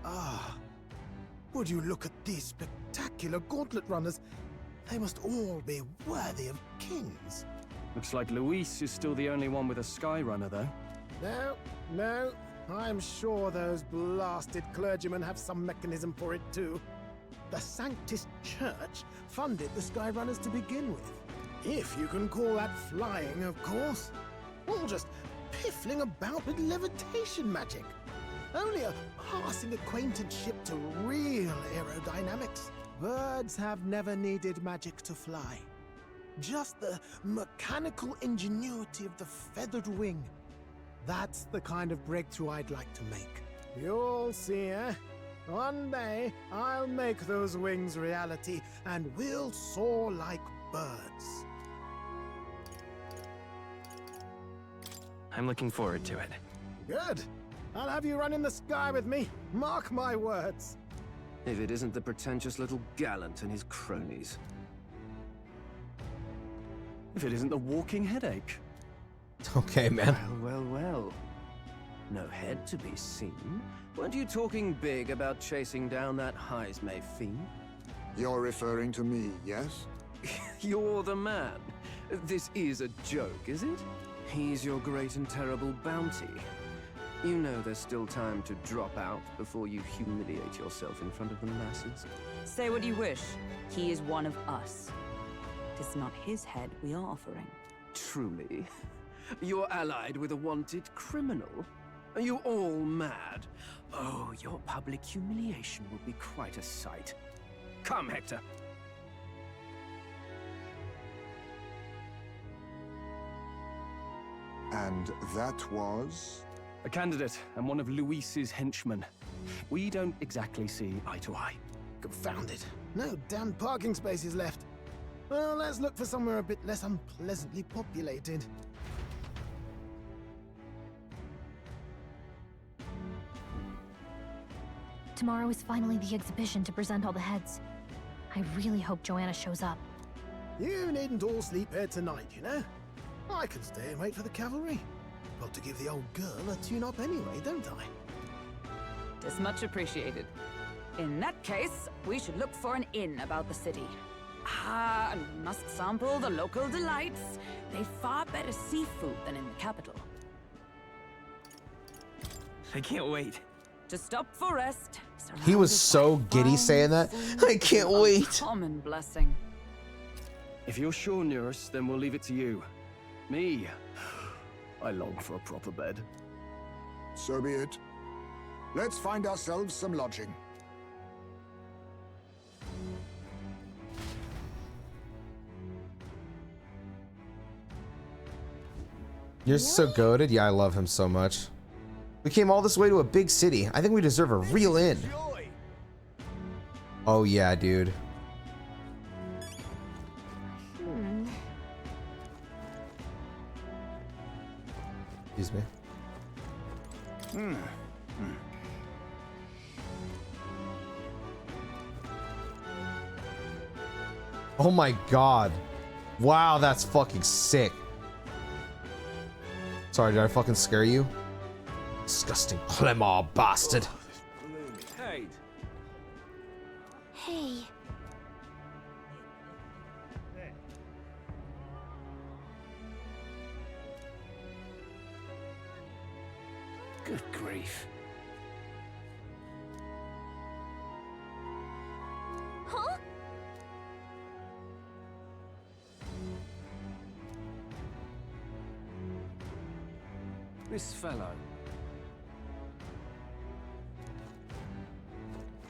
Ah, would you look at these spectacular gauntlet runners? They must all be worthy of kings. Looks like Luis is still the only one with a Skyrunner, though. No, I'm sure those blasted clergymen have some mechanism for it too. The Sanctus Church funded the Skyrunners to begin with. If you can call that flying, of course. All just piffling about with levitation magic. Only a passing acquaintanceship to real aerodynamics. Birds have never needed magic to fly. Just the mechanical ingenuity of the feathered wing. That's the kind of breakthrough I'd like to make. You'll see, eh? One day, I'll make those wings reality, and we'll soar like birds. I'm looking forward to it. Good. I'll have you run in the sky with me. Mark my words. If it isn't the pretentious little gallant and his cronies. If it isn't the walking headache. Okay, man. Well. No head to be seen. Weren't you talking big about chasing down that Heismay fiend? You're referring to me, yes? You're the man. This is a joke, is it? He's your great and terrible bounty. You know there's still time to drop out before you humiliate yourself in front of the masses. Say what you wish. He is one of us. It is not his head we are offering. Truly? You're allied with a wanted criminal? Are you all mad? Oh, your public humiliation will be quite a sight. Come, Hector. And that was? A candidate and one of Luis's henchmen. We don't exactly see eye to eye. Confound it. No damn parking spaces left. Well, let's look for somewhere a bit less unpleasantly populated. Tomorrow is finally the exhibition to present all the heads. I really hope Joanna shows up. You needn't all sleep here tonight, you know? I can stay and wait for the cavalry. Got to give the old girl a tune-up anyway, don't I? It's much appreciated. In that case, we should look for an inn about the city. Ah, and we must sample the local delights. They've far better seafood than in the capital. I can't wait. To stop for rest. He was so giddy saying that. I can't wait. Common blessing. If you're sure, Nearest, then we'll leave it to you. Me, I long for a proper bed. So be it. Let's find ourselves some lodging. You're so goated. Yeah, I love him so much. We came all this way to a big city. I think we deserve a real inn. Oh yeah, dude. Excuse me. Oh my god. Wow, that's fucking sick. Sorry, did I fucking scare you? Disgusting Clemar bastard. Hey. Hey. Good grief. Huh? This fellow.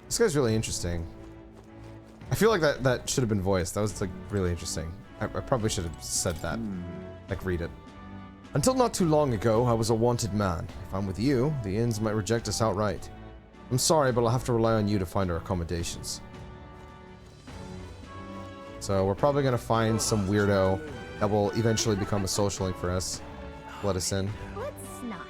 This guy's really interesting. I feel like that should have been voiced. That was like really interesting. I probably should have said that. Like read it. Until not too long ago, I was a wanted man. If I'm with you, the inns might reject us outright. I'm sorry, but I'll have to rely on you to find our accommodations. So we're probably gonna find some weirdo that will eventually become a social link for us. Let us in. Let's not.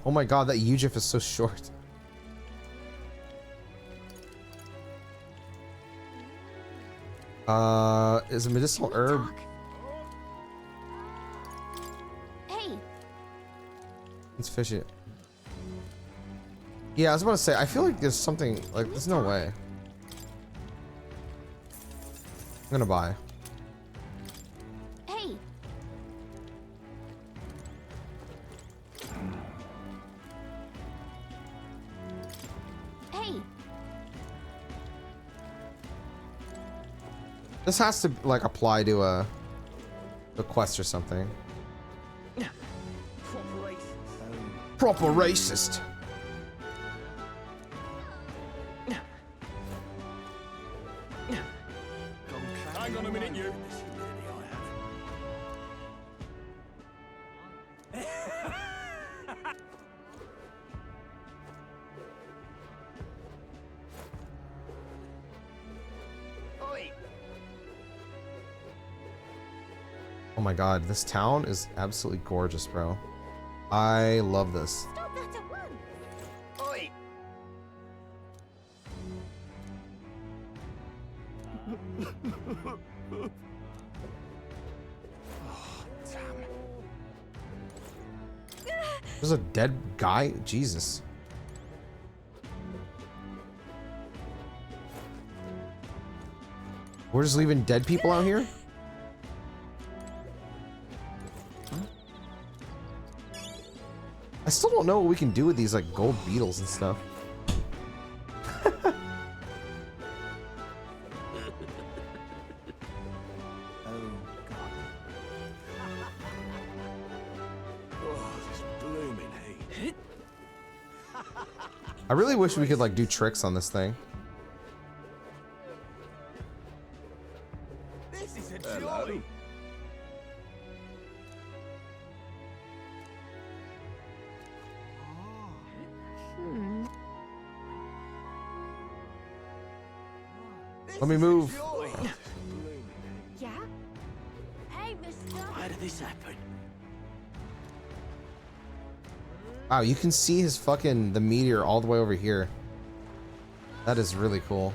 Oh my god, that UGIF is so short. Is a medicinal herb? Hey. Let's fish it. Yeah, I was about to say, I feel like there's something, like, there's no way. I'm gonna buy. Hey. Hey. This has to, like, apply to a quest or something. Proper racist. Hang on a minute, you. Oh my god, this town is absolutely gorgeous, bro. I love this. Stop that at once. Oi! Oh, damn. There's a dead guy? Jesus. We're just leaving dead people out here? I still don't know what we can do with these like gold beetles and stuff. I really wish we could like do tricks on this thing. This is a joy! Let me move. Yeah? this happen? Wow, you can see his the meteor all the way over here. That is really cool.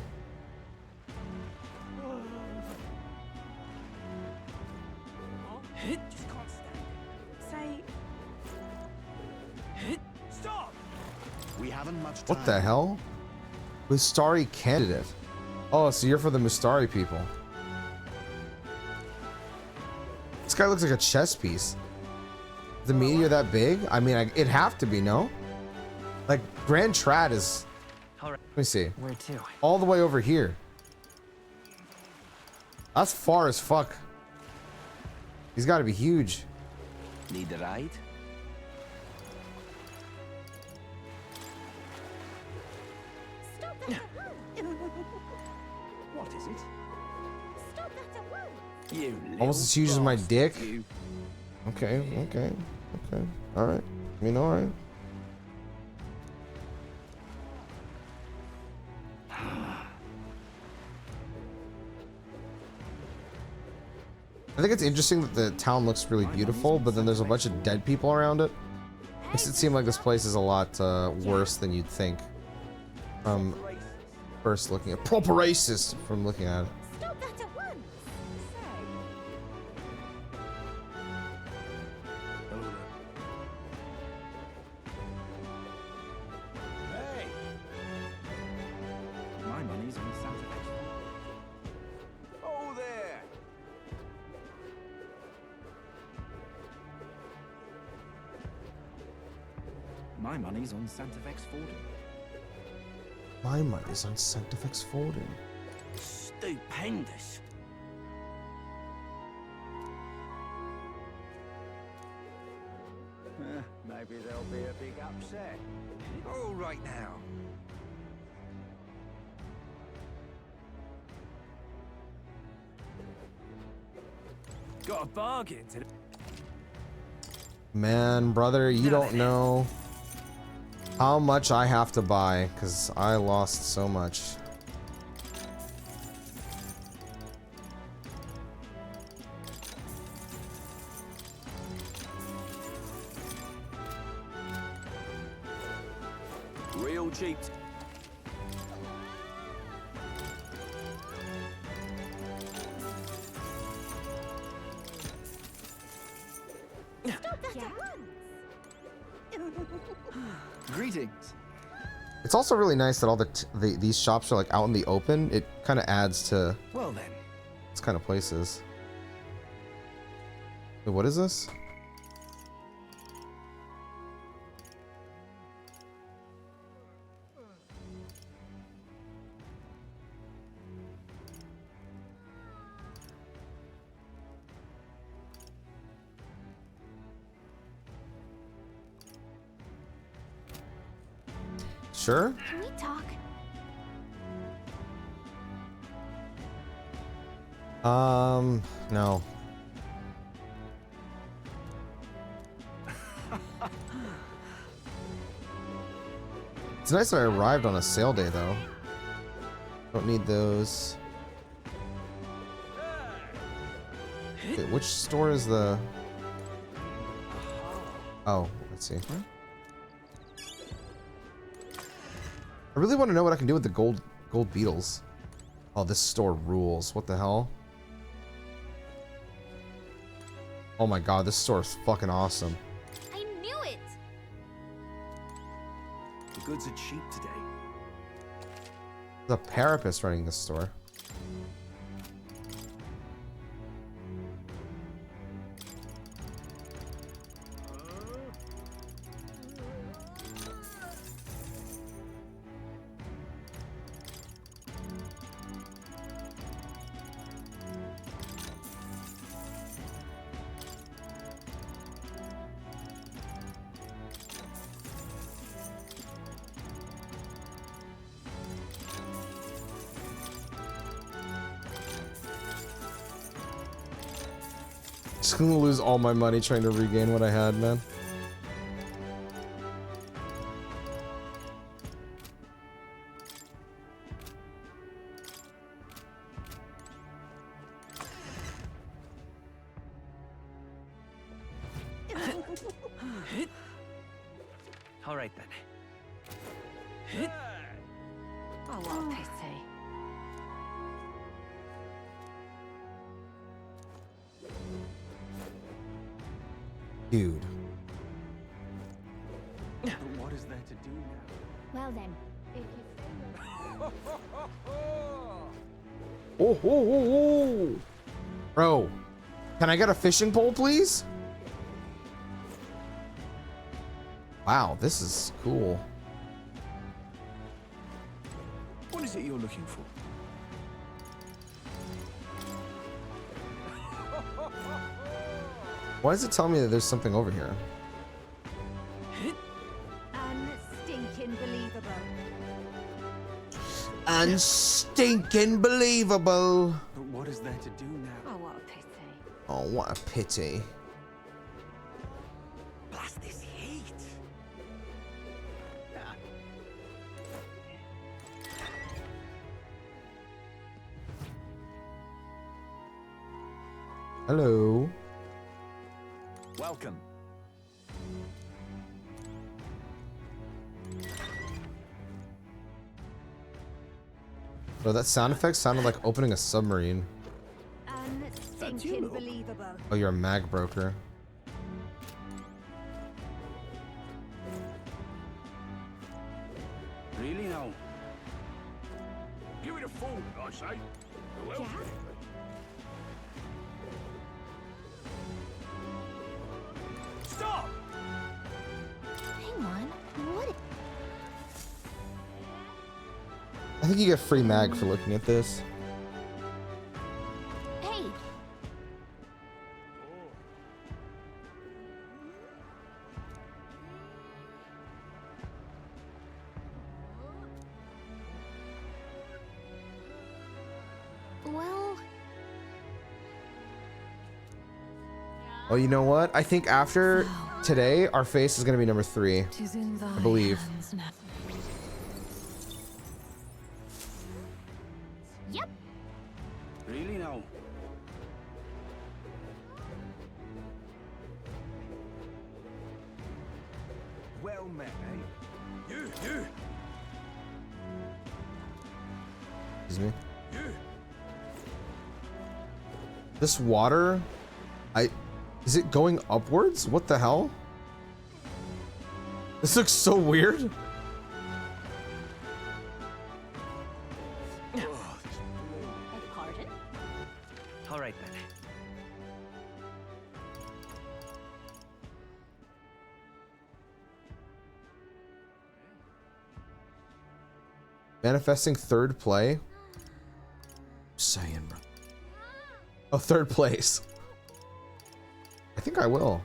Stop! We haven't much time. What the hell? Mustari candidate. Oh, so you're for the Mustari people. This guy looks like a chess piece. The meteor that big? I mean, it'd have to be, no? Like, Grand Trad is... Let me see. Where to? All the way over here. That's far as fuck. He's got to be huge. Need a ride? Stop that at once! What is it? Stop that at once! You Almost as huge as my dick. Okay. Alright. I mean, alright. I think it's interesting that the town looks really beautiful, but then there's a bunch of dead people around it. Makes it seem like this place is a lot worse than you'd think. First looking at proper racist from looking at it. Stop that at once! Hey! My money's on Santa Fe. Oh, there! My money's on Santa Fe's Fordham. My money's on Centifex Fordham. Stupendous. Maybe there'll be a big upset. All right now. Got a bargain today. Man, brother, you don't know how much I have to buy, because I lost so much. Real cheap. Stop that at once! Greetings. It's also really nice that all these shops are like out in the open. It kind of adds to Well then. this kind of places. Wait, what is this? Sure. Can we talk? No. It's nice that I arrived on a sale day, though. Don't need those. Wait, which store is the... Oh, let's see. I really want to know what I can do with the gold beetles. Oh, this store rules. What the hell? Oh my god, this store is fucking awesome. I knew it! The goods are cheap today. There's a parapet running this store. Just gonna lose all my money trying to regain what I had, man. All right then. Oh, what a pity. Dude. What is there to do now? Well then, if you Oh, oh, oh, oh. Bro, can I get a fishing pole, please? Wow, this is cool. What is it you're looking for? Why does it tell me that there's something over here? Unstinking believable. Unstinking believable. But what is there to do now? Oh, what a pity. Oh, what a pity. Blast this heat. Hello. Welcome. Bro, that sound effect sounded like opening a submarine. Unstinking believable. Oh, you're a mag broker. Really now? Give it a fool, I say. Who else? Stop! Hang on. What? I think you get free mag for looking at this. Hey. Well. Oh, you know what? I think after today, our face is going to be number 3. I believe. Yep. Really now? Well met, eh? You! Excuse me. This water, is it going upwards? What the hell? This looks so weird. Pardon? All right then. Manifesting third play. Saying, bro. Oh, third place. I think I will.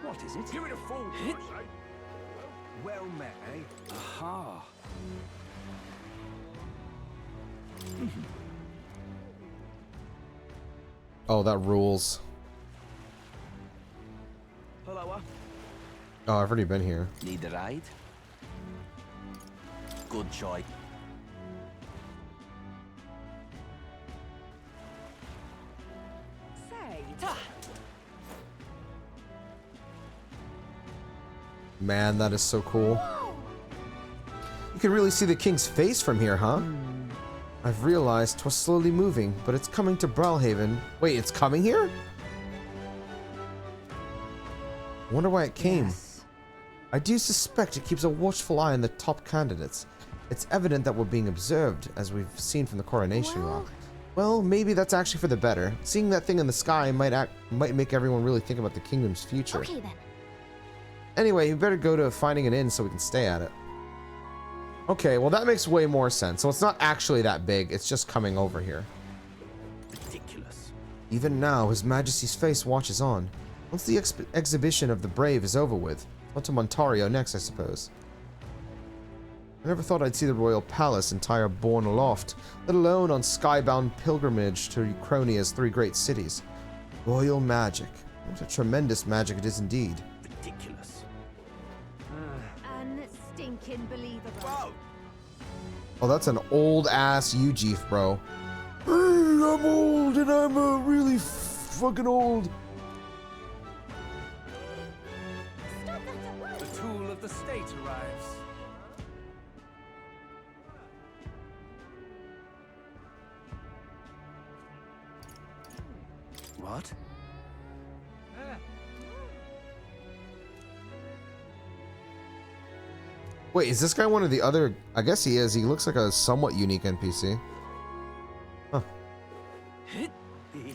What is it? Give it a fool, I say. Well met, eh? Aha! Oh, that rules. Hello, Oh, I've already been here. need a ride? Good choice. Man, that is so cool. You can really see the king's face from here, huh? I've realized 'twas slowly moving, but it's coming to Brilehaven. Wait, it's coming here? I wonder why it came. I do suspect it keeps a watchful eye on the top candidates. It's evident that we're being observed, as we've seen from the coronation rock. Well, maybe that's actually for the better. Seeing that thing in the sky might make everyone really think about the kingdom's future. Okay then. Anyway, you better go to finding an inn so we can stay at it. Okay, well that makes way more sense. So it's not actually that big, it's just coming over here. Ridiculous. Even now, His Majesty's face watches on. Once the exhibition of the brave is over with, on to Montario next, I suppose. I never thought I'd see the royal palace entire borne aloft, let alone on skybound pilgrimage to Cronia's 3 great cities. Royal magic. What a tremendous magic it is indeed. Ridiculous. Unstinking believable. Oh, that's an old-ass Ujeef, bro. Hey, I'm old, and I'm really fucking old. What? Wait, is this guy one of the other? I guess he is. He looks like a somewhat unique NPC. Huh.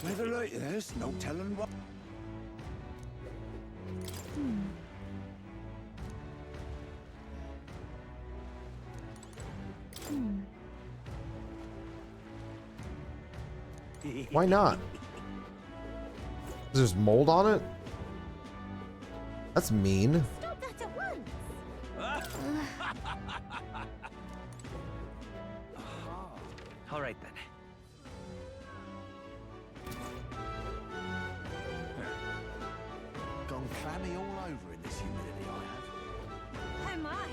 Never like this, no telling what. Why not? There's mold on it? That's mean. Stop that at once. All right then. Gone clammy all over in this humidity I have. Oh my.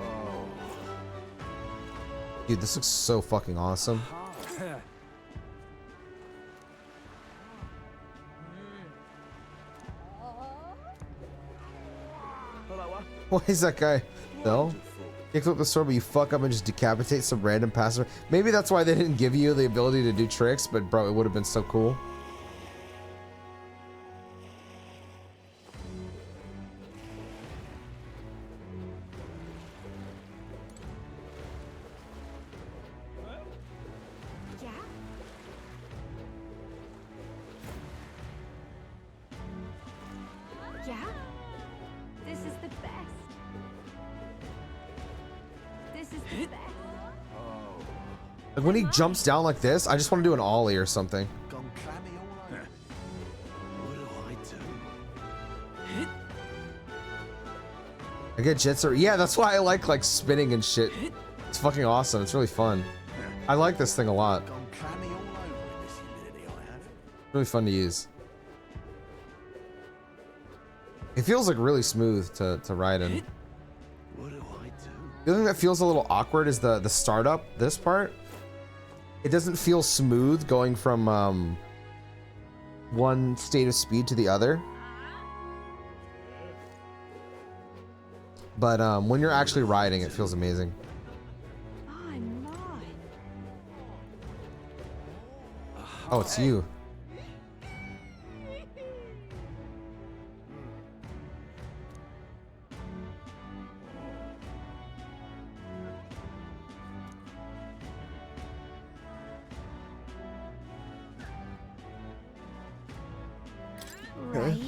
Oh. Dude, this looks so fucking awesome. Why is that guy? No? Kicks up the sword, but you fuck up and just decapitate some random passer. Maybe that's why they didn't give you the ability to do tricks, but bro, it would have been so cool. Yeah? Yeah? This is the best. This is the best. Like when he jumps down like this, I just want to do an ollie or something. Gone clammy all over. What do I do? I get jitsu. Yeah, that's why I like spinning and shit. It's fucking awesome. It's really fun. I like this thing a lot. Gone clammy all over in this humidity I have. Really fun to use. It feels like really smooth to ride in. What do I do? The other thing that feels a little awkward is the startup, this part. It doesn't feel smooth going from one state of speed to the other. But when you're actually riding, it feels amazing. My, my. Oh, it's you. Right?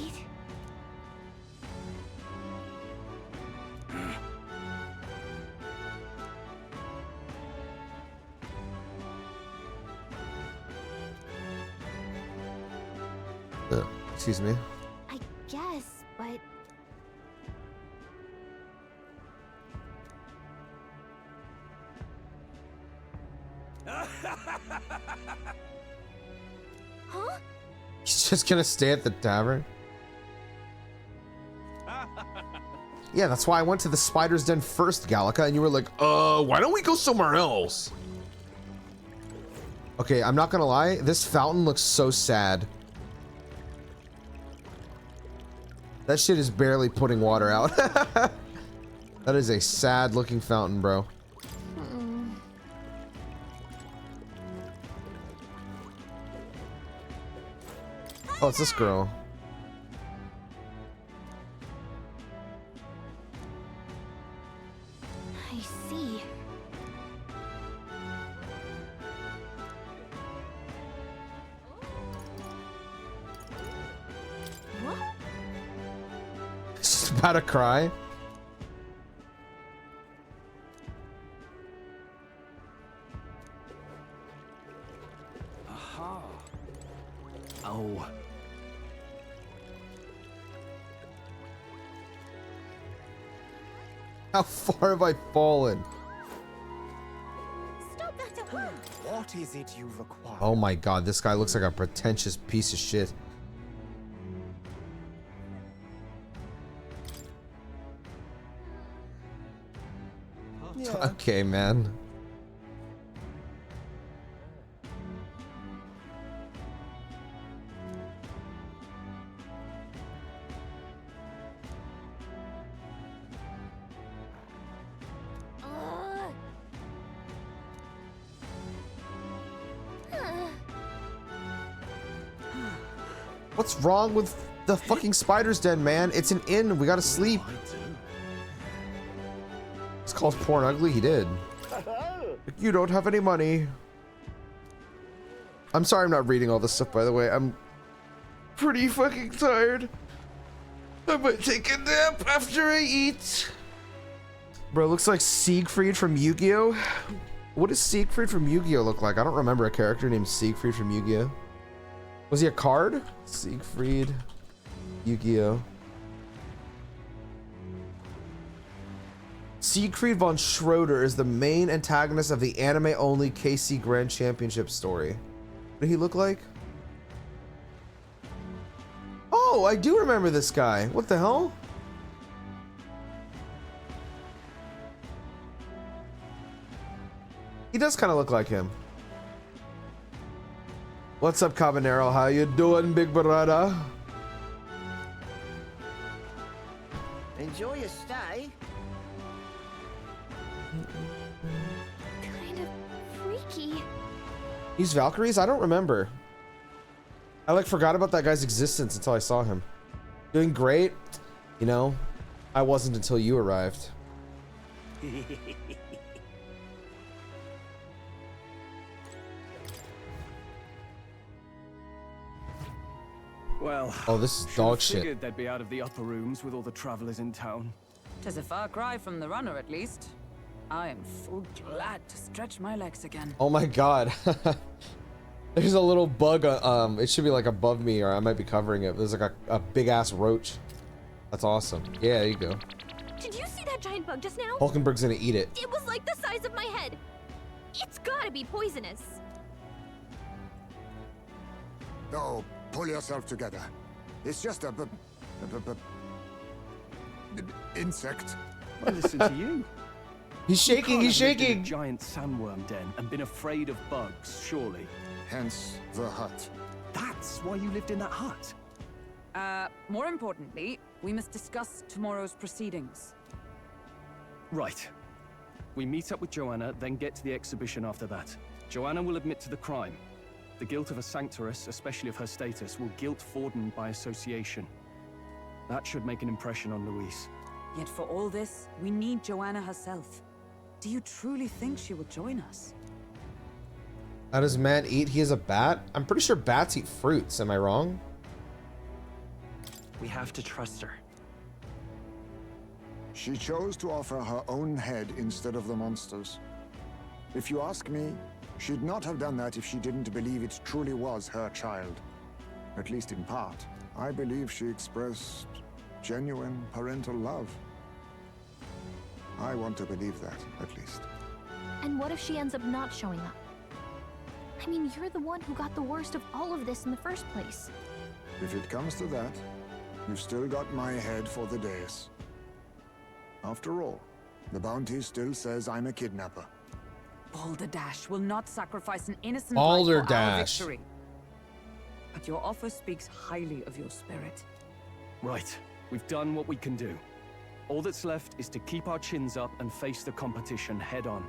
Excuse me. I guess, but huh? He's just gonna stay at the tavern. Yeah, that's why I went to the Spider's Den first, Gallica, and you were like, why don't we go somewhere else? Okay, I'm not gonna lie, this fountain looks so sad. That shit is barely putting water out. That is a sad looking fountain, bro. Oh, it's this girl. I see. What? She's about to cry. Aha. Oh. How far have I fallen? Stop that at once. What is it you require? Oh my god, this guy looks like a pretentious piece of shit. Yeah. Okay, man. What's wrong with the fucking spider's den, man? It's an inn. We gotta sleep. It's called Porn Ugly. He did. You don't have any money. I'm sorry I'm not reading all this stuff, by the way. I'm pretty fucking tired. I might take a nap after I eat. Bro, looks like Siegfried from Yu-Gi-Oh! What does Siegfried from Yu-Gi-Oh! Look like? I don't remember a character named Siegfried from Yu-Gi-Oh! Was he a card? Siegfried, Yu-Gi-Oh! Siegfried von Schroeder is the main antagonist of the anime-only KC Grand Championship story. What did he look like? Oh, I do remember this guy. What the hell? He does kind of look like him. What's up, Cabanero? How you doing, big brother? Enjoy your stay. Kind of freaky. These Valkyries? I don't remember. I like forgot about that guy's existence until I saw him. Doing great. You know, I wasn't until you arrived. Well, oh, this is dog shit. Figured they'd be out of the upper rooms with all the travelers in town. 'Tis a far cry from the runner, at least. I am full glad to stretch my legs again. Oh my god. There's a little bug, it should be like above me, or I might be covering it. There's like a big ass roach. That's awesome. Yeah, there you go. Did you see that giant bug just now? Hulkenberg's gonna eat it. It was like the size of my head. It's gotta be poisonous. Oh, pull yourself together. It's just a insect. I listen to you. He's shaking, he's shaking. A giant sandworm den and been afraid of bugs, surely. Hence the hut. That's why you lived in that hut. More importantly, we must discuss tomorrow's proceedings. Right. We meet up with Joanna, then get to the exhibition after that. Joanna will admit to the crime. The guilt of a sanctoress, especially of her status, will guilt Forden by association. That should make an impression on Louise. Yet for all this, we need Joanna herself. Do you truly think she would join us? How does man eat? He is a bat? I'm pretty sure bats eat fruits. Am I wrong? We have to trust her. She chose to offer her own head instead of the monster's. If you ask me, she'd not have done that if she didn't believe it truly was her child. At least in part. I believe she expressed genuine parental love. I want to believe that, at least. And what if she ends up not showing up? I mean, you're the one who got the worst of all of this in the first place. If it comes to that, you've still got my head for the dais. After all, the bounty still says I'm a kidnapper. Balderdash will not sacrifice an innocent Balderdash. life for our victory. But your offer speaks highly of your spirit. Right. We've done what we can do. All that's left is to keep our chins up and face the competition head on.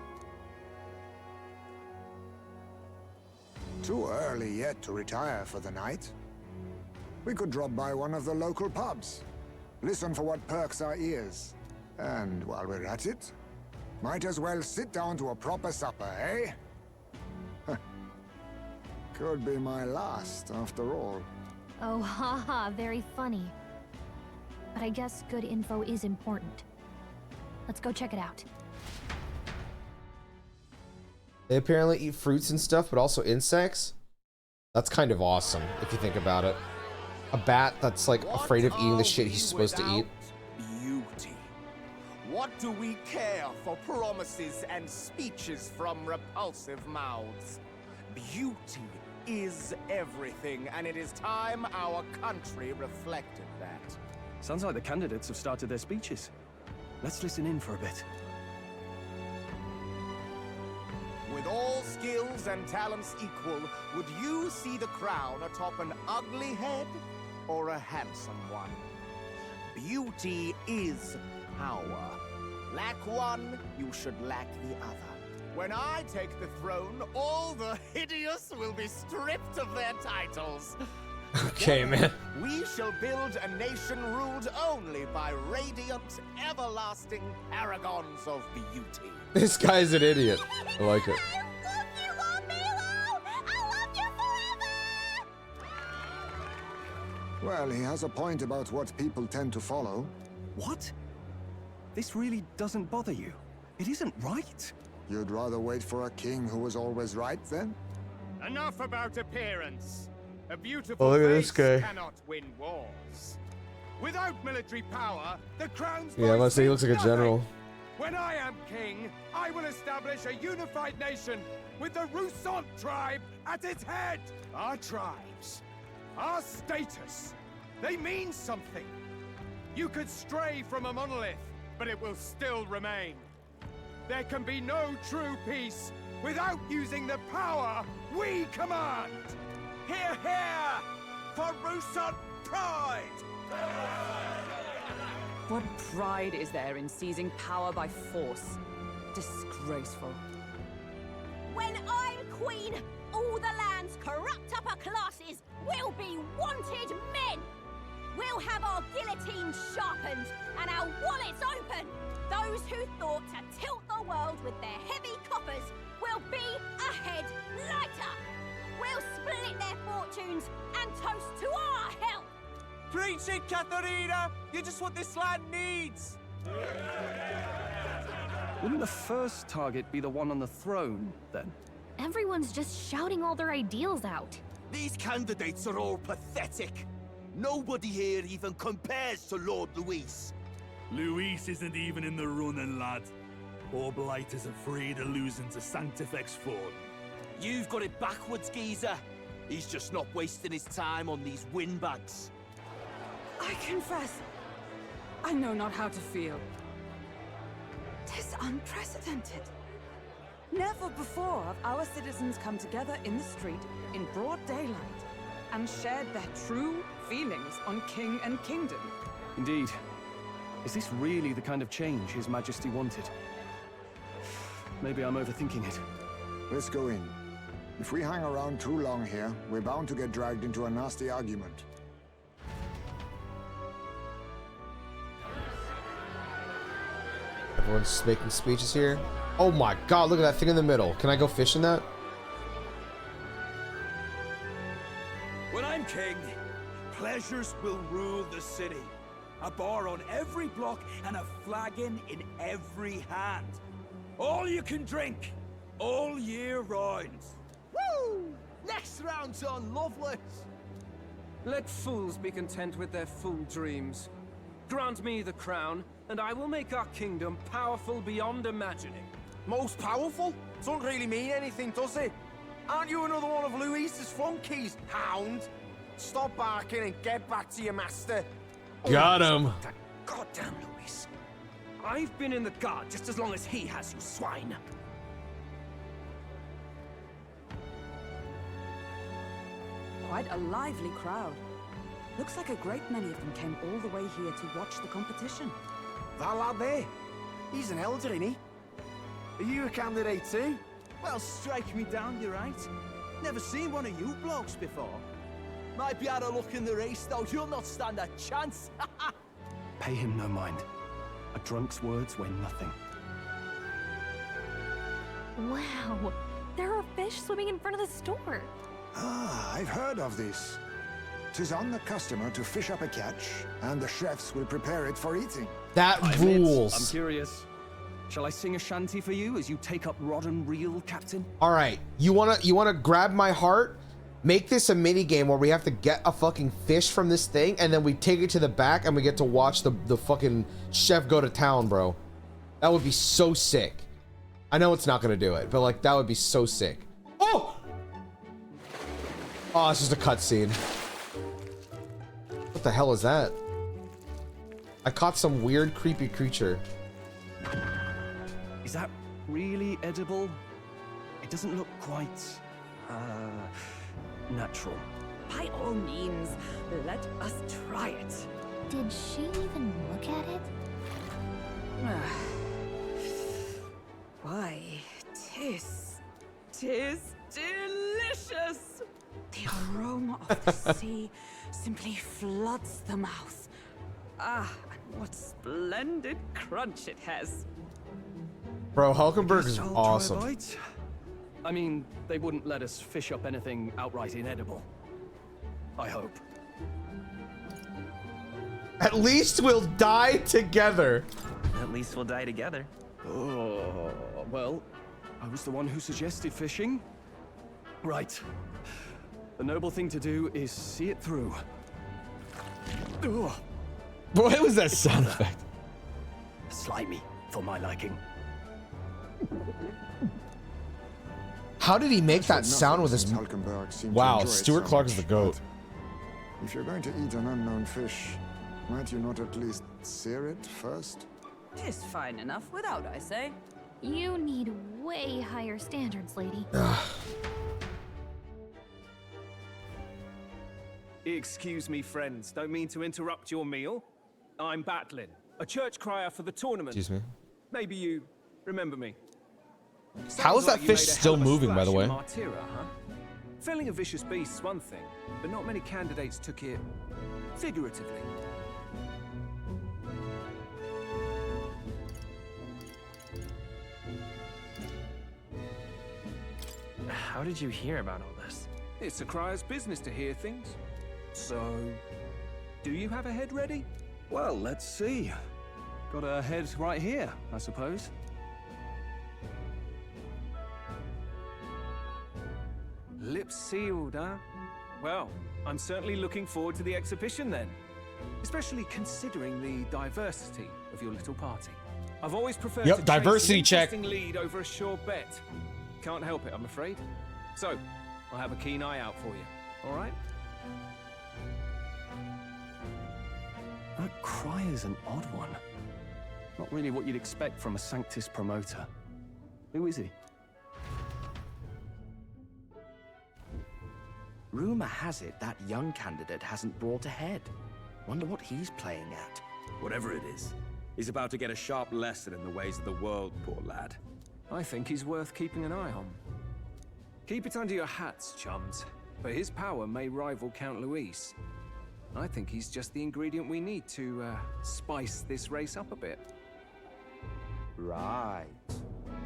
Too early yet to retire for the night. We could drop by one of the local pubs. Listen for what perks our ears. And while we're at it, might as well sit down to a proper supper, eh? Could be my last, after all. Oh, haha, very funny. But I guess good info is important. Let's go check it out. They apparently eat fruits and stuff, but also insects. That's kind of awesome, if you think about it. A bat that's like afraid of eating the shit he's supposed to eat. Beauty. What do we care for promises and speeches from repulsive mouths? Beauty is everything, and it is time our country reflected that. Sounds like the candidates have started their speeches. Let's listen in for a bit. With all skills and talents equal, would you see the crown atop an ugly head or a handsome one? Beauty is power. Lack one, you should lack the other. When I take the throne, all the hideous will be stripped of their titles. Okay, man. We shall build a nation ruled only by radiant, everlasting paragons of beauty. This guy's an idiot. I like it. Well, he has a point about what people tend to follow. What? This really doesn't bother you? It isn't right. You'd rather wait for a king who was always right, then? Enough about appearance. A beautiful look at this face guy. cannot win wars. Without military power, the crown's Yeah, I voice must say he looks like a means nothing. general. When I am king, I will establish a unified nation with the Rousant tribe at its head. Our tribes, our status, they mean something. You could stray from a monolith, but it will still remain. There can be no true peace without using the power we command. Hear, hear, for Rousant pride! What pride is there in seizing power by force? Disgraceful. When I'm queen, all the land's corrupt upper classes will be wanted men. We'll have our guillotines sharpened and our wallets open. Those who thought to tilt the world with their heavy coffers will be a head lighter. We'll split their fortunes and toast to our health. Preach it, Katharina! You're just what this land needs! Wouldn't the first target be the one on the throne, then? Everyone's just shouting all their ideals out. These candidates are all pathetic. Nobody here even compares to Lord Luis. Luis isn't even in the running, lad. Poor Blight is afraid of losing to Sanctifex Ford. You've got it backwards, geezer. He's just not wasting his time on these windbags. I confess, I know not how to feel. 'Tis unprecedented. Never before have our citizens come together in the street in broad daylight and shared their true feelings on king and kingdom. Indeed. Is this really the kind of change His Majesty wanted? Maybe I'm overthinking it. Let's go in. If we hang around too long here, we're bound to get dragged into a nasty argument. Everyone's making speeches here. Oh my god, look at that thing in the middle. Can I go fish in that? When I'm king, pleasures will rule the city. A bar on every block and a flagon in every hand. All you can drink, all year round. Woo! Next round's on Loveless. Let fools be content with their fool dreams. Grant me the crown, and I will make our kingdom powerful beyond imagining. Most powerful? Doesn't really mean anything, does it? Aren't you another one of Luis's flunkies, hound? Stop barking and get back to your master. Got him. Goddamn Luis. I've been in the guard just as long as he has, you swine. Quite a lively crowd. Looks like a great many of them came all the way here to watch the competition. That lad there, he's an elder, ain't he? Are you a candidate too? Well, strike me down, you're right. Never seen one of you blokes before. Might be out of luck in the race, though. You'll not stand a chance. Pay him no mind. A drunk's words weigh nothing. Wow, there are fish swimming in front of the store. Ah, I've heard of this. 'Tis on the customer to fish up a catch, and the chefs will prepare it for eating. That I admit, rules. I'm curious. Shall I sing a shanty for you as you take up rod and reel, Captain? All right, you wanna grab my heart? Make this a mini game where we have to get a fucking fish from this thing, and then we take it to the back, and we get to watch the fucking chef go to town, bro. That would be so sick. I know it's not gonna do it, but like that would be so sick. Oh! Oh, it's just a cutscene. What the hell is that? I caught some weird, creepy creature. Is that really edible? It doesn't look quite, natural. By all means, let us try it. Did she even look at it? Why, tis delicious. The aroma of the sea simply floods the mouth. Ah, and what splendid crunch it has. Bro, Hulkenberg is Guess I'll try a awesome. bite. I mean, they wouldn't let us fish up anything outright inedible. I hope. At least we'll die together. At least we'll die together. Oh, well, I was the one who suggested fishing. Right. The noble thing to do is see it through. Ugh. What was that sound effect? Slimy, for my liking. How did he make that sound with his... Hulkenberg seemed to Wow, enjoy it Stuart so Clark much, is the GOAT. but if you're going to eat an unknown fish, might you not at least sear it first? Tis fine enough without, I say. You need way higher standards, lady. Excuse me, friends. Don't mean to interrupt your meal. I'm Batlin, a church crier for the tournament. Excuse me. Maybe you remember me. How is that you fish made a still hell of a moving, by the splash way? in Martira, huh? Felling a vicious beast's one thing, but not many candidates took it figuratively. How did you hear about all this? It's a crier's business to hear things. So, do you have a head ready? Well, let's see. Got a head right here, I suppose. Lips sealed, huh? Well, I'm certainly looking forward to the exhibition then. Especially considering the diversity of your little party. I've always preferred Yep, to diversity chase an check. interesting lead over a sure bet. Can't help it, I'm afraid. So, I'll have a keen eye out for you. All right? That cry is an odd one. Not really what you'd expect from a Sanctus promoter. Who is he? Rumor has it that young candidate hasn't brought ahead. Wonder what he's playing at. Whatever it is, he's about to get a sharp lesson in the ways of the world, poor lad. I think he's worth keeping an eye on. Keep it under your hats, chums. But his power may rival Count Luis. I think he's just the ingredient we need to spice this race up a bit. Right.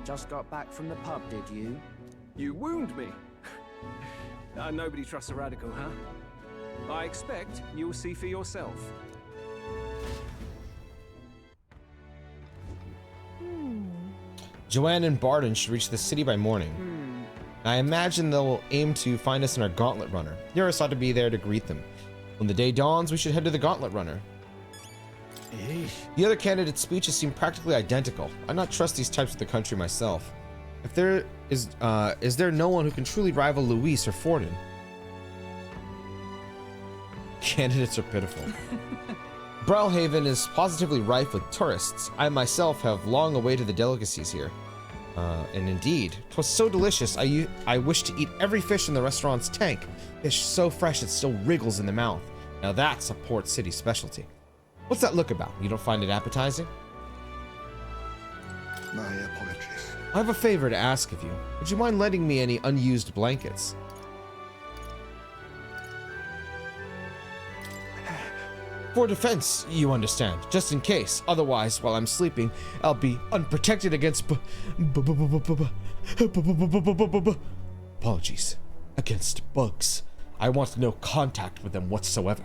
Just got back from the pub, did you? You wound me. Nobody trusts a radical, huh? I expect you'll see for yourself. Joanne and Barden should reach the city by morning. I imagine they'll aim to find us in our Gauntlet Runner. Eurus ought to be there to greet them. When the day dawns, we should head to the Gauntlet Runner. The other candidates' speeches seem practically identical. I not trust these types of the country myself. If there is there no one who can truly rival Luis or Forden? Candidates are pitiful. Brilehaven is positively rife with tourists. I myself have long awaited the delicacies here. And indeed, 'twas so delicious, I wish to eat every fish in the restaurant's tank. Fish so fresh it still wriggles in the mouth. Now that's a port city specialty. What's that look about? You don't find it appetizing? My apologies. I have a favor to ask of you. Would you mind lending me any unused blankets? For defense, you understand, just in case. Otherwise, while I'm sleeping, I'll be unprotected against apologies. Against bugs. I want no contact with them whatsoever,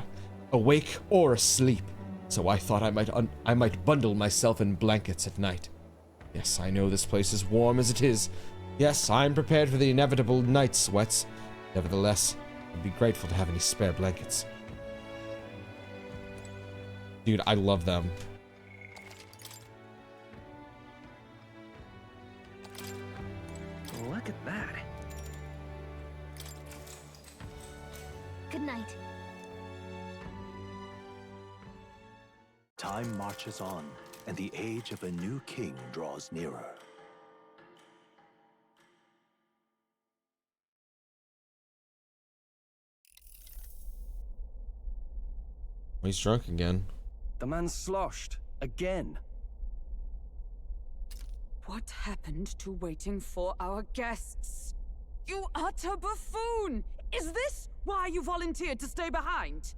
awake or asleep. So I thought I might bundle myself in blankets at night. Yes, I know this place is warm as it is. Yes, I'm prepared for the inevitable night sweats. Nevertheless, I'd be grateful to have any spare blankets. Dude, I love them. Look at that. Good night. Time marches on, and the age of a new king draws nearer. He's drunk again. The man's sloshed. Again. What happened to waiting for our guests? You utter buffoon! Is this why you volunteered to stay behind?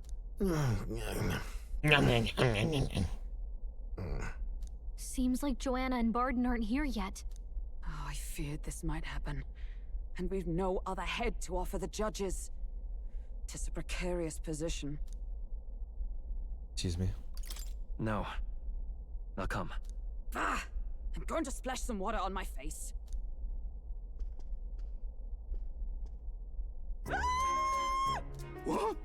Seems like Joanna and Barden aren't here yet. Oh, I feared this might happen. And we've no other head to offer the judges. 'Tis a precarious position. Excuse me. No. I'll come. Ah! I'm going to splash some water on my face. What?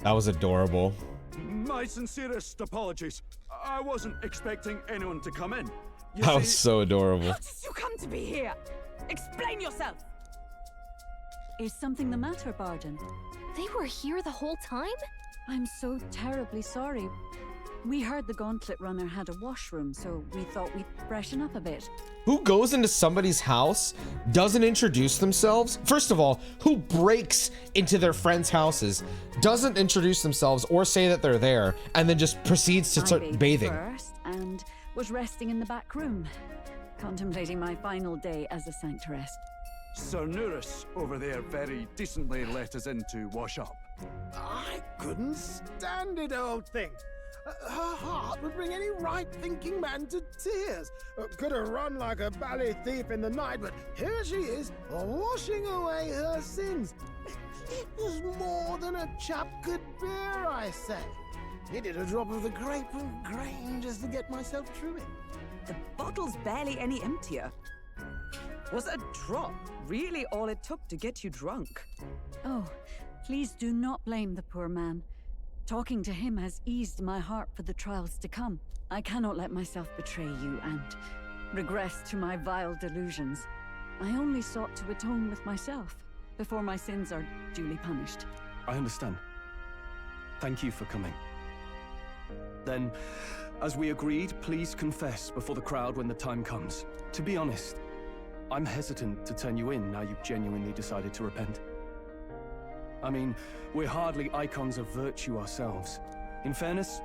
That was adorable. My sincerest apologies. I wasn't expecting anyone to come in. You That was see- so adorable. How did you come to be here? Explain yourself! Is something the matter, Barden? They were here the whole time? I'm so terribly sorry. We heard the Gauntlet Runner had a washroom, so we thought we'd freshen up a bit. Who goes into somebody's house, doesn't introduce themselves? First of all, who breaks into their friends' houses, doesn't introduce themselves or say that they're there, and then just proceeds to I start bathed bathing? first and was resting in the back room, contemplating my final day as a sanctoress. Sir Nuris over there very decently let us in to wash up. I couldn't stand it, old thing. Her heart would bring any right-thinking man to tears. Could have run like a ballet thief in the night, but here she is, washing away her sins. It was more than a chap could bear, I say. Needed a drop of the grape and grain just to get myself through it. The bottle's barely any emptier. Was a drop really all it took to get you drunk? Oh, please do not blame the poor man. Talking to him has eased my heart for the trials to come. I cannot let myself betray you and regress to my vile delusions. I only sought to atone with myself before my sins are duly punished. I understand. Thank you for coming. Then, as we agreed, please confess before the crowd when the time comes. To be honest, I'm hesitant to turn you in now you've genuinely decided to repent. I mean, we're hardly icons of virtue ourselves. In fairness,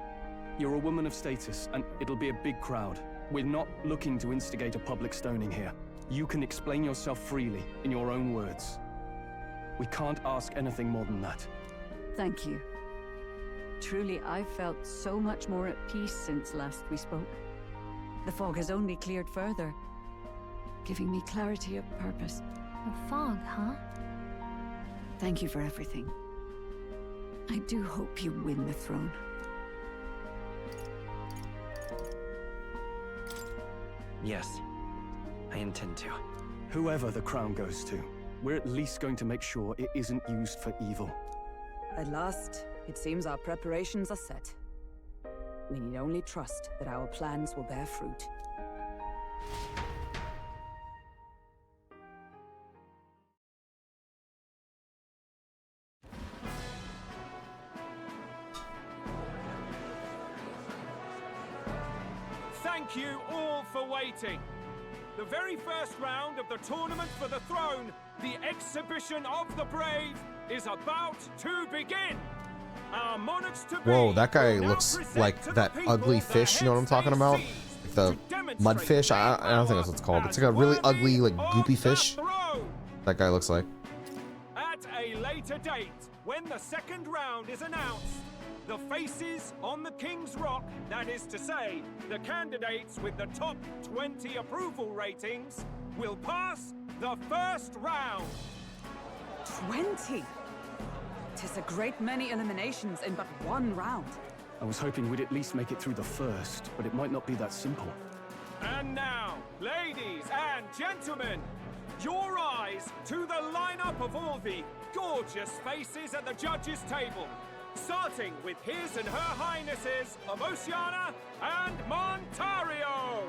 you're a woman of status, and it'll be a big crowd. We're not looking to instigate a public stoning here. You can explain yourself freely, in your own words. We can't ask anything more than that. Thank you. Truly, I've felt so much more at peace since last we spoke. The fog has only cleared further, giving me clarity of purpose. A fog, huh? Thank you for everything. I do hope you win the throne. Yes, I intend to. Whoever the crown goes to, we're at least going to make sure it isn't used for evil. At last, it seems our preparations are set. We need only trust that our plans will bear fruit. Thank you all for waiting. The very first round of the tournament for the throne, the exhibition of the brave, is about to begin. Our monarchs to be Whoa, that guy will now looks present like to the that people ugly the fish, you know what I'm heads talking they about? seized Like to the demonstrate mudfish? I don't think that's what it's called. It's like a really ugly, like, goopy fish. That guy looks like. At a later date, when the second round is announced, the faces on the King's Rock, that is to say, the candidates with the top 20 approval ratings, will pass the first round. 20? 'Tis a great many eliminations in but one round. I was hoping we'd at least make it through the first, but it might not be that simple. And now, ladies and gentlemen, your eyes to the lineup of all the gorgeous faces at the judges' table. Starting with His and Her Highnesses of Oceana and Montario.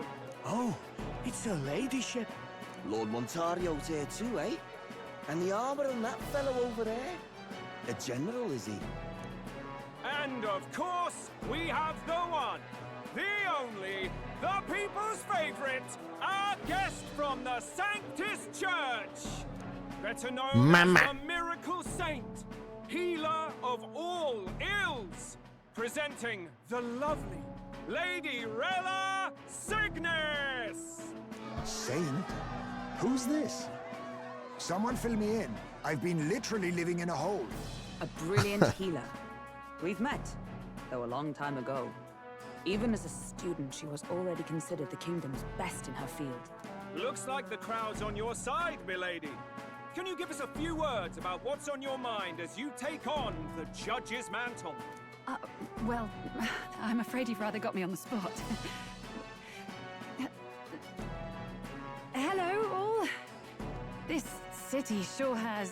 Oh, it's her ladyship. Lord Montario's here too, eh? And the armor on that fellow over there? A general, is he? And of course, we have the one, the only, the people's favorite, our guest from the Sanctus Church. Better known Mama. as the Miracle Saint, healer of all ills, presenting the lovely Lady Rella Cygnus. Saint? Who's this? Someone fill me in. I've been literally living in a hole. A brilliant healer. We've met, though a long time ago. Even as a student, she was already considered the kingdom's best in her field. Looks like the crowd's on your side, milady. Can you give us a few words about what's on your mind as you take on the judge's mantle? Well, I'm afraid you've rather got me on the spot. Hello, all. This city sure has,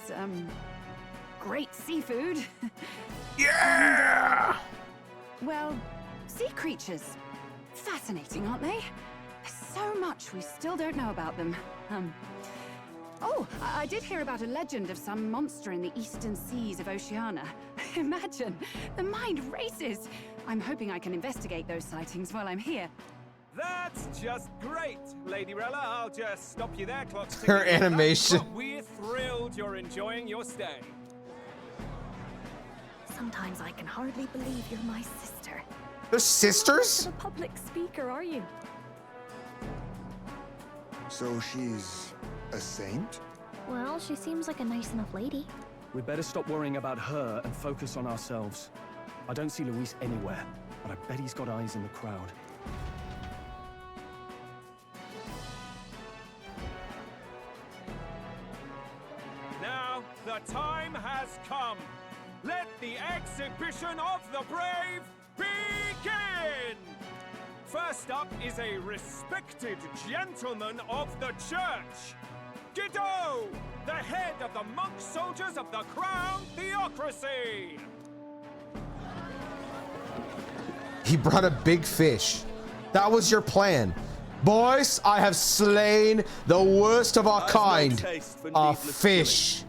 great seafood. Yeah! And, well, sea creatures. Fascinating, aren't they? There's so much we still don't know about them. Oh, I did hear about a legend of some monster in the eastern seas of Oceania. Imagine, the mind races. I'm hoping I can investigate those sightings while I'm here. That's just great, Lady Rella. I'll just stop you there, clock's Her ticking. animation. But we're thrilled you're enjoying your stay. Sometimes I can hardly believe you're my sister. They're sisters? Not a public speaker, are you? So she's a saint? Well, she seems like a nice enough lady. We'd better stop worrying about her and focus on ourselves. I don't see Luis anywhere, but I bet he's got eyes in the crowd. Now, the time has come. Let the exhibition of the brave begin! First up is a respected gentleman of the church. Guido, the head of the monk soldiers of the Crown Theocracy. He brought a big fish. That was your plan. Boys, I have slain the worst of our kind. A fish.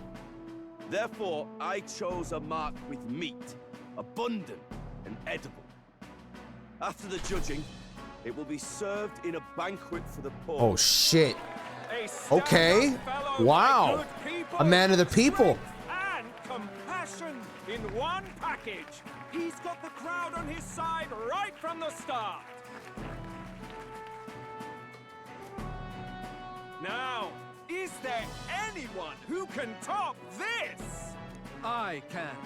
Therefore, I chose a mark with meat, abundant and edible. After the judging, it will be served in a banquet for the poor. Oh, shit. Okay. Wow. A man of the people. And compassion in one package. He's got the crowd on his side right from the start. Now, is there anyone who can top this? I can.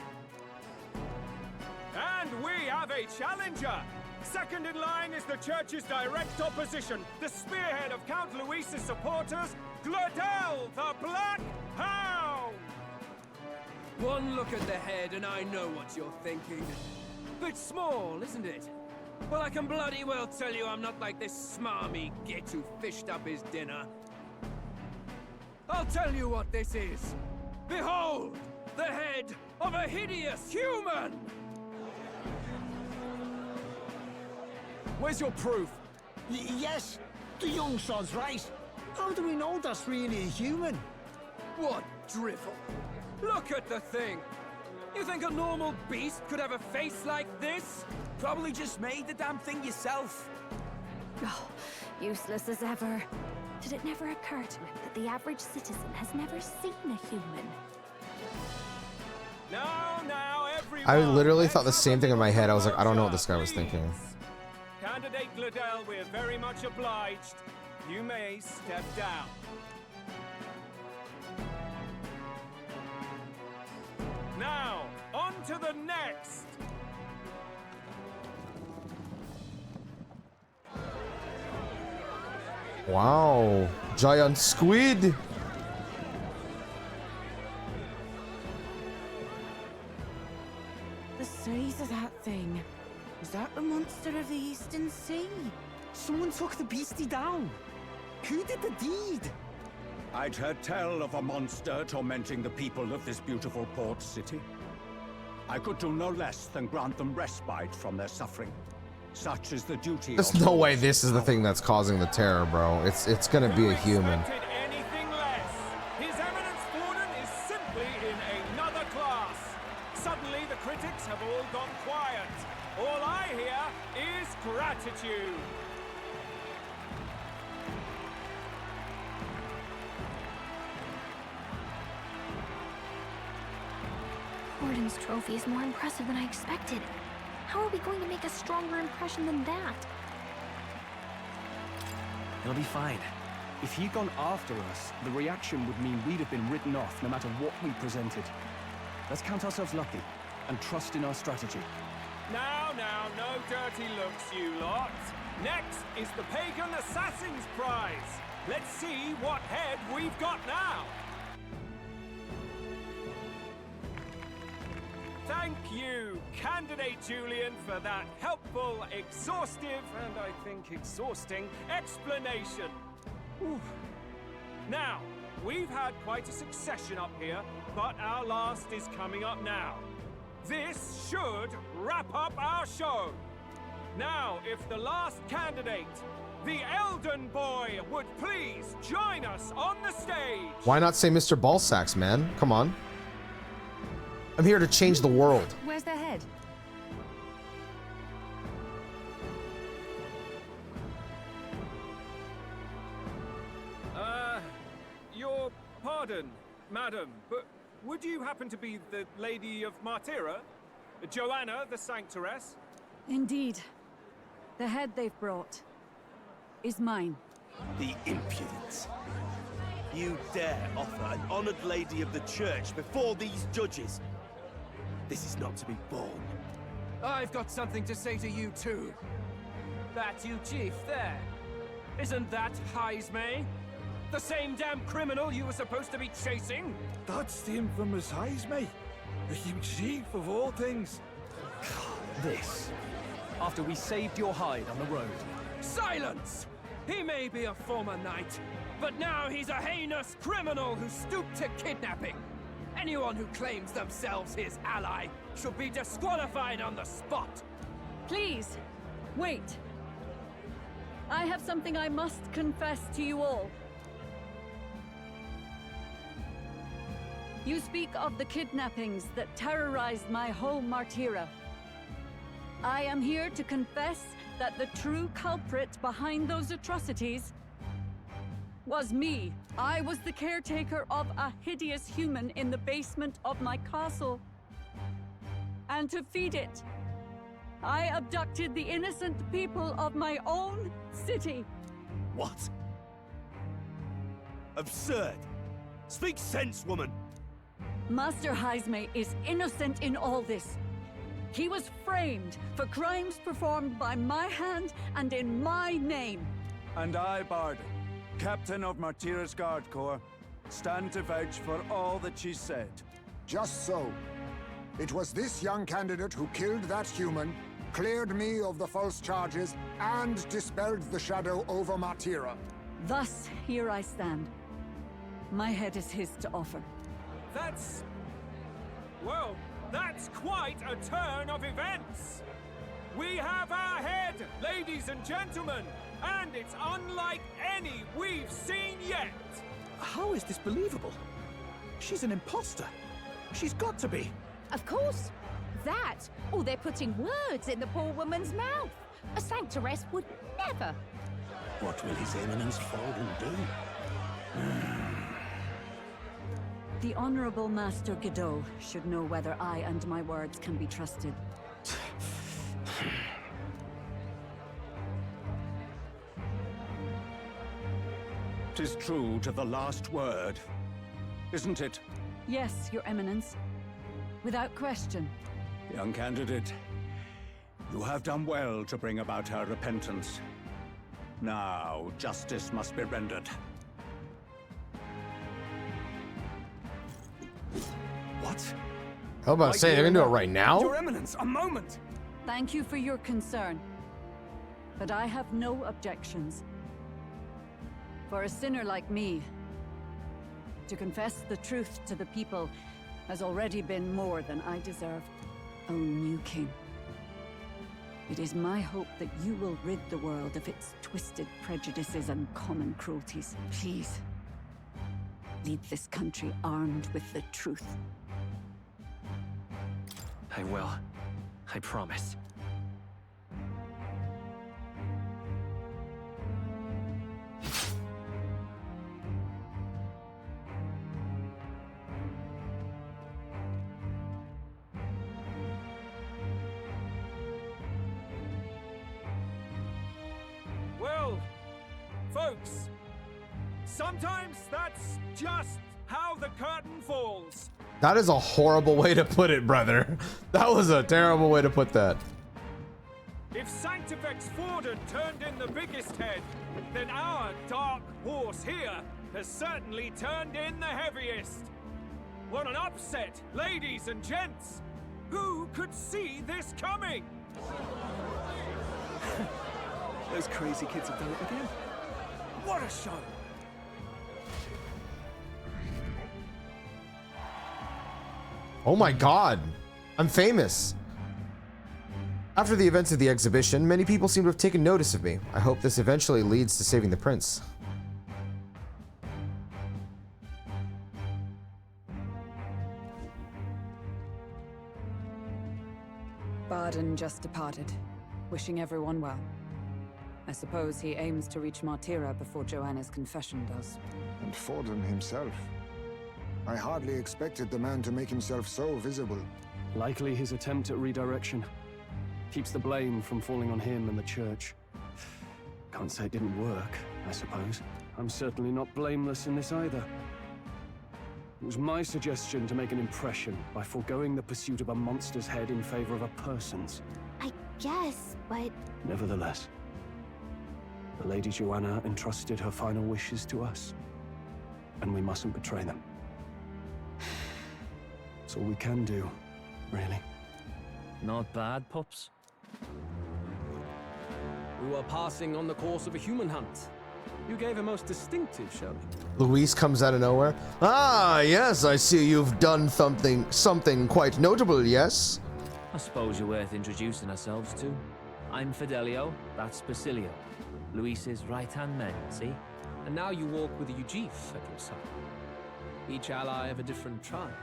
And we have a challenger. Second in line is the church's direct opposition, the spearhead of Count Luis's supporters, Glodell the Black Hound! One look at the head and I know what you're thinking. Bit small, isn't it? Well, I can bloody well tell you I'm not like this smarmy git who fished up his dinner. I'll tell you what this is. Behold, the head of a hideous human! Where's your proof? Yes, the young sod's right. How do we know that's really a human? What drivel? Look at the thing! You think a normal beast could have a face like this? Probably just made the damn thing yourself. Oh, useless as ever. Did it never occur to him that the average citizen has never seen a human? Now, everyone. I literally thought the same thing in my head. I was like, I don't know what this guy was thinking. Candidate Glodell, we're very much obliged. You may step down. Now, on to the next. Wow. Giant squid. The size of that thing. Is that the monster of the Eastern Sea? Someone took the beastie down. Who did the deed? I'd heard tell of a monster tormenting the people of this beautiful port city. I could do no less than grant them respite from their suffering. Such is the duty. There's no way this is the thing that's causing the terror, bro. It's gonna be a human. Anything less. His Eminence Forden is simply in another class. Suddenly the critics have all gone quiet. All I hear is gratitude. Forden's trophy is more impressive than I expected. How are we going to make a stronger impression than that? It'll be fine. If he'd gone after us, the reaction would mean we'd have been written off no matter what we presented. Let's count ourselves lucky and trust in our strategy. Now, no dirty looks, you lot. Next is the Pagan Assassin's Prize. Let's see what head we've got now. Thank you, Candidate Julian, for that helpful, exhaustive, and I think exhausting explanation. Whew. Now, we've had quite a succession up here, but our last is coming up now. This should wrap up our show. Now, if the last candidate, the Elden Boy, would please join us on the stage. Why not say Mr. Ballsacks, man? Come on. I'm here to change the world. Where's their head? Your pardon, madam, but would you happen to be the Lady of Martyra? Joanna, the Sanctoress? Indeed. The head they've brought is mine. The impudence. You dare offer an honored lady of the church before these judges? This is not to be borne. I've got something to say to you too. That you chief there. Isn't that Heismay? The same damn criminal you were supposed to be chasing? That's the infamous Heismay. The huge chief of all things. This. After we saved your hide on the road. Silence! He may be a former knight, but now he's a heinous criminal who stooped to kidnapping. Anyone who claims themselves his ally should be disqualified on the spot. Please, wait. I have something I must confess to you all. You speak of the kidnappings that terrorized my home, Martyra. I am here to confess that the true culprit behind those atrocities was me. I was the caretaker of a hideous human in the basement of my castle. And to feed it, I abducted the innocent people of my own city. What? Absurd! Speak sense, woman! Master Heismay is innocent in all this. He was framed for crimes performed by my hand and in my name. And I, Barden, Captain of Martyra's Guard Corps, stand to vouch for all that she said. Just so. It was this young candidate who killed that human, cleared me of the false charges, and dispelled the shadow over Martyra. Thus, here I stand. My head is his to offer. That's... well, that's quite a turn of events. We have our head, ladies and gentlemen, and it's unlike any we've seen yet. How is this believable? She's an imposter. She's got to be. Of course. That, or they're putting words in the poor woman's mouth. A Sanctoress would never. What will His Eminence Falden do? The Honorable Master Godot should know whether I and my words can be trusted. 'Tis true to the last word, isn't it? Yes, Your Eminence. Without question. Young candidate, you have done well to bring about her repentance. Now, justice must be rendered. What? How about saying they're gonna do it right now? Your Eminence, a moment! Thank you for your concern. But I have no objections. For a sinner like me, to confess the truth to the people has already been more than I deserve. O new king. It is my hope that you will rid the world of its twisted prejudices and common cruelties. Please, lead this country armed with the truth. I will. I promise. Well, folks, Sometimes that's just how the curtain falls. That is a horrible way to put it, brother. That was a terrible way to put that. If Sanctifex Forden turned in the biggest head, then our dark horse here has certainly turned in the heaviest. What an upset, ladies and gents! Who could see this coming? Those crazy kids have done it again. What a show! Oh my god, I'm famous. After the events of the exhibition, many people seem to have taken notice of me. I hope this eventually leads to saving the prince. Barden just departed, wishing everyone well. I suppose he aims to reach Martira before Joanna's confession does. And Forden himself. I hardly expected the man to make himself so visible. Likely his attempt at redirection. Keeps the blame from falling on him and the church. Can't say it didn't work, I suppose. I'm certainly not blameless in this either. It was my suggestion to make an impression by foregoing the pursuit of a monster's head in favor of a person's. I guess, but... Nevertheless, the Lady Joanna entrusted her final wishes to us, and we mustn't betray them. That's all we can do, really. Not bad, pups. We were passing on the course of a human hunt. You gave a most distinctive showing. Luis comes out of nowhere. Ah, yes, I see you've done something quite notable, yes? I suppose you're worth introducing ourselves to. I'm Fidelio, that's Basilio. Luis's right-hand man, see? And now you walk with a Ujif at your side. Each ally of a different tribe.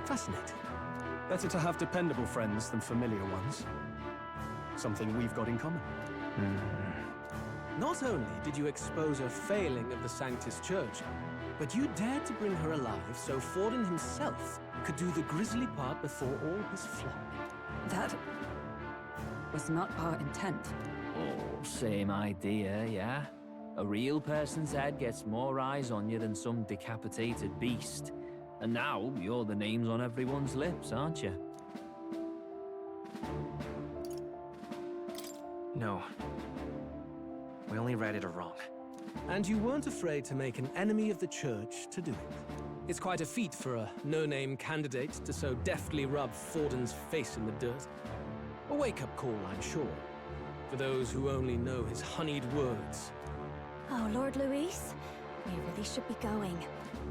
Fascinating. Better to have dependable friends than familiar ones. Something we've got in common. Not only did you expose a failing of the Sanctus Church, but you dared to bring her alive so Forden himself could do the grisly part before all his flock. That was not our intent. Oh, same idea, yeah? A real person's head gets more eyes on you than some decapitated beast. And now, you're the names on everyone's lips, aren't you? No. We only read it wrong. And you weren't afraid to make an enemy of the church to do it. It's quite a feat for a no-name candidate to so deftly rub Forden's face in the dirt. A wake-up call, I'm sure, for those who only know his honeyed words. Oh, Lord Luis, we really should be going.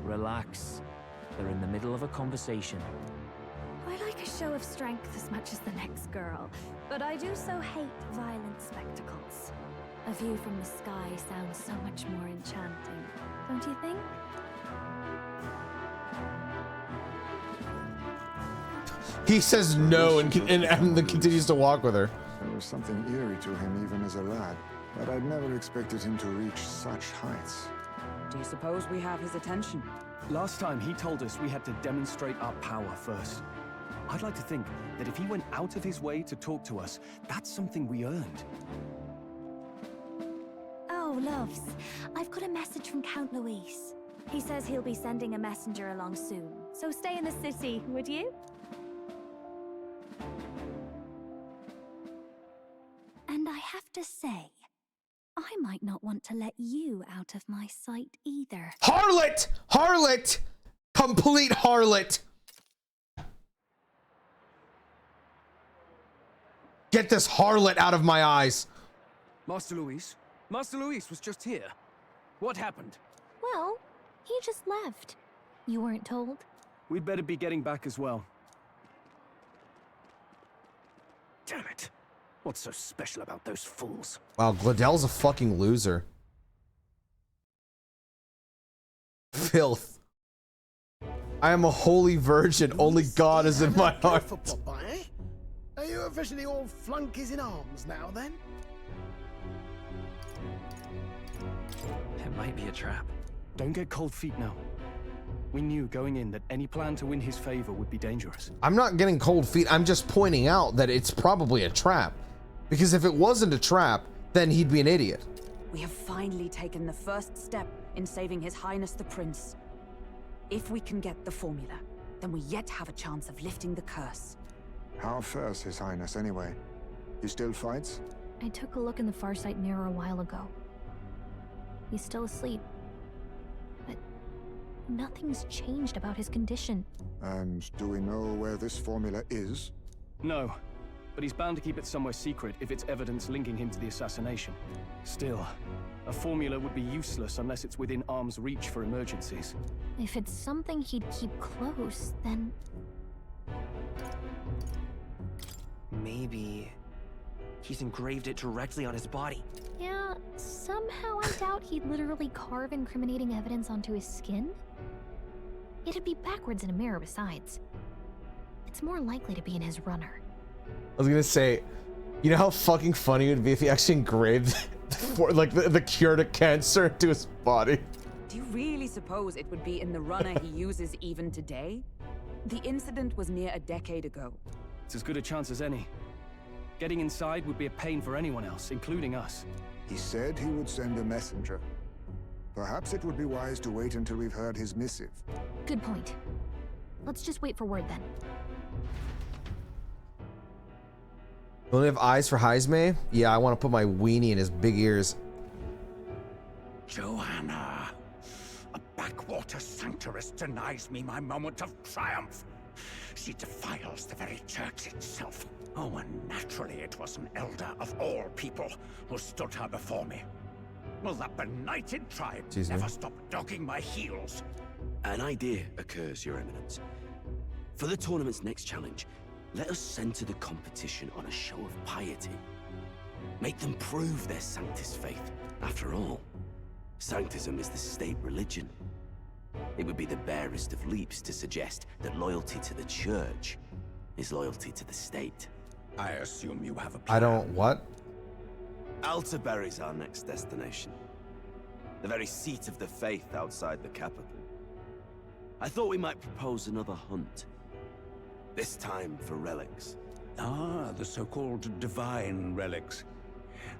Relax. They're in the middle of a conversation. I like a show of strength as much as the next girl, but I do so hate violent spectacles. A view from the sky sounds so much more enchanting, don't you think? He says no and continues to walk with her. There was something eerie to him even as a lad, but I'd never expected him to reach such heights. Do you suppose we have his attention? Last time he told us we had to demonstrate our power first. I'd like to think that if he went out of his way to talk to us, that's something we earned. Oh, loves, I've got a message from Count Luis. He says he'll be sending a messenger along soon, so stay in the city, would you? And I have to say, I might not want to let you out of my sight either. Harlot! Harlot! Complete harlot! Get this harlot out of my eyes. Master Luis was just here. What happened? Well, he just left. You weren't told? We'd better be getting back as well. Damn it. What's so special about those fools? Wow, Gladel's a fucking loser. Filth. I am a holy virgin. Only God is in my heart. Are you officially all flunkies in arms now, then? It might be a trap. Don't get cold feet now. We knew going in that any plan to win his favor would be dangerous. I'm not getting cold feet. I'm just pointing out that it's probably a trap. Because if it wasn't a trap, then he'd be an idiot. We have finally taken the first step in saving His Highness the Prince. If we can get the formula, then we yet have a chance of lifting the curse. How fares His Highness, anyway? He still fights? I took a look in the Farsight mirror a while ago. He's still asleep. But nothing's changed about his condition. And do we know where this formula is? No, but he's bound to keep it somewhere secret if it's evidence linking him to the assassination. Still, a formula would be useless unless it's within arm's reach for emergencies. If it's something he'd keep close, then... Maybe he's engraved it directly on his body. Yeah, somehow I doubt he'd literally carve incriminating evidence onto his skin. It'd be backwards in a mirror besides. It's more likely to be in his runner. I was gonna say, you know how fucking funny it would be if he actually engraved the cure to cancer into his body? Do you really suppose it would be in the runner he uses even today? The incident was near a decade ago. It's as good a chance as any. Getting inside would be a pain for anyone else, including us. He said he would send a messenger. Perhaps it would be wise to wait until we've heard his missive. Good point. Let's just wait for word then. You only have eyes for Heisme? Yeah, I want to put my weenie in his big ears. Joanna, a backwater sanctuarist denies me my moment of triumph. She defiles the very church itself. Oh, and naturally it was an elder of all people who stood her before me. Will that benighted tribe never stop dogging my heels? An idea occurs, Your Eminence. For the tournament's next challenge, let us center the competition on a show of piety. Make them prove their Sanctus faith. After all, Sanctism is the state religion. It would be the barest of leaps to suggest that loyalty to the church is loyalty to the state. I assume you have a plan. I don't what? Altaberry's our next destination. The very seat of the faith outside the capital. I thought we might propose another hunt. This time for relics. Ah, the so-called divine relics.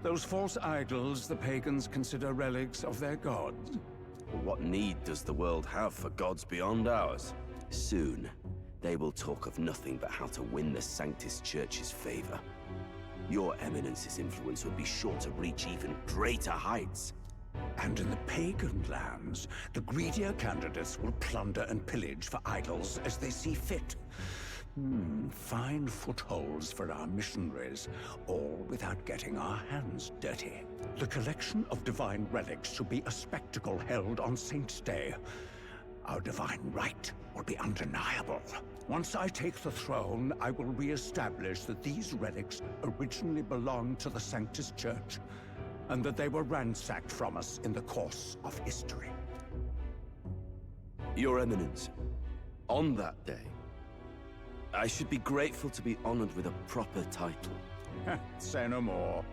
Those false idols the pagans consider relics of their gods. What need does the world have for gods beyond ours? Soon, they will talk of nothing but how to win the Sanctus Church's favor. Your Eminence's influence would be sure to reach even greater heights. And in the pagan lands, the greedier candidates will plunder and pillage for idols as they see fit. Fine footholds for our missionaries, all without getting our hands dirty. The collection of divine relics should be a spectacle held on Saint's Day. Our divine right will be undeniable. Once I take the throne, I will re-establish that these relics originally belonged to the Sanctus Church, and that they were ransacked from us in the course of history. Your Eminence, on that day, I should be grateful to be honored with a proper title. Say no more.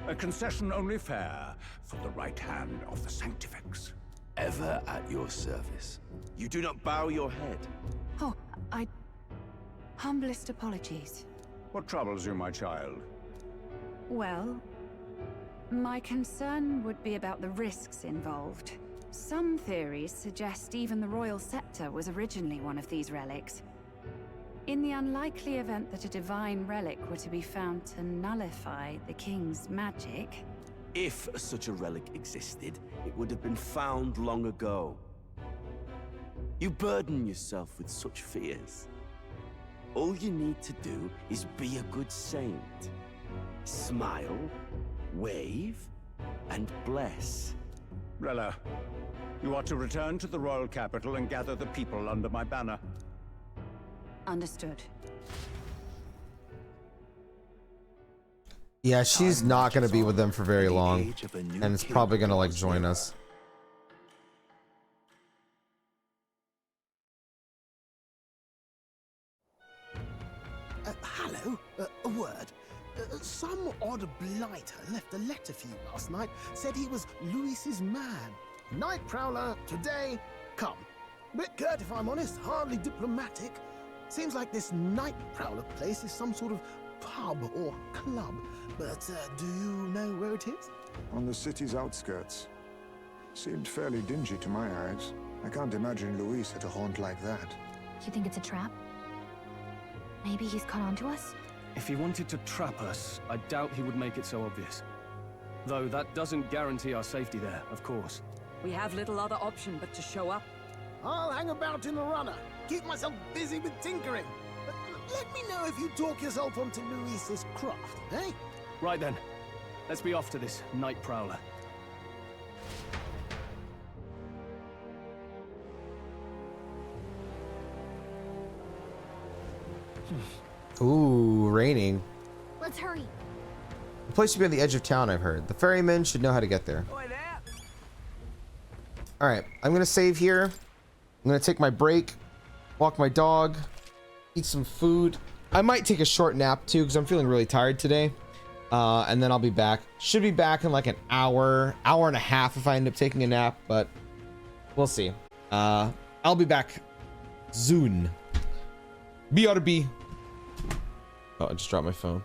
A concession only fair for the right hand of the Sanctifex. Ever at your service. You do not bow your head. Oh, humblest apologies. What troubles you, my child? Well, my concern would be about the risks involved. Some theories suggest even the royal scepter was originally one of these relics. In the unlikely event that a divine relic were to be found to nullify the king's magic... If such a relic existed, it would have been found long ago. You burden yourself with such fears. All you need to do is be a good saint. Smile, wave, and bless. Rella, you are to return to the royal capital and gather the people under my banner. Understood. Yeah, she's not gonna be with them for very long, and it's probably gonna like join us. Hello, a word. Some odd blighter left a letter for you last night. Said he was Louis's man. Night Prowler, today, come. Bit curt if I'm honest, hardly diplomatic. Seems like this Night Prowler place is some sort of pub or club. But do you know where it is? on the city's outskirts. Seemed fairly dingy to my eyes. I can't imagine Luis at a haunt like that. You think it's a trap? Maybe he's caught on to us? If he wanted to trap us, I doubt he would make it so obvious. Though that doesn't guarantee our safety there, of course. We have little other option but to show up. I'll hang about in the runner. Keep myself busy with tinkering. But let me know if you talk yourself onto Luis's craft, eh? Right then. Let's be off to this night prowler. Ooh, raining. Let's hurry. The place should be on the edge of town, I've heard. The ferrymen should know how to get there. Alright, I'm gonna save here. I'm gonna take my break, walk my dog, eat some food. I might take a short nap too, because I'm feeling really tired today. And then I'll be back. Should be back in like an hour and a half if I end up taking a nap, but we'll see. I'll be back soon. BRB. Oh, I just dropped my phone.